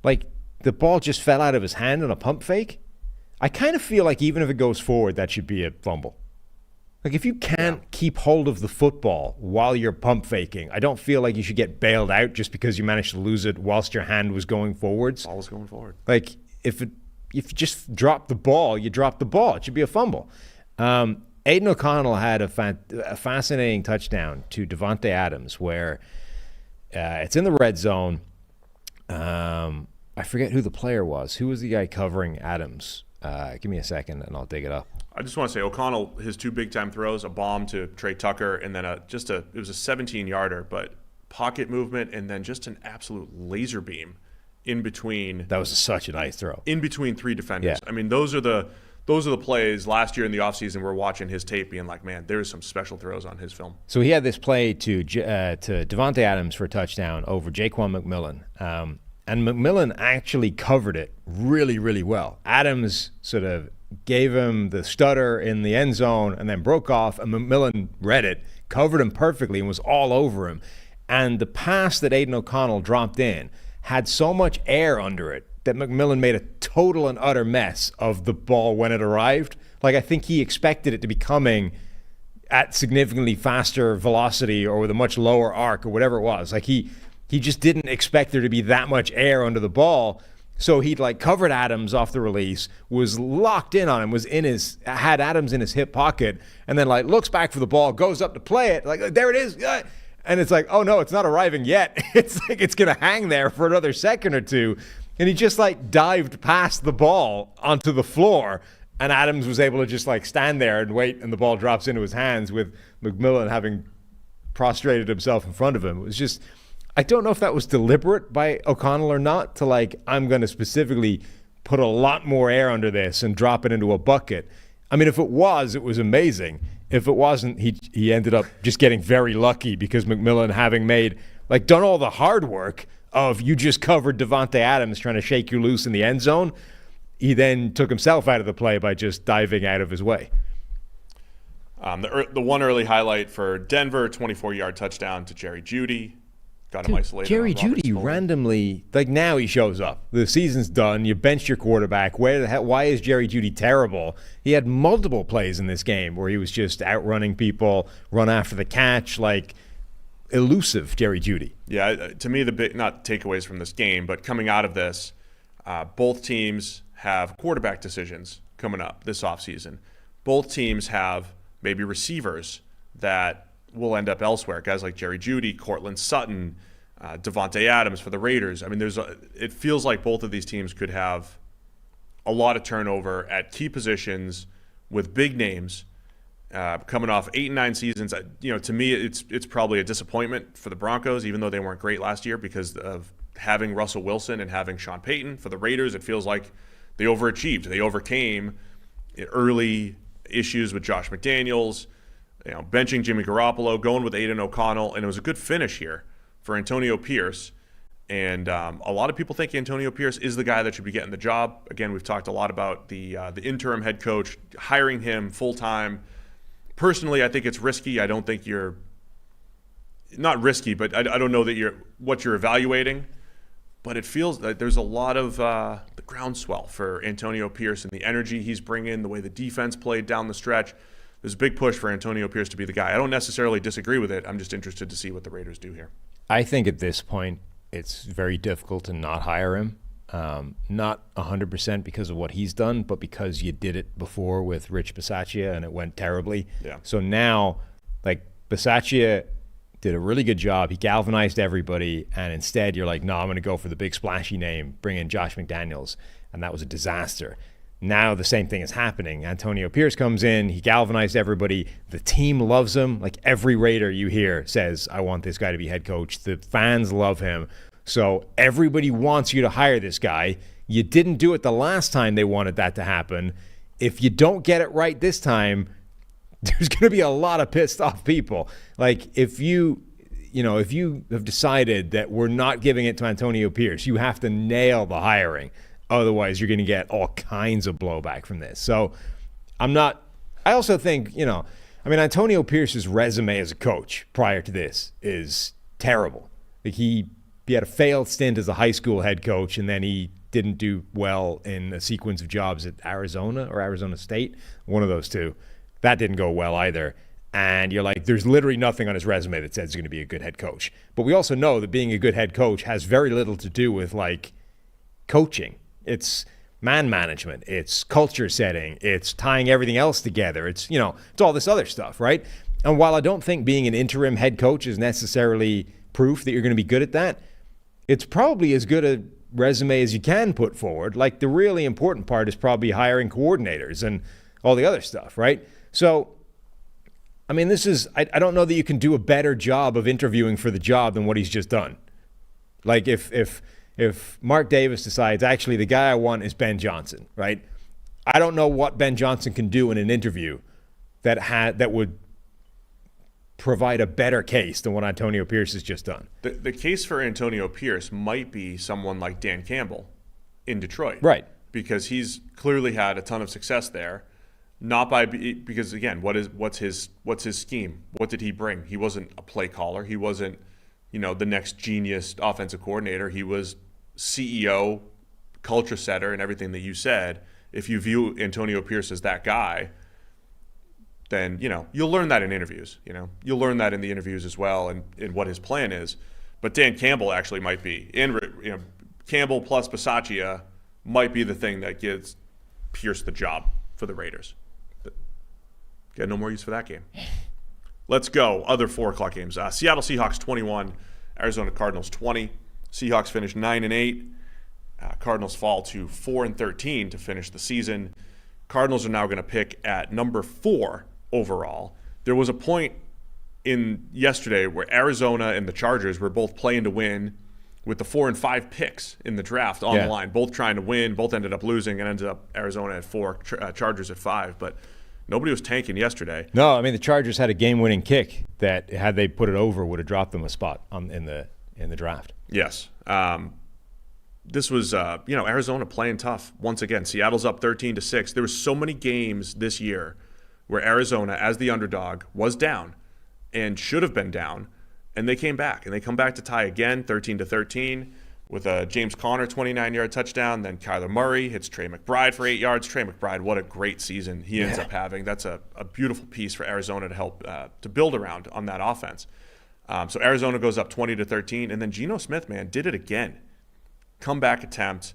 like the ball just fell out of his hand on a pump fake. I kind of feel like even if it goes forward, that should be a fumble. Like, if you can't keep hold of the football while you're pump faking, I don't feel like you should get bailed out just because you managed to lose it whilst your hand was going forwards. Ball was going forward. Like, if you just drop the ball, you drop the ball. It should be a fumble. Aiden O'Connell had a fascinating touchdown to Davante Adams where it's in the red zone. I forget who the player was. Who was the guy covering Adams? Give me a second, and I'll dig it up. I just want to say O'Connell, his 2 big-time throws, a bomb to Trey Tucker, and then it was a 17-yarder, but pocket movement, and then just an absolute laser beam in between. That was such a nice throw. In between 3 defenders. Yeah. I mean, those are the plays last year in the offseason we're watching his tape being like, man, there's some special throws on his film. So he had this play to Davante Adams for a touchdown over Jaquan McMillan. And McMillan actually covered it really, really well. Adams sort of gave him the stutter in the end zone and then broke off, and McMillan read it, covered him perfectly, and was all over him. And the pass that Aiden O'Connell dropped in had so much air under it that McMillan made a total and utter mess of the ball when it arrived. Like, I think he expected it to be coming at significantly faster velocity or with a much lower arc or whatever it was. Like, he just didn't expect there to be that much air under the ball. So he'd like covered Adams off the release, was locked in on him, had Adams in his hip pocket, and then like looks back for the ball, goes up to play it, like there it is, and it's like, oh no, it's not arriving yet. It's like it's gonna hang there for another second or two, and he just like dived past the ball onto the floor, and Adams was able to just like stand there and wait, and the ball drops into his hands with McMillan having prostrated himself in front of him. It was just, I don't know if that was deliberate by O'Connell or not to like, I'm going to specifically put a lot more air under this and drop it into a bucket. I mean, if it was amazing. If it wasn't, he ended up just getting very lucky because McMillan, having done all the hard work of you just covered Devontae Adams trying to shake you loose in the end zone, he then took himself out of the play by just diving out of his way. The one early highlight for Denver, 24-yard touchdown to Jerry Jeudy. Got him isolated. Jerry Jeudy randomly, now he shows up. The season's done. You benched your quarterback. Why is Jerry Jeudy terrible? He had multiple plays in this game where he was just outrunning people, run after the catch, elusive Jerry Jeudy. Yeah, to me, the big, not takeaways from this game, but coming out of this, both teams have quarterback decisions coming up this offseason. Both teams have maybe receivers that will end up elsewhere. Guys like Jerry Jeudy, Cortland Sutton, Devontae Adams for the Raiders. I mean, it feels like both of these teams could have a lot of turnover at key positions with big names coming off 8 and 9 seasons. To me, it's probably a disappointment for the Broncos, even though they weren't great last year because of having Russell Wilson and having Sean Payton. For the Raiders, it feels like they overachieved. They overcame early issues with Josh McDaniels, benching Jimmy Garoppolo, going with Aiden O'Connell, and it was a good finish here for Antonio Pierce. And a lot of people think Antonio Pierce is the guy that should be getting the job. Again, we've talked a lot about the interim head coach, hiring him full-time. Personally, I think it's risky. I don't think you're – not risky, but I don't know that what you're evaluating. But it feels that there's a lot of the groundswell for Antonio Pierce and the energy he's bringing, the way the defense played down the stretch. There's a big push for Antonio Pierce to be the guy. I don't necessarily disagree with it. I'm just interested to see what the Raiders do here. I think at this point it's very difficult to not hire him. Not 100% because of what he's done, but because you did it before with Rich Bisaccia and it went terribly. Yeah. So now, Bisaccia did a really good job. He galvanized everybody, and instead you're like, no, I'm going to go for the big splashy name, bring in Josh McDaniels, and that was a disaster. Now the same thing is happening. Antonio Pierce comes in. He galvanized everybody. The team loves him. Every Raider you hear says, I want this guy to be head coach. The fans love him. So everybody wants you to hire this guy. You didn't do it the last time they wanted that to happen. If you don't get it right this time, there's going to be a lot of pissed off people. If you have decided that we're not giving it to Antonio Pierce, you have to nail the hiring. Otherwise, you're going to get all kinds of blowback from this. So I also think, Antonio Pierce's resume as a coach prior to this is terrible. He had a failed stint as a high school head coach, and then he didn't do well in a sequence of jobs at Arizona or Arizona State, one of those two. That didn't go well either. And you're like, there's literally nothing on his resume that says he's going to be a good head coach. But we also know that being a good head coach has very little to do with coaching. It's man management, it's culture setting, it's tying everything else together. It's all this other stuff, right? And while I don't think being an interim head coach is necessarily proof that you're going to be good at that, it's probably as good a resume as you can put forward. The really important part is probably hiring coordinators and all the other stuff, right? So, I I don't know that you can do a better job of interviewing for the job than what he's just done. If Mark Davis decides, actually, the guy I want is Ben Johnson, right? I don't know what Ben Johnson can do in an interview that would provide a better case than what Antonio Pierce has just done. The case for Antonio Pierce might be someone like Dan Campbell in Detroit. Right. Because he's clearly had a ton of success there. Because again, what's his scheme? What did he bring? He wasn't a play caller. He wasn't, the next genius offensive coordinator. He was CEO, culture setter, and everything that you said. If you view Antonio Pierce as that guy, then you'll learn that in interviews. You'll learn that in the interviews as well, and what his plan is. But Dan Campbell actually might be, Campbell plus Bisaccia might be the thing that gives Pierce the job for the Raiders. But got no more use for that game. Let's go. Other 4 o'clock games. Seattle Seahawks 21, Arizona Cardinals 20. Seahawks finish 9-8. Cardinals fall to 4-13 to finish the season. Cardinals are now going to pick at number 4 overall. There was a point in yesterday where Arizona and the Chargers were both playing to win with the 4 and 5 picks in the draft on the line, both trying to win, both ended up losing, and ended up Arizona at 4, Chargers at 5. But nobody was tanking yesterday. No, I mean the Chargers had a game-winning kick that, had they put it over, would have dropped them a spot in the draft. Yes. This was, Arizona playing tough once again. Seattle's up 13-6. There were so many games this year where Arizona, as the underdog, was down and should have been down, and they came back. And they come back to tie again, 13-13, with a James Conner 29-yard touchdown. Then Kyler Murray hits Trey McBride for 8 yards. Trey McBride, what a great season he ends up having. That's a beautiful piece for Arizona to help to build around on that offense. So Arizona goes up 20-13, and then Geno Smith, man, did it again. Comeback attempt,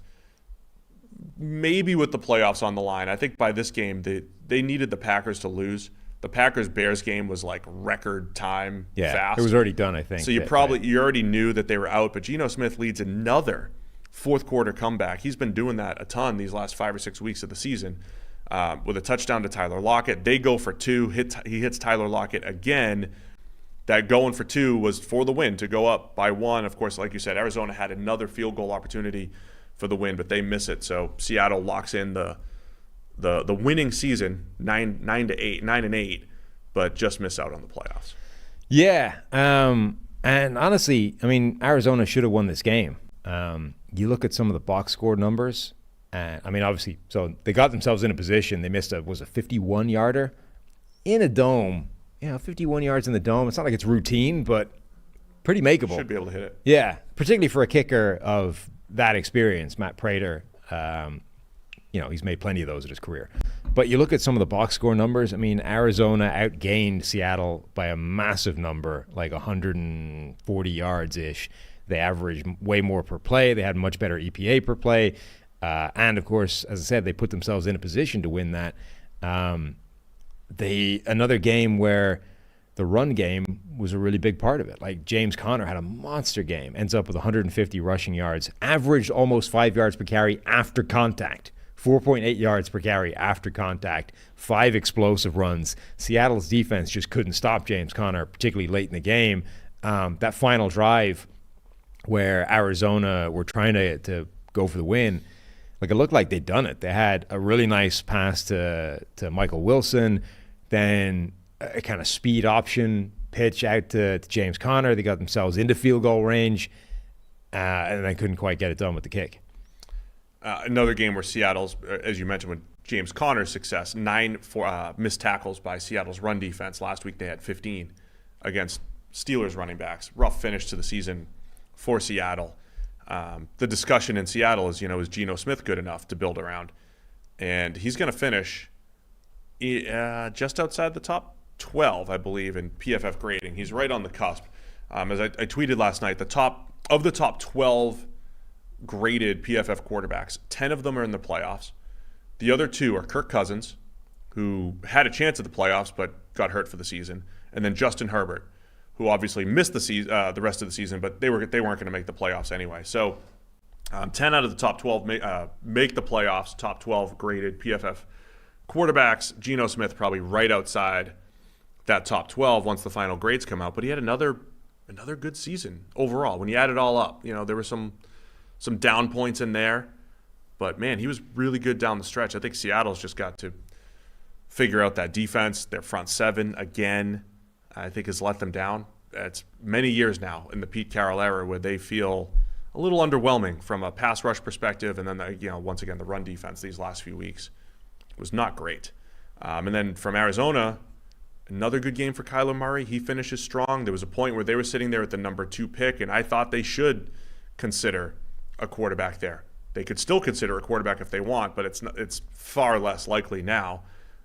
maybe with the playoffs on the line. I think by this game, they needed the Packers to lose. The Packers-Bears game was like record time fast. It was already done, I think. So you already knew that they were out, but Geno Smith leads another fourth quarter comeback. He's been doing that a ton these last 5 or 6 weeks of the season with a touchdown to Tyler Lockett. They go for 2. He hits Tyler Lockett again. That going for 2 was for the win, to go up by 1. Of course, like you said, Arizona had another field goal opportunity for the win, but they miss it. So Seattle locks in the winning season, 9-8, but just miss out on the playoffs. Yeah, and honestly, I mean, Arizona should have won this game. You look at some of the box score numbers, and I mean, obviously, so they got themselves in a position. They missed a 51-yarder in a dome. 51 yards in the dome. It's not like it's routine, but pretty makeable. Should be able to hit it. Yeah, particularly for a kicker of that experience, Matt Prater. He's made plenty of those in his career. But you look at some of the box score numbers. I mean, Arizona outgained Seattle by a massive number, like 140 yards-ish. They averaged way more per play. They had much better EPA per play. And, of course, as I said, they put themselves in a position to win that. Another game where the run game was a really big part of it. Like James Conner had a monster game, ends up with 150 rushing yards, averaged almost 5 yards per carry after contact, 4.8 yards per carry after contact, 5 explosive runs. Seattle's defense just couldn't stop James Conner, particularly late in the game. That final drive where Arizona were trying to go for the win, like it looked like they'd done it. They had a really nice pass to Michael Wilson, then a kind of speed option pitch out to James Conner. They got themselves into field goal range, and they couldn't quite get it done with the kick. Another game where Seattle's, as you mentioned, with James Conner's success, 9 missed tackles by Seattle's run defense. Last week they had 15 against Steelers running backs. Rough finish to the season for Seattle. The discussion in Seattle is Geno Smith good enough to build around? And he's going to finish just outside the top 12, I believe, in PFF grading. He's right on the cusp. As I tweeted last night, the top 12 graded PFF quarterbacks, 10 of them are in the playoffs. The other 2 are Kirk Cousins, who had a chance at the playoffs but got hurt for the season, and then Justin Herbert, who obviously missed the rest of the season, but they weren't going to make the playoffs anyway. So 10 out of the top 12 make the playoffs, top 12 graded PFF quarterbacks. Geno Smith probably right outside that top 12 once the final grades come out. But he had another good season overall. When you add it all up, there were some down points in there. But, man, he was really good down the stretch. I think Seattle's just got to figure out that defense. Their front seven, again, I think has let them down. It's many years now in the Pete Carroll era where they feel a little underwhelming from a pass rush perspective. And then, once again, the run defense these last few weeks was not great. And then from Arizona, another good game for Kyler Murray. He finishes strong. There was a point where they were sitting there at the number 2 pick, and I thought they should consider a quarterback there. They could still consider a quarterback if they want, but it's far less likely now.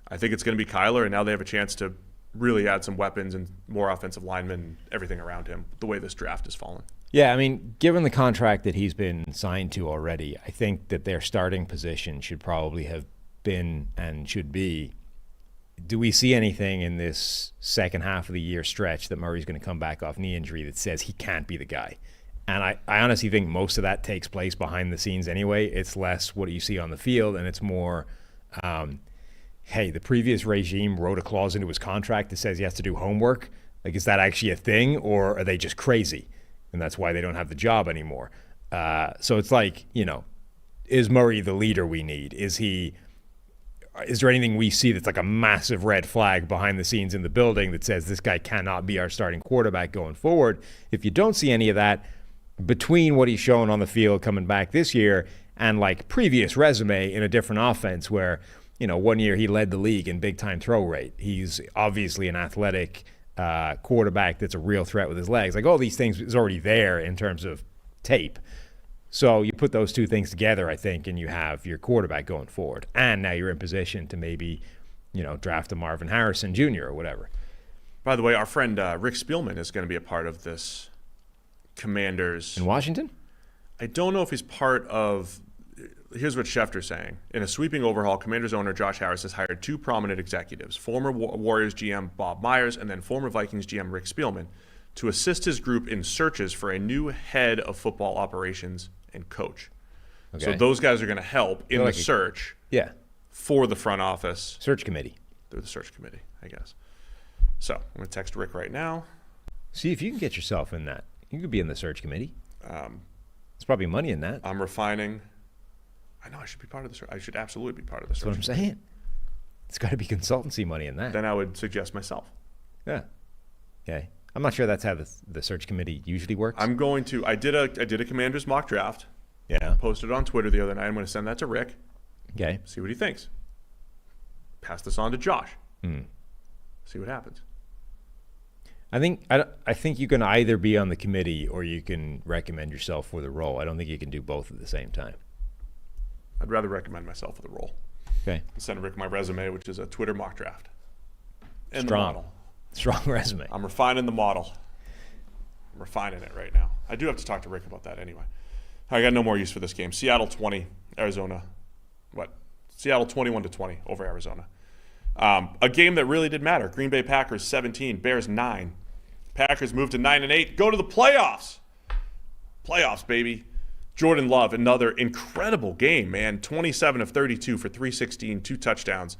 I think it's going to be Kyler, and now they have a chance to really add some weapons and more offensive linemen and everything around him, the way this draft has fallen. Yeah, I mean, given the contract that he's been signed to already, I think that their starting position should probably have been and should be. Do we see anything in this second half of the year stretch that Murray's going to come back off knee injury that says he can't be the guy? And I honestly think most of that takes place behind the scenes anyway. It's less what you see on the field, and it's more, hey, the previous regime wrote a clause into his contract that says he has to do homework. Like, is that actually a thing, or are they just crazy? And that's why they don't have the job anymore. So it's like, is Murray the leader we need? Is there anything we see that's like a massive red flag behind the scenes in the building that says this guy cannot be our starting quarterback going forward? If you don't see any of that, between what he's shown on the field coming back this year and like previous resume in a different offense where, 1 year he led the league in big time throw rate. He's obviously an athletic quarterback that's a real threat with his legs. Like, all these things is already there in terms of tape. So you put those two things together, I think, and you have your quarterback going forward. And now you're in position to maybe, draft a Marvin Harrison Jr. or whatever. By the way, our friend Rick Spielman is going to be a part of this Commanders. In Washington? I don't know if he's part of. Here's what Schefter's saying. In a sweeping overhaul, Commanders owner Josh Harris has hired two prominent executives, former Warriors GM Bob Myers and then former Vikings GM Rick Spielman, to assist his group in searches for a new head of football operations and coach. Okay. So those guys are going to help in the search for the front office. Search committee. They're the search committee, I guess. So I'm going to text Rick right now. See if you can get yourself in that. You could be in the search committee. There's probably money in that. I'm refining. I know I should be part of the search. I should absolutely be part of the search. That's what I'm saying. It's got to be consultancy money in that. Then I would suggest myself. Yeah. Okay. I'm not sure that's how the search committee usually works. I'm going to. I did a Commanders mock draft. Yeah. Posted it on Twitter the other night. I'm going to send that to Rick. Okay. See what he thinks. Pass this on to Josh. See what happens. I think you can either be on the committee or you can recommend yourself for the role. I don't think you can do both at the same time. I'd rather recommend myself for the role. Okay. Send Rick my resume, which is a Twitter mock draft. And strong. The model. Strong resume. I'm refining the model. I'm refining it right now. I do have to talk to Rick about that anyway. I got no more use for this game. Seattle 20, Arizona. Seattle 21-20 over Arizona. A game that really did matter. Green Bay Packers 17, Bears 9. Packers move to 9-8. Go to the playoffs. Playoffs, baby. Jordan Love, another incredible game, man. 27 of 32 for 316, 2 touchdowns.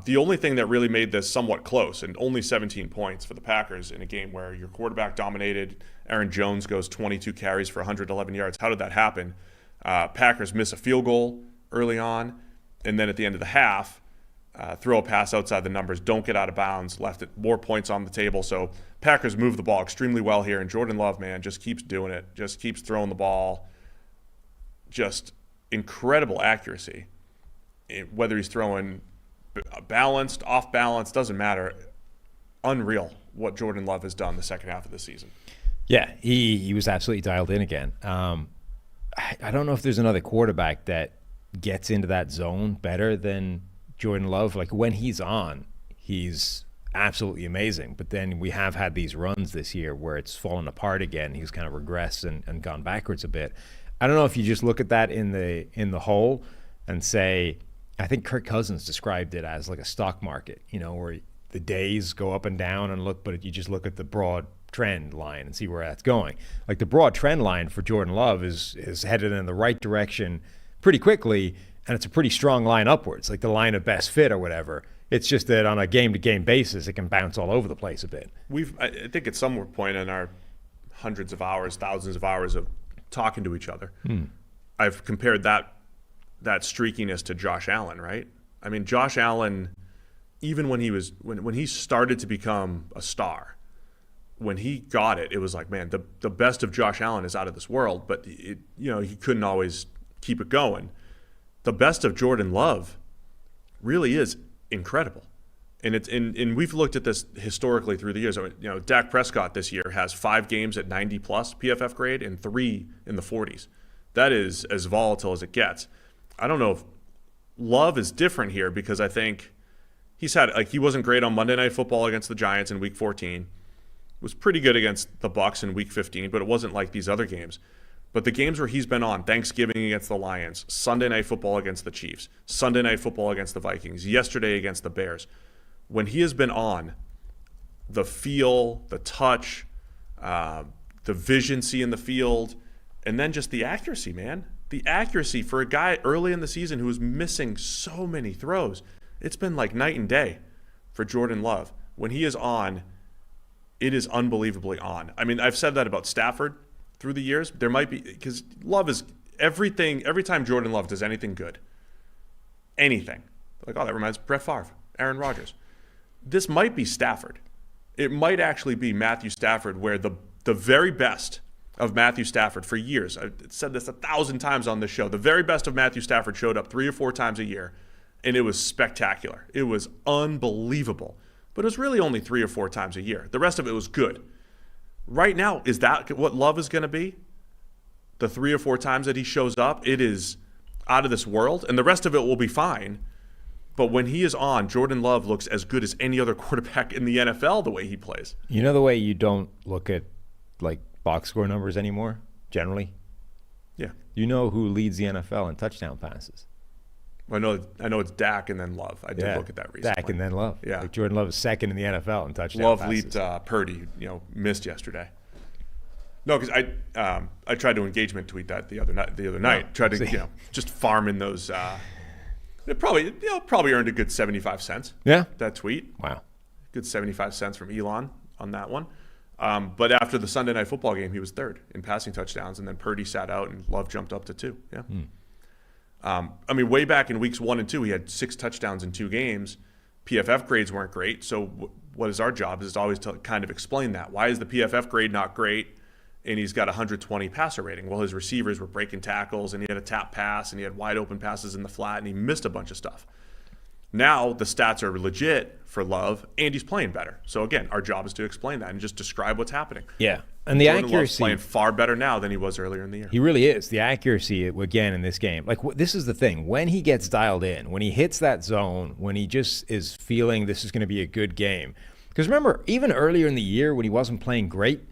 The only thing that really made this somewhat close, and only 17 points for the Packers in a game where your quarterback dominated. Aaron Jones goes 22 carries for 111 yards. How did that happen? Packers miss a field goal early on, and then at the end of the half, throw a pass outside the numbers, don't get out of bounds, left it more points on the table. So Packers move the ball extremely well here, and Jordan Love, man, just keeps doing it, just keeps throwing the ball. Just incredible accuracy. Whether he's throwing balanced, off balance, doesn't matter. Unreal what Jordan Love has done the second half of the season. Yeah, he was absolutely dialed in again. I don't know if there's another quarterback that gets into that zone better than Jordan Love. Like, when he's on, he's absolutely amazing. But then we have had these runs this year where it's fallen apart again. He's kind of regressed and gone backwards a bit. I don't know if you just look at that in the whole and say, I think Kirk Cousins described it as like a stock market, where the days go up and down but you just look at the broad trend line and see where that's going. Like, the broad trend line for Jordan Love is headed in the right direction pretty quickly, and it's a pretty strong line upwards, like the line of best fit or whatever. It's just that on a game-to-game basis, it can bounce all over the place a bit. I think at some point in our hundreds of hours, thousands of hours of talking to each other, I've compared that streakiness to Josh Allen, right? I mean, Josh Allen, even when he started to become a star, when he got it, it was like, man, the best of Josh Allen is out of this world, but he couldn't always keep it going. The best of Jordan Love really is incredible. And we've looked at this historically through the years. Dak Prescott this year has 5 games at 90 plus PFF grade and 3 in the 40s. That is as volatile as it gets. I don't know if Love is different here, because I think he wasn't great on Monday Night Football against the Giants in Week 14. Was pretty good against the Bucs in Week 15, but it wasn't like these other games. But the games where he's been on, Thanksgiving against the Lions, Sunday Night Football against the Chiefs, Sunday Night Football against the Vikings, yesterday against the Bears, when he has been on, the feel, the touch, the vision in the field, and then just the accuracy, man. The accuracy for a guy early in the season who was missing so many throws. It's been like night and day for Jordan Love. When he is on, it is unbelievably on. I mean, I've said that about Stafford through the years. There might be, because Love is everything. Every time Jordan Love does anything good, anything, like, oh, that reminds me of Brett Favre, Aaron Rodgers. This might be Stafford. It might actually be Matthew Stafford, where the very best of Matthew Stafford for years, I've said this 1,000 times on this show, the very best of Matthew Stafford showed up 3 or 4 times a year, and it was spectacular. It was unbelievable. But it was really only 3 or 4 times a year. The rest of it was good. Right now, is that what Love is going to be? The 3 or 4 times that he shows up, it is out of this world, and the rest of it will be fine. But when he is on, Jordan Love looks as good as any other quarterback in the NFL the way he plays. You know the way you don't look at like box score numbers anymore, generally? Yeah. You know who leads the NFL in touchdown passes? I know it's Dak and then Love. I did look at that recently. Dak and then Love. Yeah. Like Jordan Love is second in the NFL in touchdown Love passes. lead Purdy, missed yesterday. No, because I tried to engagement tweet that the other night. Tried to just farm in those. It probably earned a good 75 cents. Yeah. That tweet. Wow. Good 75 cents from Elon on that one. But after the Sunday Night Football game, he was third in passing touchdowns, and then Purdy sat out, and Love jumped up to 2. Yeah. I mean, way back in weeks 1 and 2, he had 6 touchdowns in 2 games. PFF grades weren't great, so what is our job is always to kind of explain that. Why is the PFF grade not great? And he's got 120 passer rating. Well, his receivers were breaking tackles, and he had a tap pass, and he had wide open passes in the flat, and he missed a bunch of stuff. Now the stats are legit for Love, and he's playing better. So again, our job is to explain that and just describe what's happening. Yeah, and the Jordan Love's accuracy, playing far better now than he was earlier in the year. He really is. The accuracy again in this game, like this is the thing. When he gets dialed in, when he hits that zone, when he just is feeling this is going to be a good game. Because remember, even earlier in the year when he wasn't playing great,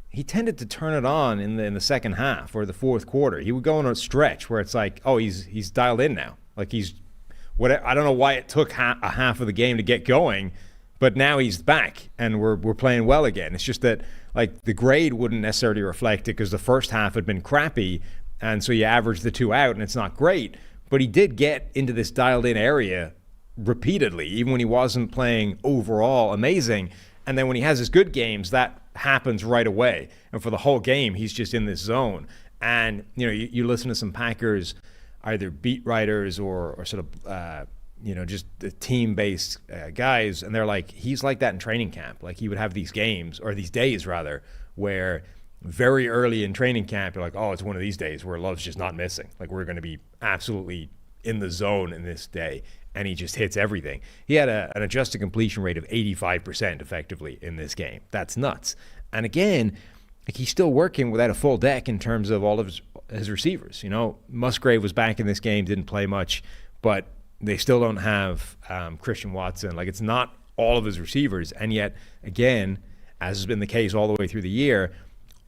he tended to turn it on in the second half or the fourth quarter. He would go on a stretch where it's like, oh, he's dialed in now. Like I don't know why it took a half of the game to get going, but now he's back and we're playing well again. It's just that like the grade wouldn't necessarily reflect it because the first half had been crappy, and so you average the 2 out and it's not great. But he did get into this dialed in area repeatedly, even when he wasn't playing overall amazing. And then when he has his good games, that happens right away. And for the whole game, he's just in this zone. And, you listen to some Packers, either beat writers or sort of, just the team-based guys, and they're like, he's like that in training camp. Like he would have these games, or these days rather, where very early in training camp, you're like, oh, it's one of these days where Love's just not missing. Like we're going to be absolutely in the zone in this day. And he just hits everything. He had an adjusted completion rate of 85% effectively in this game. That's nuts. And again, like he's still working without a full deck in terms of all of his receivers. Musgrave was back in this game, didn't play much, but they still don't have Christian Watson. Like it's not all of his receivers. And yet, again, as has been the case all the way through the year,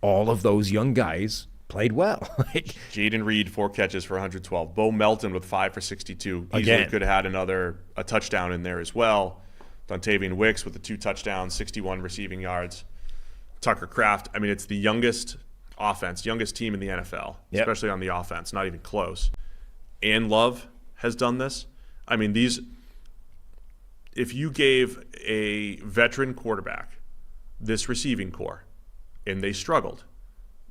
all of those young guys played well. Jaden Reed, 4 catches for 112. Bo Melton with 5 for 62. Easily could have had a touchdown in there as well. Dontavian Wicks with the 2 touchdowns, 61 receiving yards. Tucker Kraft. I mean, it's the youngest team in the NFL, especially on the offense. Not even close. And Love has done this. I mean, if you gave a veteran quarterback this receiving core and they struggled,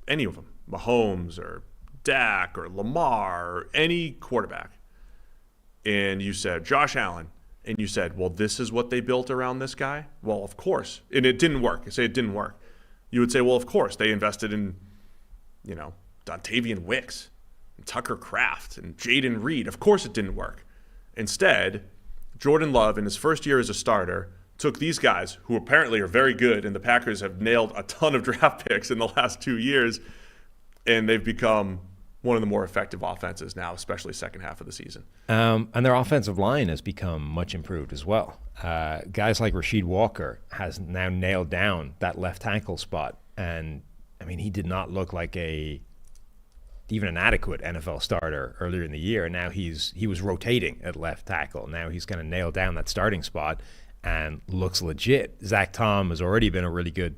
any of them, Mahomes or Dak or Lamar or any quarterback, and you said Josh Allen, and you said, well, this is what they built around this guy? Well, of course. And it didn't work. Say it didn't work. You would say, well, of course. They invested in, Dontavian Wicks and Tucker Kraft and Jaden Reed. Of course it didn't work. Instead, Jordan Love, in his first year as a starter, took these guys, who apparently are very good, and the Packers have nailed a ton of draft picks in the last 2 years, and they've become one of the more effective offenses now, especially second half of the season. And their offensive line has become much improved as well. Guys like Rasheed Walker has now nailed down that left tackle spot. And, I mean, he did not look like even an adequate NFL starter earlier in the year. Now he was rotating at left tackle. Now he's going to nail down that starting spot and looks legit. Zach Tom has already been a really good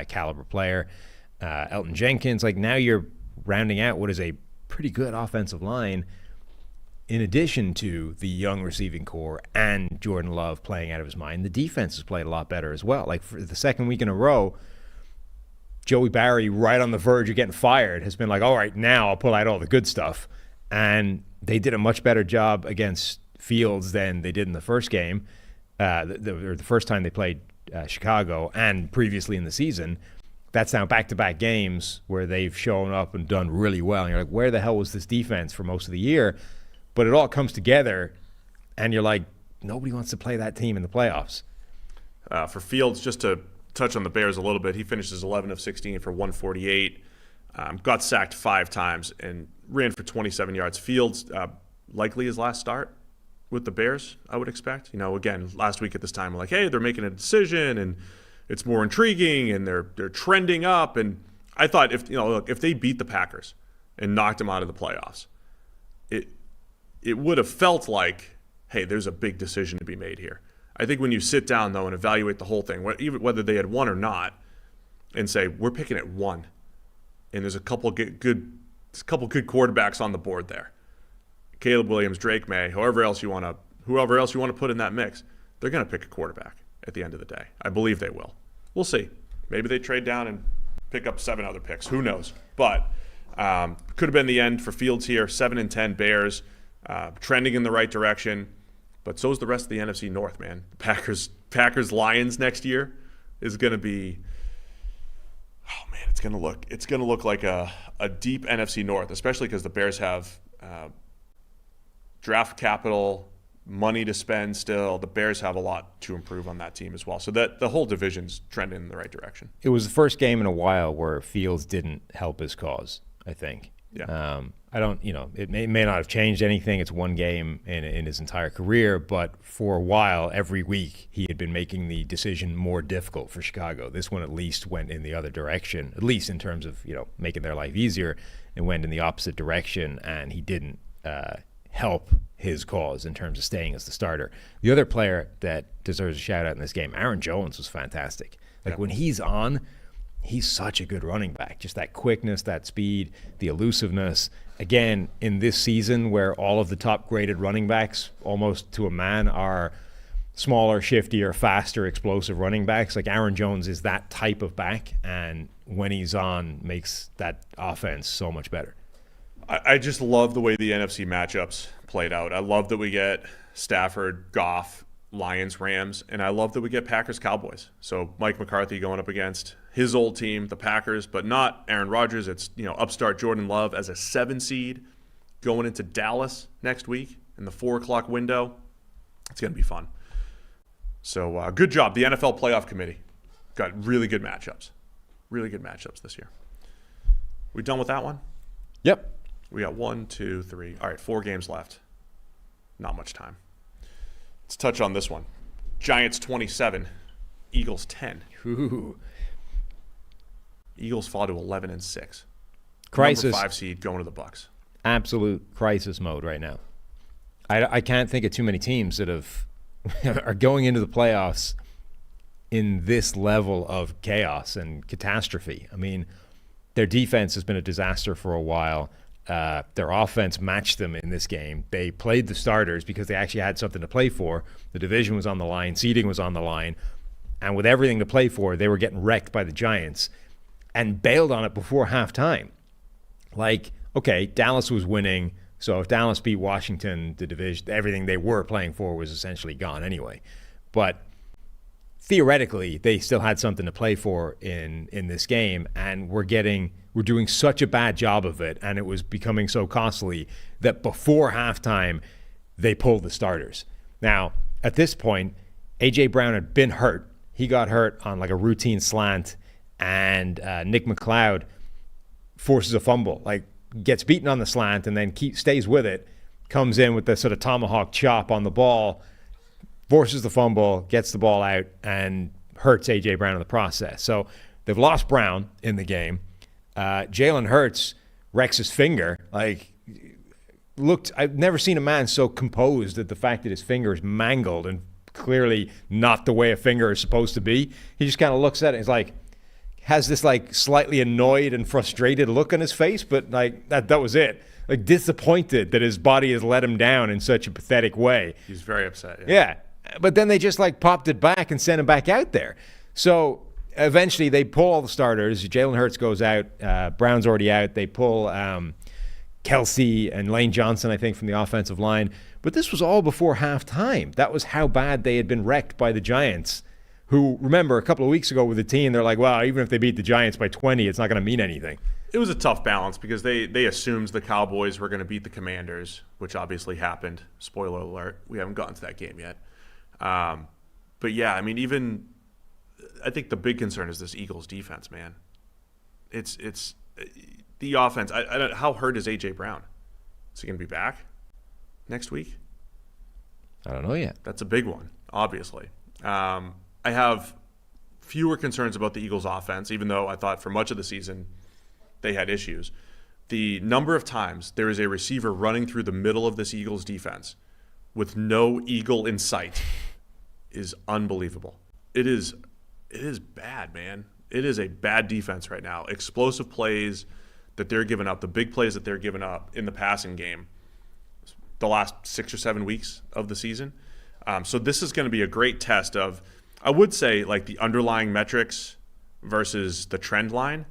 caliber player. Elton Jenkins, like now you're rounding out what is a pretty good offensive line. in addition to the young receiving core and Jordan Love playing out of his mind, the defense has played a lot better as well. Like for the second week in a row, Joey Barry, right on the verge of getting fired, has been like, all right, now I'll pull out all the good stuff. And they did a much better job against Fields than they did in the first game, the first time they played Chicago, and previously in the season. That's now back-to-back games where they've shown up and done really well. And you're like, where the hell was this defense for most of the year? But it all comes together, and you're like, nobody wants to play that team in the playoffs. For Fields, just to touch on the Bears a little bit, he finishes 11 of 16 for 148, got sacked 5 times, and ran for 27 yards. Fields, likely his last start with the Bears, I would expect. You know, again, last week at this time, we're like, hey, they're making a decision, and it's more intriguing, and they're trending up. And I thought if they beat the Packers and knocked them out of the playoffs, it would have felt like, hey, there's a big decision to be made here. I think when you sit down, though, and evaluate the whole thing, even whether they had won or not, and say, we're picking at 1, and there's a couple good quarterbacks on the board there. Caleb Williams, Drake May, whoever else you want to put in that mix, they're going to pick a quarterback at the end of the day. I believe they will. We'll see. Maybe they trade down and pick up 7 other picks. Who knows? But could have been the end for Fields here. 7-10 Bears, trending in the right direction. But so is the rest of the NFC North, man. The Packers Lions next year is going to be, oh man, it's going to look like a deep NFC North, especially because the Bears have draft capital, money to spend still. The Bears have a lot to improve on that team as well. So that the whole division's trending in the right direction. It was the first game in a while where Fields didn't help his cause, I think. Yeah. It may not have changed anything. It's one game in his entire career, but for a while, every week, he had been making the decision more difficult for Chicago. This one at least went in the other direction, at least in terms of, making their life easier. It went in the opposite direction, and he didn't help his cause in terms of staying as the starter. The other player that deserves a shout out in this game, Aaron Jones, was fantastic. When he's on, he's such a good running back. Just that quickness, that speed, the elusiveness. Again, in this season where all of the top graded running backs, almost to a man, are smaller, shiftier, faster, explosive running backs, like Aaron Jones is that type of back, and when he's on, makes that offense so much better. I just love the way the NFC matchups played out. I love that we get Stafford, Goff, Lions, Rams, and I love that we get Packers, Cowboys. So Mike McCarthy going up against his old team, the Packers, but not Aaron Rodgers. It's upstart Jordan Love as a 7 seed going into Dallas next week in the 4:00 window. It's going to be fun. So good job. The NFL Playoff Committee got really good matchups. Really good matchups this year. We done with that one? Yep. We got 1, 2, 3. All right, 4 games left. Not much time. Let's touch on this one. Giants 27, Eagles 10. Ooh. Eagles fall to 11-6. Crisis. Number 5 seed going to the Bucs. Absolute crisis mode right now. I can't think of too many teams that are going into the playoffs in this level of chaos and catastrophe. I mean, their defense has been a disaster for a while. Their offense matched them in this game. They played the starters because they actually had something to play for. The division was on the line. Seeding was on the line. And with everything to play for, they were getting wrecked by the Giants and bailed on it before halftime. Like, okay, Dallas was winning. So if Dallas beat Washington, the division, everything they were playing for was essentially gone anyway. But theoretically, they still had something to play for in this game, and we're doing such a bad job of it, and it was becoming so costly that before halftime, they pulled the starters. Now, at this point, A.J. Brown had been hurt. He got hurt on like a routine slant, and Nick McLeod forces a fumble, like gets beaten on the slant and then stays with it, comes in with the sort of tomahawk chop on the ball, forces the fumble, gets the ball out, and hurts A.J. Brown in the process. So they've lost Brown in the game. Jalen Hurts wrecks his finger. I've never seen a man so composed at the fact that his finger is mangled and clearly not the way a finger is supposed to be. He just kind of looks at it and is like, has this like slightly annoyed and frustrated look on his face, but like that was it. like disappointed that his body has let him down in such a pathetic way. He's very upset. Yeah. But then they just like popped it back and sent him back out there. So eventually they pull all the starters. Jalen Hurts goes out. Brown's already out. They pull Kelsey and Lane Johnson, I think, from the offensive line. But this was all before halftime. That was how bad they had been wrecked by the Giants, who, remember, a couple of weeks ago with the team, they're like, well, even if they beat the Giants by 20, it's not going to mean anything. It was a tough balance because they assumed the Cowboys were going to beat the Commanders, which obviously happened. Spoiler alert, we haven't gotten to that game yet. But yeah, I mean, I think the big concern is this Eagles defense, man. It's the offense. I don't, how hurt is A.J. Brown? Is he going to be back next week? I don't know yet. That's a big one, obviously. I have fewer concerns about the Eagles offense, even though I thought for much of the season they had issues. The number of times there is a receiver running through the middle of this Eagles defense with no eagle in sight is unbelievable. It is bad, man. It is a bad defense right now. Explosive plays that they're giving up, the big plays that they're giving up in the passing game the last 6 or 7 weeks of the season. So this is going to be a great test of, I would say, like the underlying metrics versus the trend line.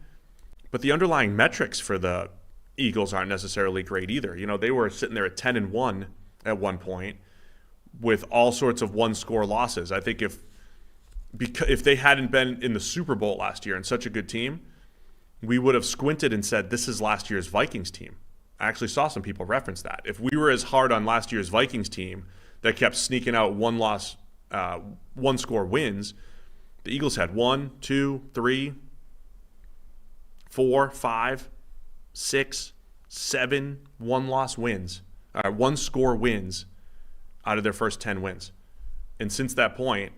But the underlying metrics for the Eagles aren't necessarily great either. You know, they were sitting there at 10-1 at one point with all sorts of one-score losses. I think if they hadn't been in the Super Bowl last year and such a good team, we would have squinted and said, this is last year's Vikings team. I actually saw some people reference that. If we were as hard on last year's Vikings team that kept sneaking out one-score wins, the Eagles had 1, 2, 3, 4, 5, 6, 7 one-loss wins, one-score wins out of their first 10 wins. And since that point,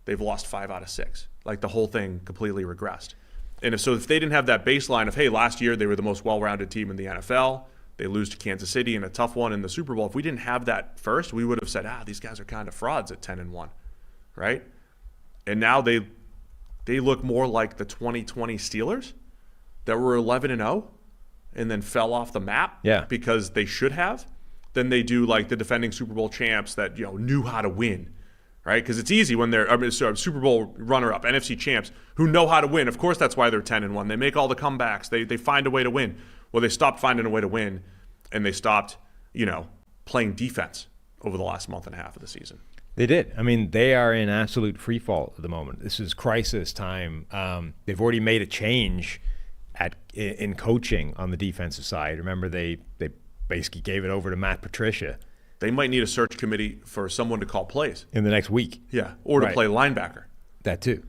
they've lost 5 out of 6. Like the whole thing completely regressed. And if they didn't have that baseline of, hey, last year they were the most well-rounded team in the NFL, they lose to Kansas City in a tough one in the Super Bowl. If we didn't have that first, we would have said, these guys are kind of frauds at 10-1, right? And now they look more like the 2020 Steelers that were 11-0 and then fell off the map because they should have, than they do like the defending Super Bowl champs that knew how to win, right? Because it's easy when they're Super Bowl runner-up, NFC champs who know how to win. Of course, that's why they're 10-1. They make all the comebacks. They find a way to win. Well, they stopped finding a way to win, and they stopped, playing defense over the last month and a half of the season. They did. I mean, they are in absolute free fall at the moment. This is crisis time. They've already made a change in coaching on the defensive side. Remember, they basically gave it over to Matt Patricia. They might need a search committee for someone to call plays in the next week. Yeah, or to play linebacker. That too.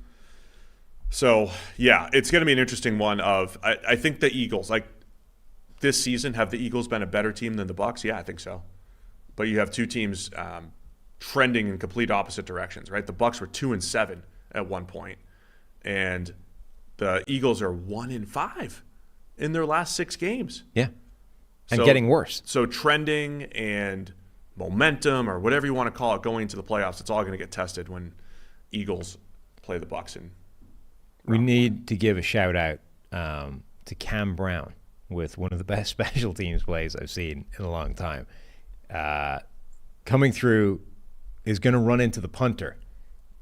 So, yeah, it's going to be an interesting one of, I think the Eagles, like this season, have the Eagles been a better team than the Bucs? Yeah, I think so. But you have two teams trending in complete opposite directions, right? The Bucs were 2-7 at one point, and the Eagles are 1-5 in their last 6 games. Yeah, and getting worse. So trending and momentum, or whatever you want to call it, going into the playoffs, it's all going to get tested when Eagles play the Bucs. We need to give a shout out to Cam Brown with one of the best special teams plays I've seen in a long time. Coming through is going to run into the punter,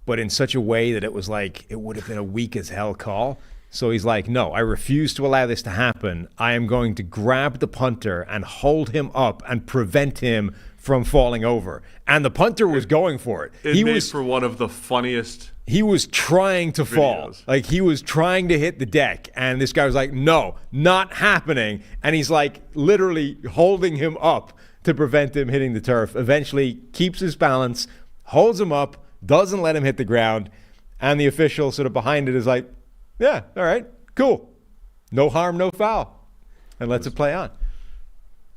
but in such a way that it was like it would have been a weak as hell call. So he's like, no, I refuse to allow this to happen. I am going to grab the punter and hold him up and prevent him from falling over. And the punter was going for it. He was for one of the funniest. He was trying to fall. Like he was trying to hit the deck. And this guy was like, no, not happening. And he's like literally holding him up to prevent him hitting the turf. Eventually keeps his balance, holds him up, doesn't let him hit the ground. And the official sort of behind it is like, yeah, all right, cool. No harm, no foul. And lets it play on.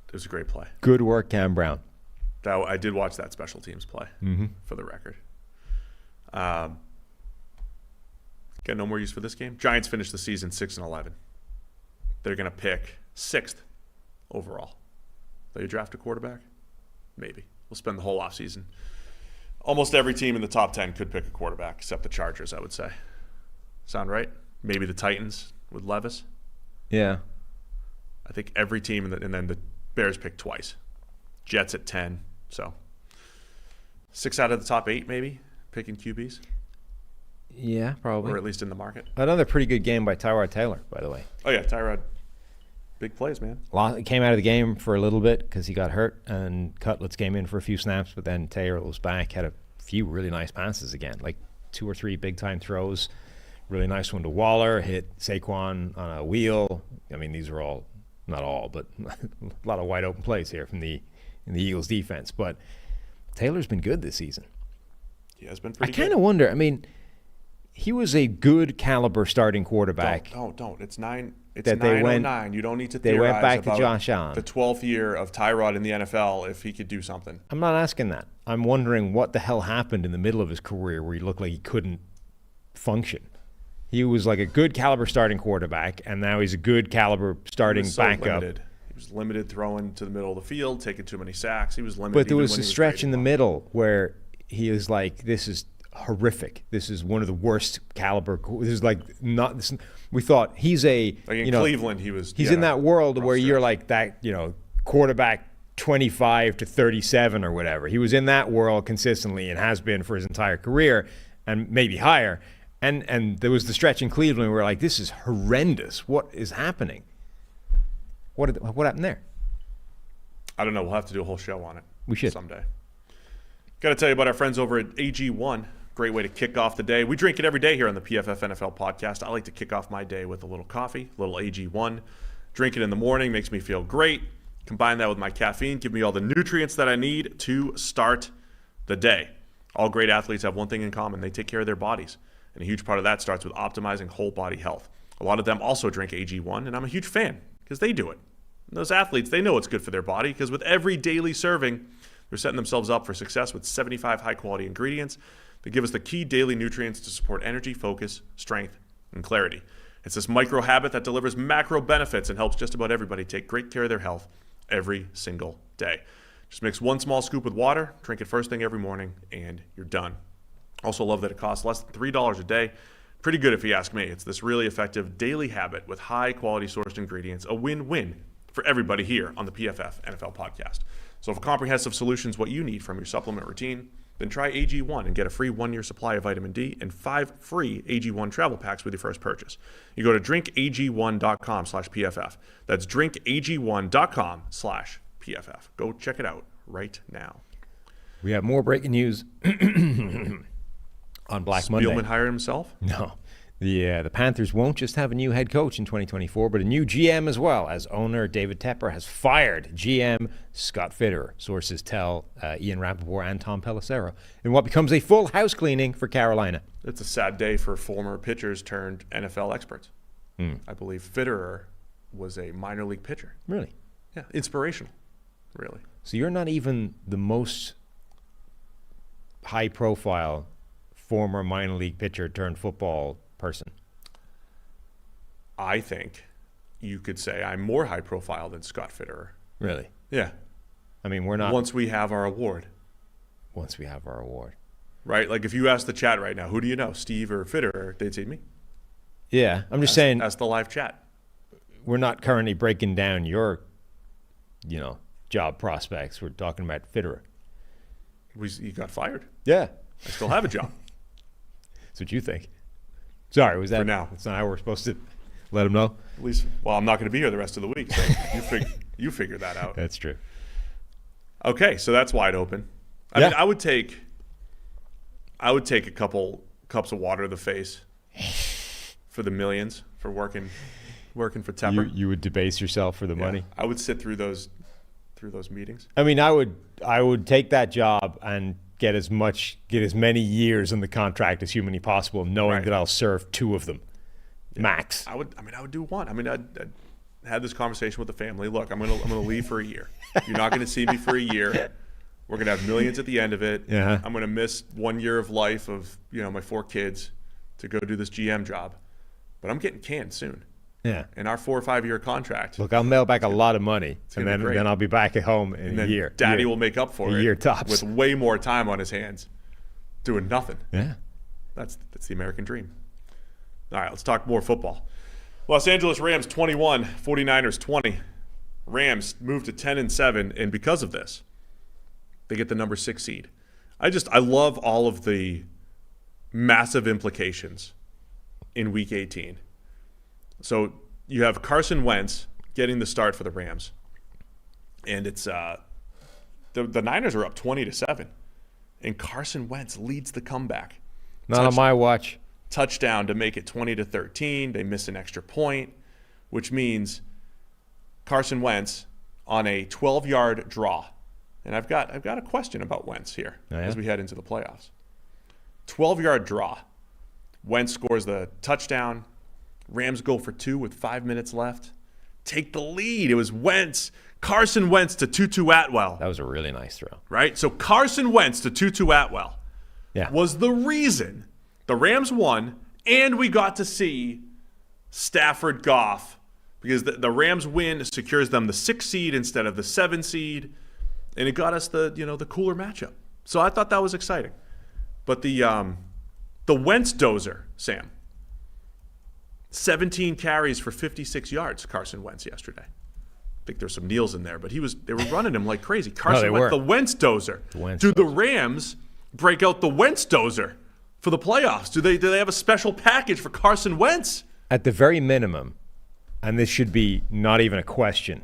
It was a great play. Good work, Cam Brown. I did watch that special teams play, for the record. Got no more use for this game. Giants finished the season 6-11. They're going to pick 6th overall. They draft a quarterback? Maybe. We'll spend the whole offseason. Almost every team in the top 10 could pick a quarterback, except the Chargers, I would say. Sound right? Maybe the Titans with Levis. Yeah. I think every team, and then Bears picked twice. Jets at 10. So 6 out of the top 8 maybe picking QBs. Yeah, probably. Or at least in the market. Another pretty good game by Tyrod Taylor, by the way. Oh, yeah, Tyrod. Big plays, man. Came out of the game for a little bit because he got hurt, and Cutlets came in for a few snaps, but then Taylor was back, had a few really nice passes again, like 2 or 3 big-time throws. Really nice one to Waller, hit Saquon on a wheel. I mean, these are all, not all, but a lot of wide-open plays here from the Eagles' defense. But Taylor's been good this season. He has been pretty good. I kind of wonder, I mean, he was a good caliber starting quarterback. Don't. It's 9. It's That they 909. You don't need to they theorize went back to about Josh Allen. the 12th year of Tyrod in the NFL if he could do something. I'm not asking that. I'm wondering what the hell happened in the middle of his career where he looked like he couldn't function. He was like a good caliber starting quarterback, and now he's a good caliber starting He was so backup. limited. He was limited throwing to the middle of the field, taking too many sacks. He was limited. But there even was when a he stretch in the graded middle where he is like, this is horrific. This is one of the worst caliber. This is like not. This, we thought he's a. Like in Cleveland, he was. He's yeah, in that world rough where you're stretch. like that, quarterback 25 to 37 or whatever. He was in that world consistently and has been for his entire career, and maybe higher. And there was the stretch in Cleveland where we're like, this is horrendous. What is happening? What happened there? I don't know. We'll have to do a whole show on it. We should. Someday. Got to tell you about our friends over at AG1. Great way to kick off the day. We drink it every day here on the PFF NFL podcast. I like to kick off my day with a little coffee, a little AG1. Drink it in the morning, makes me feel great. Combine that with my caffeine, give me all the nutrients that I need to start the day. All great athletes have one thing in common. They take care of their bodies. And a huge part of that starts with optimizing whole body health. A lot of them also drink AG1, and I'm a huge fan because they do it. And those athletes, they know what's good for their body because with every daily serving, they're setting themselves up for success with 75 high-quality ingredients that give us the key daily nutrients to support energy, focus, strength, and clarity. It's this micro habit that delivers macro benefits and helps just about everybody take great care of their health every single day. Just mix 1 small scoop with water, drink it first thing every morning, and you're done. Also love that it costs less than $3 a day. Pretty good if you ask me. It's this really effective daily habit with high-quality sourced ingredients, a win-win for everybody here on the PFF NFL podcast. So if a comprehensive solution is what you need from your supplement routine, then try AG1 and get a free 1-year supply of vitamin D and 5 free AG1 travel packs with your first purchase. You go to drinkag1.com/PFF. That's drinkag1.com/PFF. Go check it out right now. We have more breaking news on Black Monday. Spielman hired himself? No. The Panthers won't just have a new head coach in 2024, but a new GM as well, as owner David Tepper has fired GM Scott Fitterer. Sources tell Ian Rappaport and Tom Palazzolo in what becomes a full house cleaning for Carolina. It's a sad day for former pitchers turned NFL experts. I believe Fitterer was a minor league pitcher. Really? Yeah, inspirational, really. So you're not even the most high-profile former minor league pitcher turned football person. I think you could say I'm more high profile than Scott Fitterer. Really? Yeah. I mean, we're not. Once we have our award. Once we have our award. Right? Like if you ask the chat right now, who do you know, Steve or Fitterer, they'd say me. Yeah, I'm just saying. That's the live chat. We're not currently breaking down your, job prospects. We're talking about Fitterer. He got fired. Yeah. I still have a job. That's what you think. Sorry, was that? For now. That's not how we're supposed to let them know. At least, well, I'm not going to be here the rest of the week, so you figure that out. That's true. Okay, so that's wide open. I mean, I would take a couple cups of water to the face for the millions for working for Tepper. You would debase yourself for the money. I would sit through those meetings. I mean, I would take that job and get as many years in the contract as humanly possible, knowing that I'll serve 2 of them, max. I would do 1. I mean, I'd had this conversation with the family. Look, I'm gonna leave for a year. You're not gonna see me for a year. We're gonna have millions at the end of it. Yeah. I'm gonna miss 1 year of life of my 4 kids to go do this GM job, but I'm getting canned soon. Yeah. In our 4 or 5 year contract. Look, I'll mail back a lot of money, and then I'll be back at home in a year. Daddy will make up for it. A year tops. With way more time on his hands, doing nothing. Yeah. That's the American dream. All right, let's talk more football. Los Angeles Rams 21, 49ers 20. Rams move to 10-7, and because of this, they get the number 6 seed. I love all of the massive implications in Week 18. So you have Carson Wentz getting the start for the Rams, and it's the Niners are up 20-7, and Carson Wentz leads the comeback. Not on my watch. Touchdown to make it 20-13. They miss an extra point, which means Carson Wentz on a 12-yard draw. And I've got a question about Wentz here as we head into the playoffs. 12-yard draw. Wentz scores the touchdown. Rams go for 2 with 5 minutes left. Take the lead. It was Carson Wentz to Tutu Atwell. That was a really nice throw. Right? So Carson Wentz to Tutu Atwell was the reason the Rams won, and we got to see Stafford Goff, because the Rams win secures them the 6 seed instead of the 7 seed, and it got us the cooler matchup. So I thought that was exciting. But the Wentz dozer, Sam, 17 carries for 56 yards, Carson Wentz yesterday. I think there's some kneels in there, but they were running him like crazy. Carson Wentz, the Wentz dozer. Do the Rams break out the Wentz dozer for the playoffs? Do they have a special package for Carson Wentz? At the very minimum, and this should be not even a question,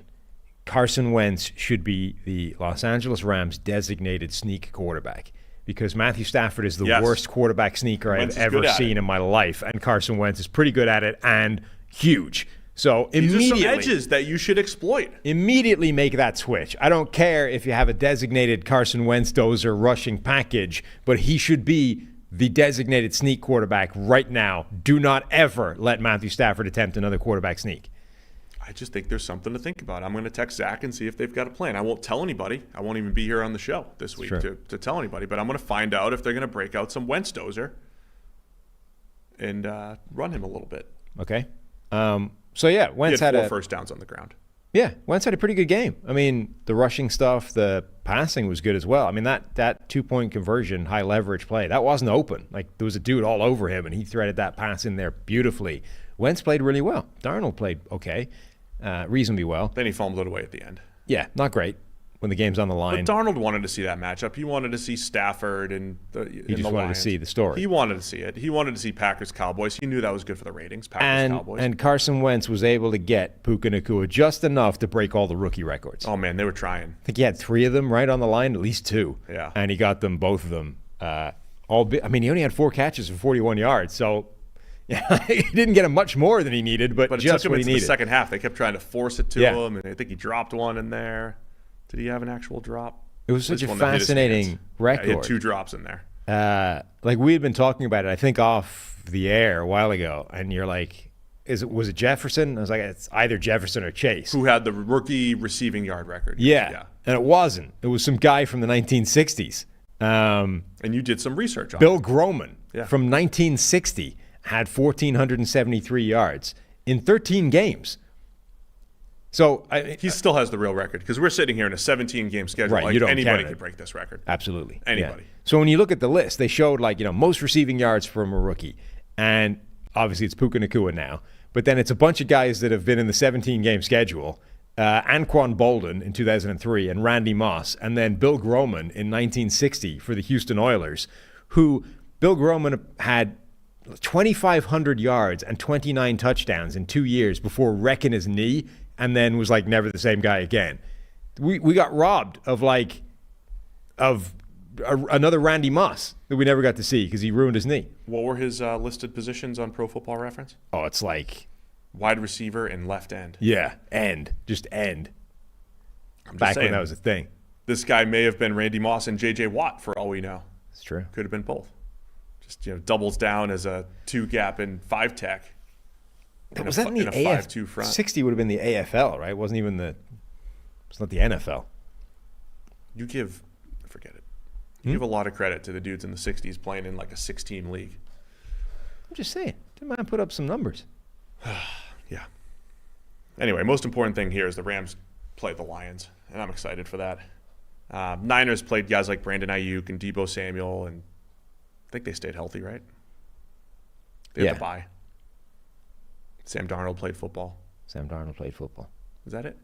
Carson Wentz should be the Los Angeles Rams' designated sneak quarterback, because Matthew Stafford is the worst quarterback sneaker I've ever seen in my life, and Carson Wentz is pretty good at it and huge. So these are some edges that you should exploit. Immediately make that switch. I don't care if you have a designated Carson Wentz dozer rushing package, but he should be the designated sneak quarterback right now. Do not ever let Matthew Stafford attempt another quarterback sneak. I just think there's something to think about. I'm going to text Zach and see if they've got a plan. I won't tell anybody. I won't even be here on the show this week to tell anybody. But I'm going to find out if they're going to break out some Wentz dozer and run him a little bit. Okay. Wentz had 4 4 first downs on the ground. Yeah, Wentz had a pretty good game. I mean, the rushing stuff, the passing was good as well. I mean, that 2-point conversion, high leverage play, that wasn't open. Like, there was a dude all over him, and he threaded that pass in there beautifully. Wentz played really well. Darnold played okay, reasonably well. Then he fumbled it away at the end. Yeah, not great when the game's on the line. But Darnold wanted to see that matchup. He wanted to see Stafford and He just wanted to see the story. He wanted to see it. He wanted to see Packers-Cowboys. He knew that was good for the ratings, Packers-Cowboys. And Carson Wentz was able to get Puka Nacua just enough to break all the rookie records. Oh, man, they were trying. I think he had 3 of them right on the line, at least 2. Yeah. And he got them, both of them. He only had 4 catches for 41 yards, so he didn't get him much more than he needed, but it just took him what he into needed. The second half. They kept trying to force it to him, and I think he dropped one in there. Did he have an actual drop? It was such a fascinating record. Yeah, he had 2 drops in there. Like, we had been talking about it, I think, off the air a while ago, and you're like, was it Jefferson? I was like, it's either Jefferson or Chase. Who had the rookie receiving yard record. Yeah. And it wasn't. It was some guy from the 1960s. And you did some research on Bill it. Groman from 1960 had 1,473 yards in 13 games. So he still has the real record, because we're sitting here in a 17-game schedule. Right, like, you don't anybody count could it. break this record. Absolutely. Anybody. Yeah. So when you look at the list, they showed most receiving yards from a rookie. And obviously it's Puka Nacua now. But then it's a bunch of guys that have been in the 17-game schedule. Anquan Bolden in 2003 and Randy Moss. And then Bill Groman in 1960 for the Houston Oilers, who Bill Groman had 2,500 yards and 29 touchdowns in 2 years before wrecking his knee, and then was like never the same guy again. We got robbed of another Randy Moss that we never got to see because he ruined his knee. What were his listed positions on Pro Football Reference? Oh, it's like wide receiver and left end. Yeah, just end. I'm just Back saying, when that was a thing. This guy may have been Randy Moss and J.J. Watt for all we know. It's true. Could have been both. Just doubles down as a 2-gap and 5-tech. Was that in the a 5-2 front? 60 would have been the AFL, right? It wasn't even it's not the NFL. Forget it. You give a lot of credit to the dudes in the 60s playing in like a 6-team league. I'm just saying. Didn't mind put up some numbers. Yeah. Anyway, most important thing here is the Rams play the Lions, and I'm excited for that. Niners played guys like Brandon Ayuk and Deebo Samuel, and I think they stayed healthy, right? They had the bye. Sam Darnold played football. Is that it?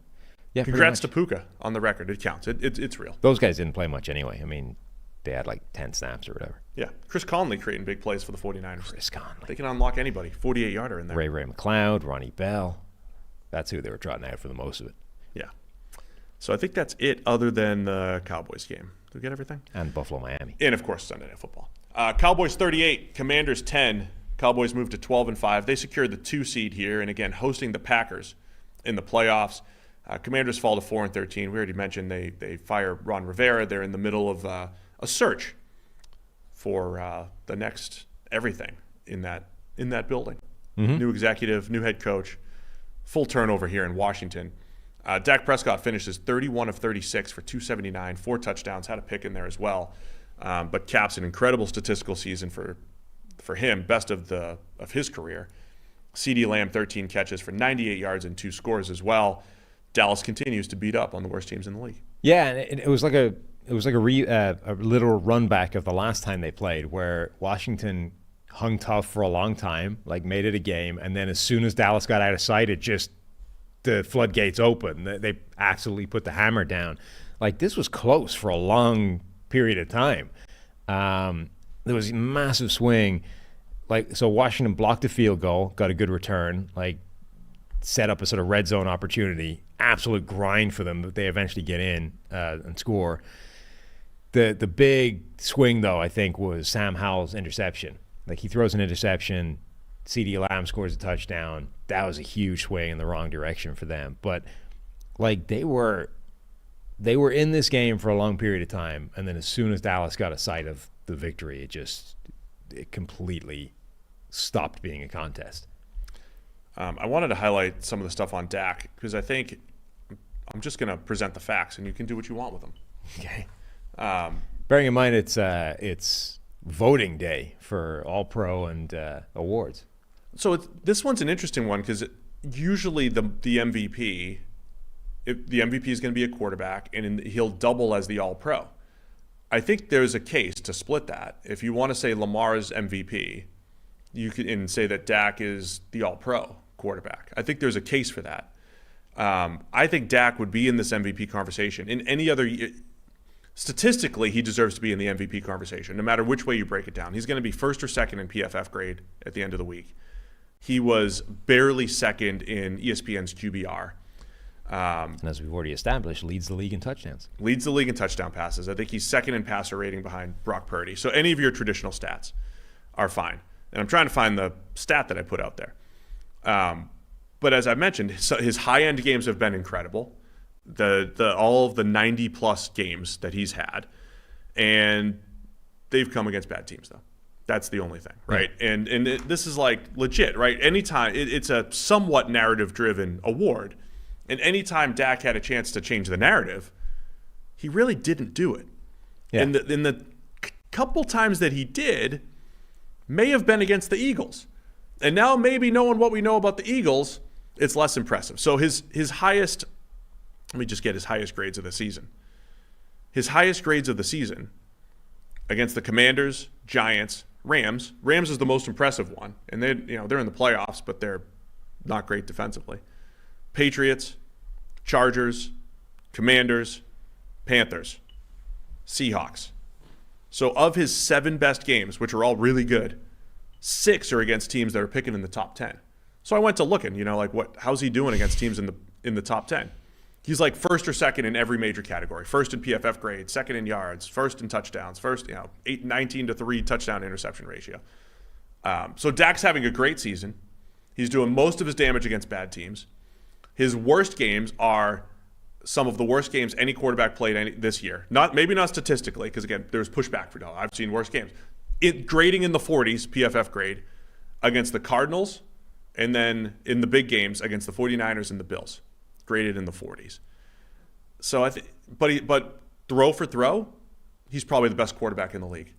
Yeah, Congrats to Puka on the record. It counts. It's real. Those guys didn't play much anyway. I mean, they had like 10 snaps or whatever. Yeah. Chris Conley creating big plays for the 49ers. Chris Conley. They can unlock anybody. 48-yarder in there. Ray McLeod, Ronnie Bell. That's who they were trotting out for the most of it. Yeah. So I think that's it other than the Cowboys game. Did we get everything? And Buffalo, Miami. And, of course, Sunday Night Football. Cowboys 38, Commanders 10. Cowboys moved to 12-5. They secured the 2 seed here, and, again, hosting the Packers in the playoffs. Commanders fall to 4-13. We already mentioned they fire Ron Rivera. They're in the middle of a search for the next everything in that building. Mm-hmm. New executive, new head coach, full turnover here in Washington. Dak Prescott finishes 31 of 36 for 279, 4 touchdowns, had a pick in there as well, but caps an incredible statistical season for him, best of his career. CeeDee Lamb 13 catches for 98 yards and 2 scores as well. Dallas continues to beat up on the worst teams in the league. Yeah, and it was like a literal run back of the last time they played, where Washington hung tough for a long time, like made it a game, and then as soon as Dallas got out of sight, the floodgates opened. They absolutely put the hammer down. Like, this was close for a long period of time. There was a massive swing. Like, so Washington blocked a field goal, got a good return, like set up a sort of red zone opportunity. Absolute grind for them that they eventually get in and score. The big swing, though, I think, was Sam Howell's interception. Like, he throws an interception, CeeDee Lamb scores a touchdown. That was a huge swing in the wrong direction for them. But, like, they were in this game for a long period of time, and then as soon as Dallas got a sight of the victory, it completely stopped being a contest. I wanted to highlight some of the stuff on Dak because I think I'm just going to present the facts, and you can do what you want with them. Okay. Bearing in mind it's voting day for All-Pro and awards. So this one's an interesting one because usually the MVP, the MVP is going to be a quarterback, and he'll double as the All-Pro. I think there's a case to split that. If you want to say Lamar's MVP, you can say that Dak is the All-Pro quarterback. I think there's a case for that. I think Dak would be in this MVP conversation. In any other statistically, he deserves to be in the MVP conversation, no matter which way you break it down. He's going to be first or second in PFF grade at the end of the week. He was barely second in ESPN's QBR. And as we've already established, leads the league in touchdowns. Leads the league in touchdown passes. I think he's second in passer rating behind Brock Purdy. So any of your traditional stats are fine. And I'm trying to find the stat that I put out there. But as I mentioned, his high-end games have been incredible. All of the 90-plus games that he's had. And they've come against bad teams, though. That's the only thing, right? Yeah. And this is like legit, right? Anytime it's a somewhat narrative-driven award. And anytime Dak had a chance to change the narrative, he really didn't do it. Yeah. In the couple times that he did, may have been against the Eagles. And now maybe knowing what we know about the Eagles, it's less impressive. So his highest, let me just get his highest grades of the season. His highest grades of the season against the Commanders, Giants, Rams. Rams is the most impressive one. And they're in the playoffs, but they're not great defensively. Patriots, Chargers, Commanders, Panthers, Seahawks. So of his 7 best games, which are all really good, 6 are against teams that are picking in the top 10. So I went to looking, how's he doing against teams in the top 10? He's like first or second in every major category. First in PFF grade, second in yards, first in touchdowns, 19-3 touchdown interception ratio. So Dak's having a great season. He's doing most of his damage against bad teams. His worst games are some of the worst games any quarterback played this year. Maybe not statistically, because again, there's pushback for I've seen worse games. Grading in the 40s, PFF grade, against the Cardinals, and then in the big games against the 49ers and the Bills, graded in the 40s. So but throw for throw, he's probably the best quarterback in the league.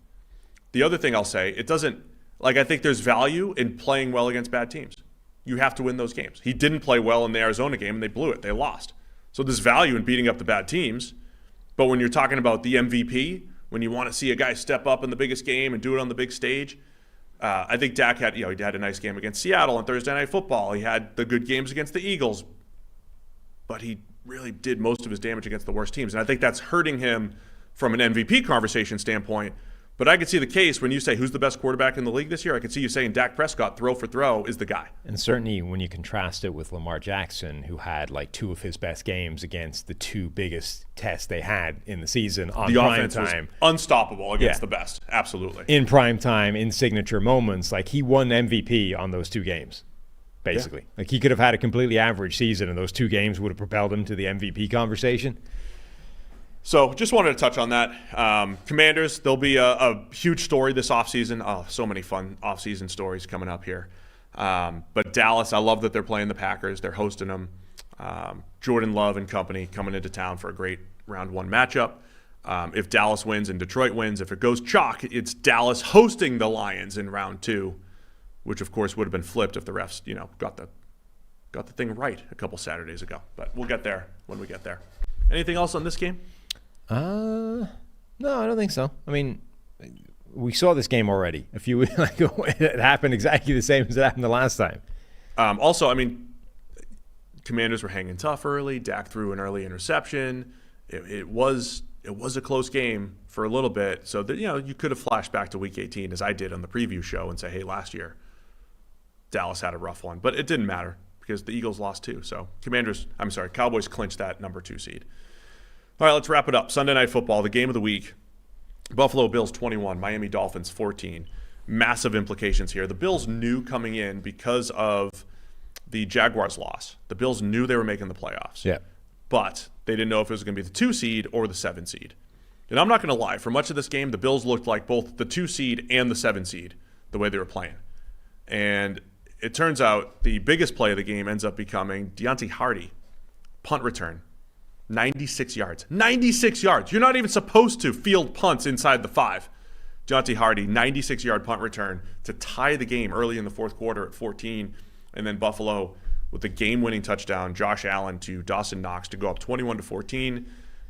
The other thing I'll say, I think there's value in playing well against bad teams. You have to win those games. He didn't play well in the Arizona game, and they blew it. They lost. So there's value in beating up the bad teams. But when you're talking about the MVP, when you want to see a guy step up in the biggest game and do it on the big stage, I think Dak had a nice game against Seattle on Thursday Night Football. He had the good games against the Eagles. But he really did most of his damage against the worst teams. And I think that's hurting him from an MVP conversation standpoint. But I could see the case when you say who's the best quarterback in the league this year. I could see you saying Dak Prescott, throw for throw, is the guy. And certainly when you contrast it with Lamar Jackson, who had like 2 of his best games against the 2 biggest tests they had in the season on the prime offense time. Was unstoppable against the best. Absolutely. In prime time, in signature moments, like he won MVP on those 2 games, basically. Yeah. Like he could have had a completely average season, and those 2 games would have propelled him to the MVP conversation. So just wanted to touch on that. Commanders, there'll be a huge story this offseason. Oh, so many fun offseason stories coming up here. But Dallas, I love that they're playing the Packers. They're hosting them. Jordan Love and company coming into town for a great round 1 matchup. If Dallas wins and Detroit wins, if it goes chalk, it's Dallas hosting the Lions in round 2, which of course would have been flipped if the refs, got the thing right a couple Saturdays ago. But we'll get there when we get there. Anything else on this game? No, I don't think so. I mean, we saw this game already. It happened exactly the same as it happened the last time. Also, I mean, Commanders were hanging tough early. Dak threw an early interception. It was a close game for a little bit. So that you could have flashed back to Week 18 as I did on the preview show and say, hey, last year Dallas had a rough one, but it didn't matter because the Eagles lost too. So Cowboys clinched that number 2 seed. All right, let's wrap it up. Sunday Night Football, the game of the week. Buffalo Bills 21, Miami Dolphins 14. Massive implications here. The Bills knew coming in because of the Jaguars loss. The Bills knew they were making the playoffs. Yeah. But they didn't know if it was going to be the 2 seed or the 7 seed. And I'm not going to lie. For much of this game, the Bills looked like both the 2 seed and the 7 seed, the way they were playing. And it turns out the biggest play of the game ends up becoming Deontay Hardy, punt return. 96 yards. 96 yards. You're not even supposed to field punts inside the 5. Deontay Hardy, 96-yard punt return to tie the game early in the fourth quarter at 14. And then Buffalo with the game-winning touchdown, Josh Allen to Dawson Knox to go up 21-14.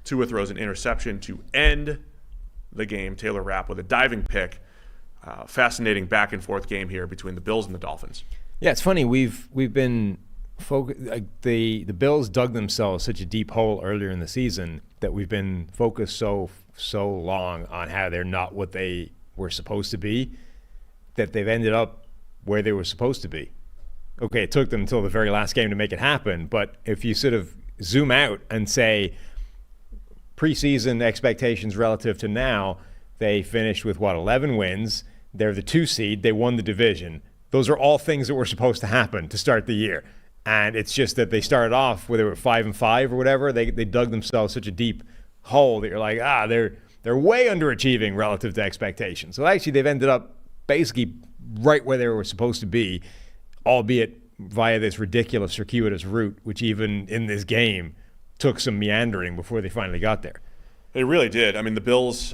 Tua throws an interception to end the game. Taylor Rapp with a diving pick. Fascinating back-and-forth game here between the Bills and the Dolphins. Yeah, it's funny. We've been the Bills dug themselves such a deep hole earlier in the season that we've been focused so long on how they're not what they were supposed to be, that they've ended up where they were supposed to be. Okay, it took them until the very last game to make it happen, but if you sort of zoom out and say preseason expectations relative to now, they finished with 11 wins. They're the 2 seed. They won the division. Those are all things that were supposed to happen to start the year. And it's just that they started off where they were 5-5 or whatever. They dug themselves such a deep hole that you're like, they're way underachieving relative to expectations. So actually they've ended up basically right where they were supposed to be, albeit via this ridiculous circuitous route, which even in this game took some meandering before they finally got there. They really did. I mean, the Bills,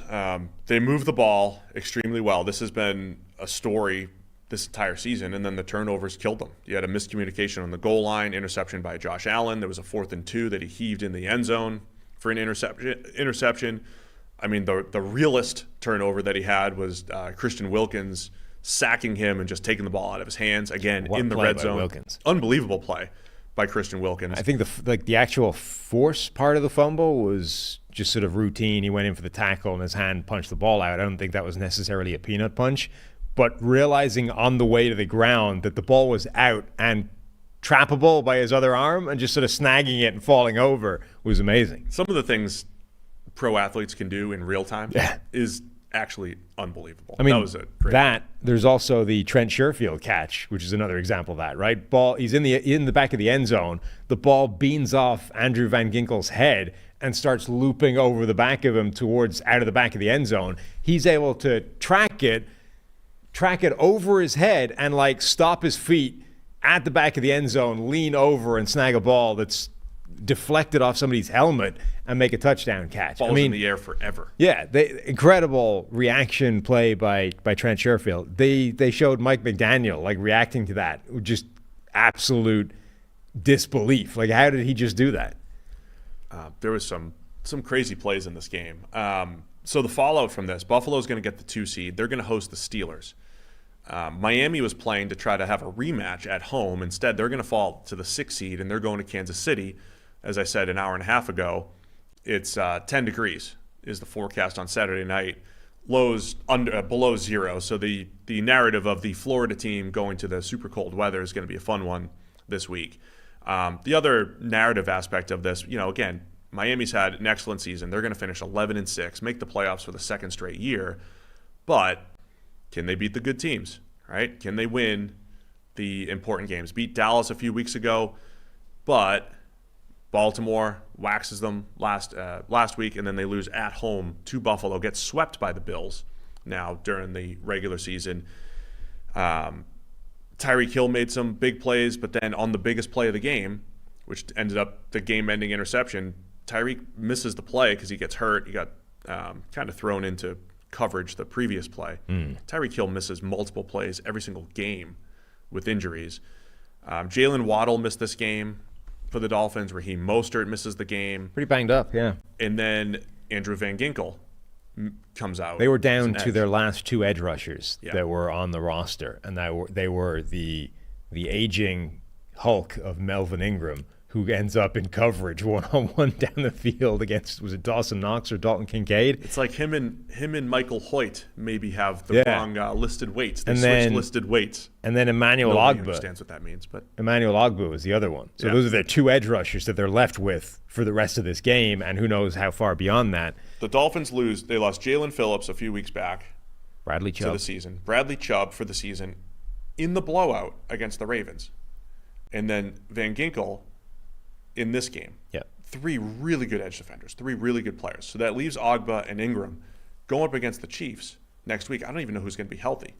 they moved the ball extremely well. This has been a story this entire season, and then the turnovers killed them. You had a miscommunication on the goal line, interception by Josh Allen. There was a 4th and 2 that he heaved in the end zone for an interception. I mean, the realest turnover that he had was Christian Wilkins sacking him and just taking the ball out of his hands, again, in the red zone. Wilkins. Unbelievable play by Christian Wilkins. I think the actual force part of the fumble was just sort of routine. He went in for the tackle and his hand punched the ball out. I don't think that was necessarily a peanut punch. But realizing on the way to the ground that the ball was out and trappable by his other arm and just sort of snagging it and falling over was amazing. Some of the things pro athletes can do in real time is actually unbelievable. I mean, that was a great there's also the Trent Sherfield catch, which is another example of that, right? Ball, he's in the back of the end zone. The ball beans off Andrew Van Ginkel's head and starts looping over the back of him towards out of the back of the end zone. He's able to track it over his head and like stop his feet at the back of the end zone, lean over and snag a ball that's deflected off somebody's helmet and make a touchdown catch. Ball's in the air forever. Yeah, incredible reaction play by Trent Sherfield. They showed Mike McDaniel like reacting to that, just absolute disbelief. Like, how did he just do that? There was some crazy plays in this game. So the fallout from this, Buffalo's going to get the 2 seed. They're going to host the Steelers. Miami was playing to try to have a rematch at home. Instead, they're going to fall to the 6 seed, and they're going to Kansas City. as I said an hour and a half ago, it's 10 degrees is the forecast on Saturday night. Lows below 0. So the narrative of the Florida team going to the super cold weather is going to be a fun one this week. The other narrative aspect of this, again, Miami's had an excellent season. They're going to finish 11-6, make the playoffs for the second straight year. But can they beat the good teams, right? Can they win the important games? Beat Dallas a few weeks ago, but Baltimore waxes them last week, and then they lose at home to Buffalo, get swept by the Bills now during the regular season. Tyreek Hill made some big plays, but then on the biggest play of the game, which ended up the game-ending interception, Tyreek misses the play because he gets hurt. He got kind of thrown into coverage the previous play. Tyreek Hill misses multiple plays every single game with injuries. Jalen Waddle missed this game for the Dolphins. Raheem Mostert misses the game. Pretty banged up, yeah. And then Andrew Van Ginkel comes out. They were down to their last 2 edge rushers Yeah. that were on the roster, and they were the aging Hulk of Melvin Ingram, who ends up in coverage one-on-one down the field against, was it Dawson Knox or Dalton Kincaid? It's like him and Michael Hoyt maybe have the wrong listed weights. They And switched then- listed weights. And then Emmanuel Nobody Ogba. understands what that means, but Emmanuel Ogba was the other one. So Yeah. those are their 2 edge rushers that they're left with for the rest of this game, and who knows how far beyond that. the Dolphins lose. They lost Jalen Phillips a few weeks back Bradley to Chubb. the season. Bradley Chubb for the season in the blowout against the Ravens. And then Van Ginkel in this game. Yeah. 3 really good edge defenders, 3 really good players. So that leaves Ogba and Ingram going up against the Chiefs next week. I don't even know who's going to be healthy.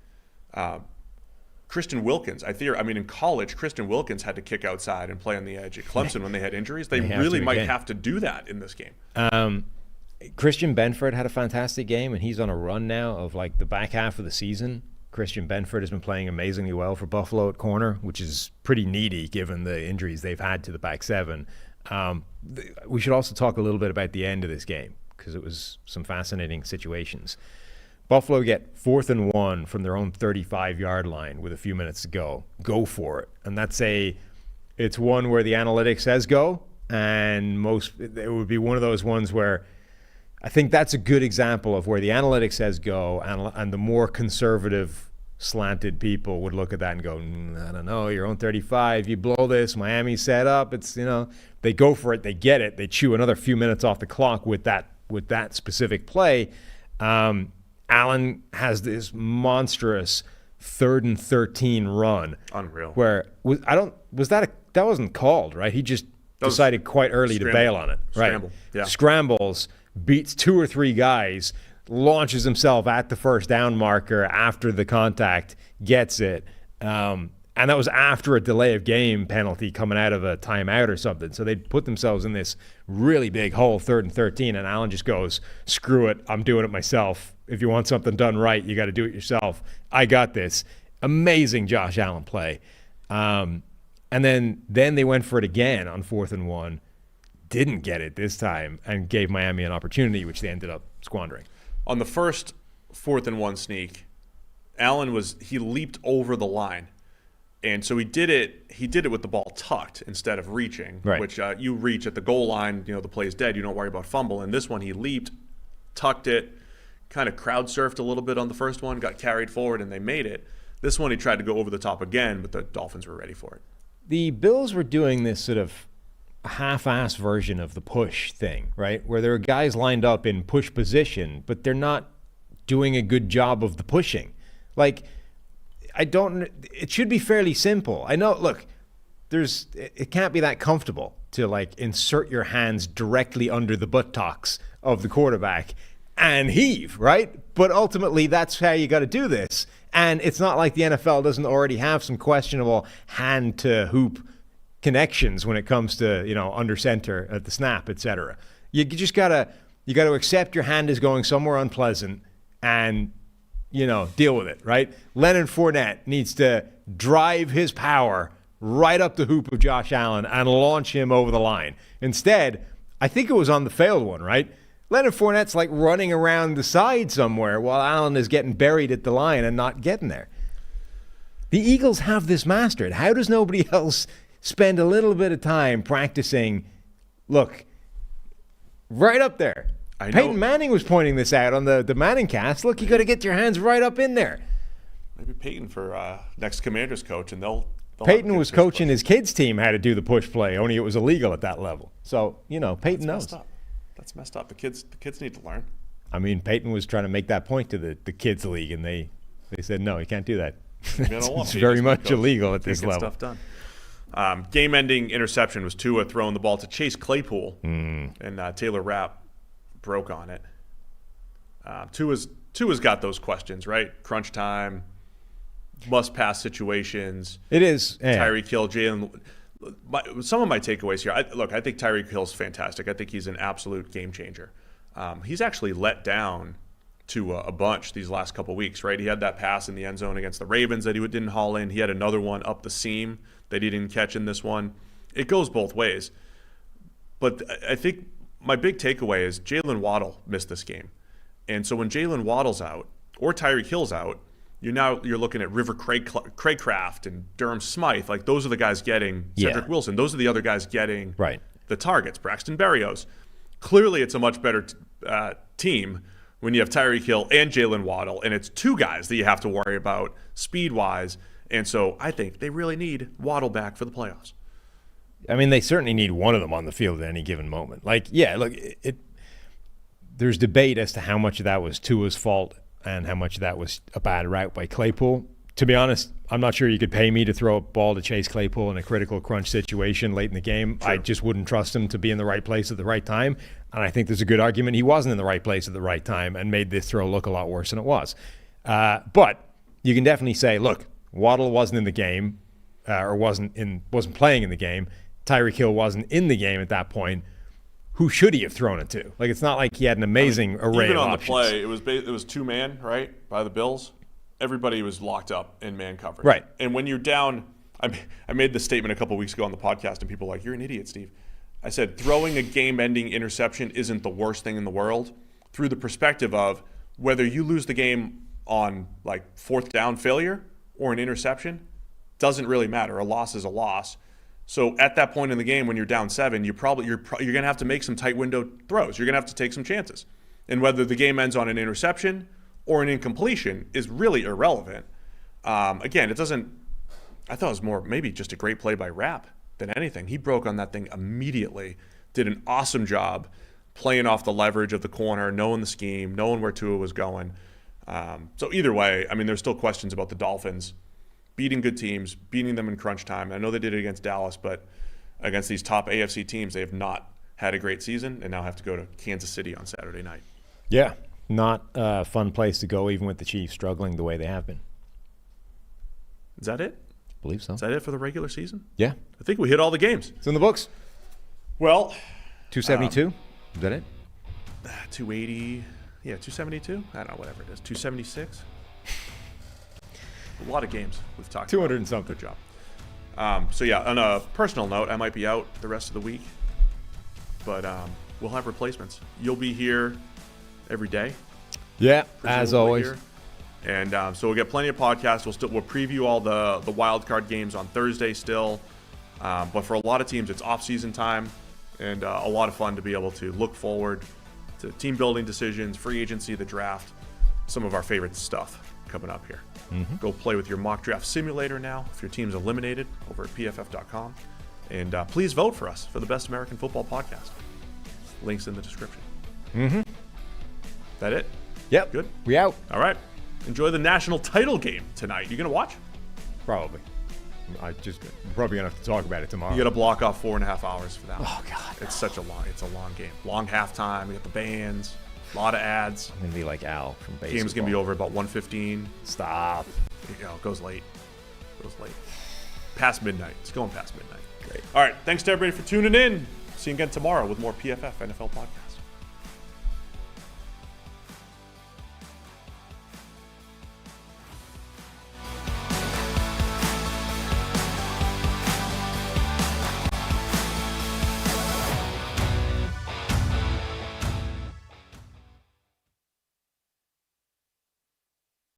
Christian Wilkins, in college, Christian Wilkins had to kick outside and play on the edge at Clemson when they had injuries. They have really to might again. have to do that in this game. Christian Benford had a fantastic game, and he's on a run now of like the back half of the season. Christian Benford has been playing amazingly well for Buffalo at corner, which is pretty needy given the injuries they've had to the back 7. We should also talk a little bit about the end of this game because it was some fascinating situations. Buffalo get 4th and 1 from their own 35-yard line with a few minutes to go. Go for it. And it's one where the analytics says go, and it would be one of those ones where I think that's a good example of where the analytics says go, and the more conservative slanted people would look at that and go, I don't know, your own 35, you blow this, Miami's set up, they go for it, they get it, they chew another few minutes off the clock with that specific play. Allen has this monstrous 3rd and 13 run. Unreal. Where that wasn't called, right? He just decided quite early to bail on it. Right. Scramble. Yeah. Scrambles, beats 2 or 3 guys, launches himself at the first down marker after the contact, gets it. And that was after a delay of game penalty coming out of a timeout or something. So they put themselves in this really big hole, 3rd and 13, and Allen just goes, screw it, I'm doing it myself. If you want something done right, you got to do it yourself. I got this. Amazing Josh Allen play. And then they went for it again on 4th and 1. Didn't get it this time and gave Miami an opportunity, which they ended up squandering. On the first 4th and 1 sneak, Allen he leaped over the line. And so he did it with the ball tucked instead of reaching, right. Which you reach at the goal line, the play's dead. You don't worry about fumble. And this one, he leaped, tucked it, kind of crowd surfed a little bit on the first one, got carried forward, and they made it. This one, he tried to go over the top again, but the Dolphins were ready for it. The Bills were doing this sort of half-ass version of the push thing, right? Where there are guys lined up in push position, but they're not doing a good job of the pushing. Like, it should be fairly simple. I know, look, it can't be that comfortable to like insert your hands directly under the buttocks of the quarterback and heave, right? But ultimately, that's how you got to do this. And it's not like the NFL doesn't already have some questionable hand to hoop connections when it comes to, under center at the snap, etc. You just gotta accept your hand is going somewhere unpleasant and deal with it, right? Leonard Fournette needs to drive his power right up the hoop of Josh Allen and launch him over the line. Instead, I think it was on the failed one, right? Leonard Fournette's like running around the side somewhere while Allen is getting buried at the line and not getting there. The Eagles have this mastered. How does nobody else spend a little bit of time practicing Look, right up there. I know. Peyton Manning was pointing this out on the Manning cast. Look, you got to get your hands right up in there. Maybe Peyton for next Commanders coach, and they'll Peyton was coaching his kids' team how to do the push play, only it was illegal at that level. So, Peyton knows. That's messed up. The kids need to learn. I mean, Peyton was trying to make that point to the kids' league, and they said, no, you can't do that. It's very much illegal at this level. Stuff done. Game-ending interception was Tua throwing the ball to Chase Claypool, and Taylor Rapp broke on it. Tua's got those questions, right? Crunch time, must-pass situations. It is. Yeah. Tyreek Hill, Jalen. Some of my takeaways here. I think Tyreek Hill's fantastic. I think he's an absolute game changer. He's actually let down to a bunch these last couple weeks, right? He had that pass in the end zone against the Ravens that he didn't haul in. He had another one up the seam that he didn't catch in this one. It goes both ways. But I think my big takeaway is Jalen Waddle missed this game. And so when Jalen Waddle's out or Tyreek Hill's out, you're looking at River Craycraft and Durham Smythe. Like, those are the guys getting Cedric Wilson. Those are the other guys getting the targets. Braxton Berrios. Clearly, it's a much better team when you have Tyreek Hill and Jalen Waddle, and it's two guys that you have to worry about speed-wise. And so I think they really need Waddle back for the playoffs. I mean, they certainly need one of them on the field at any given moment. There's debate as to how much of that was Tua's fault and how much of that was a bad route by Claypool. To be honest, I'm not sure you could pay me to throw a ball to Chase Claypool in a critical crunch situation late in the game. Sure. I just wouldn't trust him to be in the right place at the right time. And I think there's a good argument he wasn't in the right place at the right time and made this throw look a lot worse than it was. But you can definitely say, look, Waddle wasn't in the game or wasn't playing in the game. Tyreek Hill wasn't in the game at that point. Who should he have thrown it to? Like, it's not like he had an amazing array of options. Even on the play, it was two-man, right, by the Bills. Everybody was locked up in man coverage. Right. And when you're down, I made this statement a couple weeks ago on the podcast, and people were like, you're an idiot, Steve. I said, throwing a game-ending interception isn't the worst thing in the world through the perspective of whether you lose the game on, like, fourth down failure or an interception, doesn't really matter. A loss is a loss. So at that point in the game when you're down 7, you're going to have to make some tight window throws. You're going to have to take some chances. And whether the game ends on an interception or an incompletion is really irrelevant. Again, I thought it was more maybe just a great play by Rapp than anything. He broke on that thing immediately, did an awesome job playing off the leverage of the corner, knowing the scheme, knowing where Tua was going. So either way, I mean, there's still questions about the Dolphins beating good teams, beating them in crunch time. I know they did it against Dallas, but against these top AFC teams, they have not had a great season and now have to go to Kansas City on Saturday night. Yeah, not a fun place to go, even with the Chiefs struggling the way they have been. Is that it? I believe so. Is that it for the regular season? Yeah. I think we hit all the games. It's in the books. Well, 272? Is that it? 280. Yeah, 272? I don't know, whatever it is. 276? A lot of games we've talked 200 about. and something. Good job. So, yeah, on a personal note, I might be out the rest of the week. But we'll have replacements. You'll be here every day. Yeah, as always. Here. And so we'll get plenty of podcasts. We'll preview all the wild card games on Thursday still. But for a lot of teams, it's off-season time. And a lot of fun to be able to look forward to team building decisions, free agency, the draft, some of our favorite stuff coming up here. Mm-hmm. Go play with your mock draft simulator now if your team's eliminated over at PFF.com. And please vote for us for the best American football podcast. Links in the description. Mm-hmm. That it? Yep. Good? We out. All right. Enjoy the national title game tonight. You going to watch? Probably. We're probably going to have to talk about it tomorrow. You got to block off 4.5 hours for that. Oh, God. It's a long game. Long halftime. We got the bands. A lot of ads. I'm going to be like Al from baseball. Game's going to be over about 1:15. Stop. It goes late. Past midnight. It's going past midnight. Great. All right. Thanks to everybody for tuning in. See you again tomorrow with more PFF NFL podcast.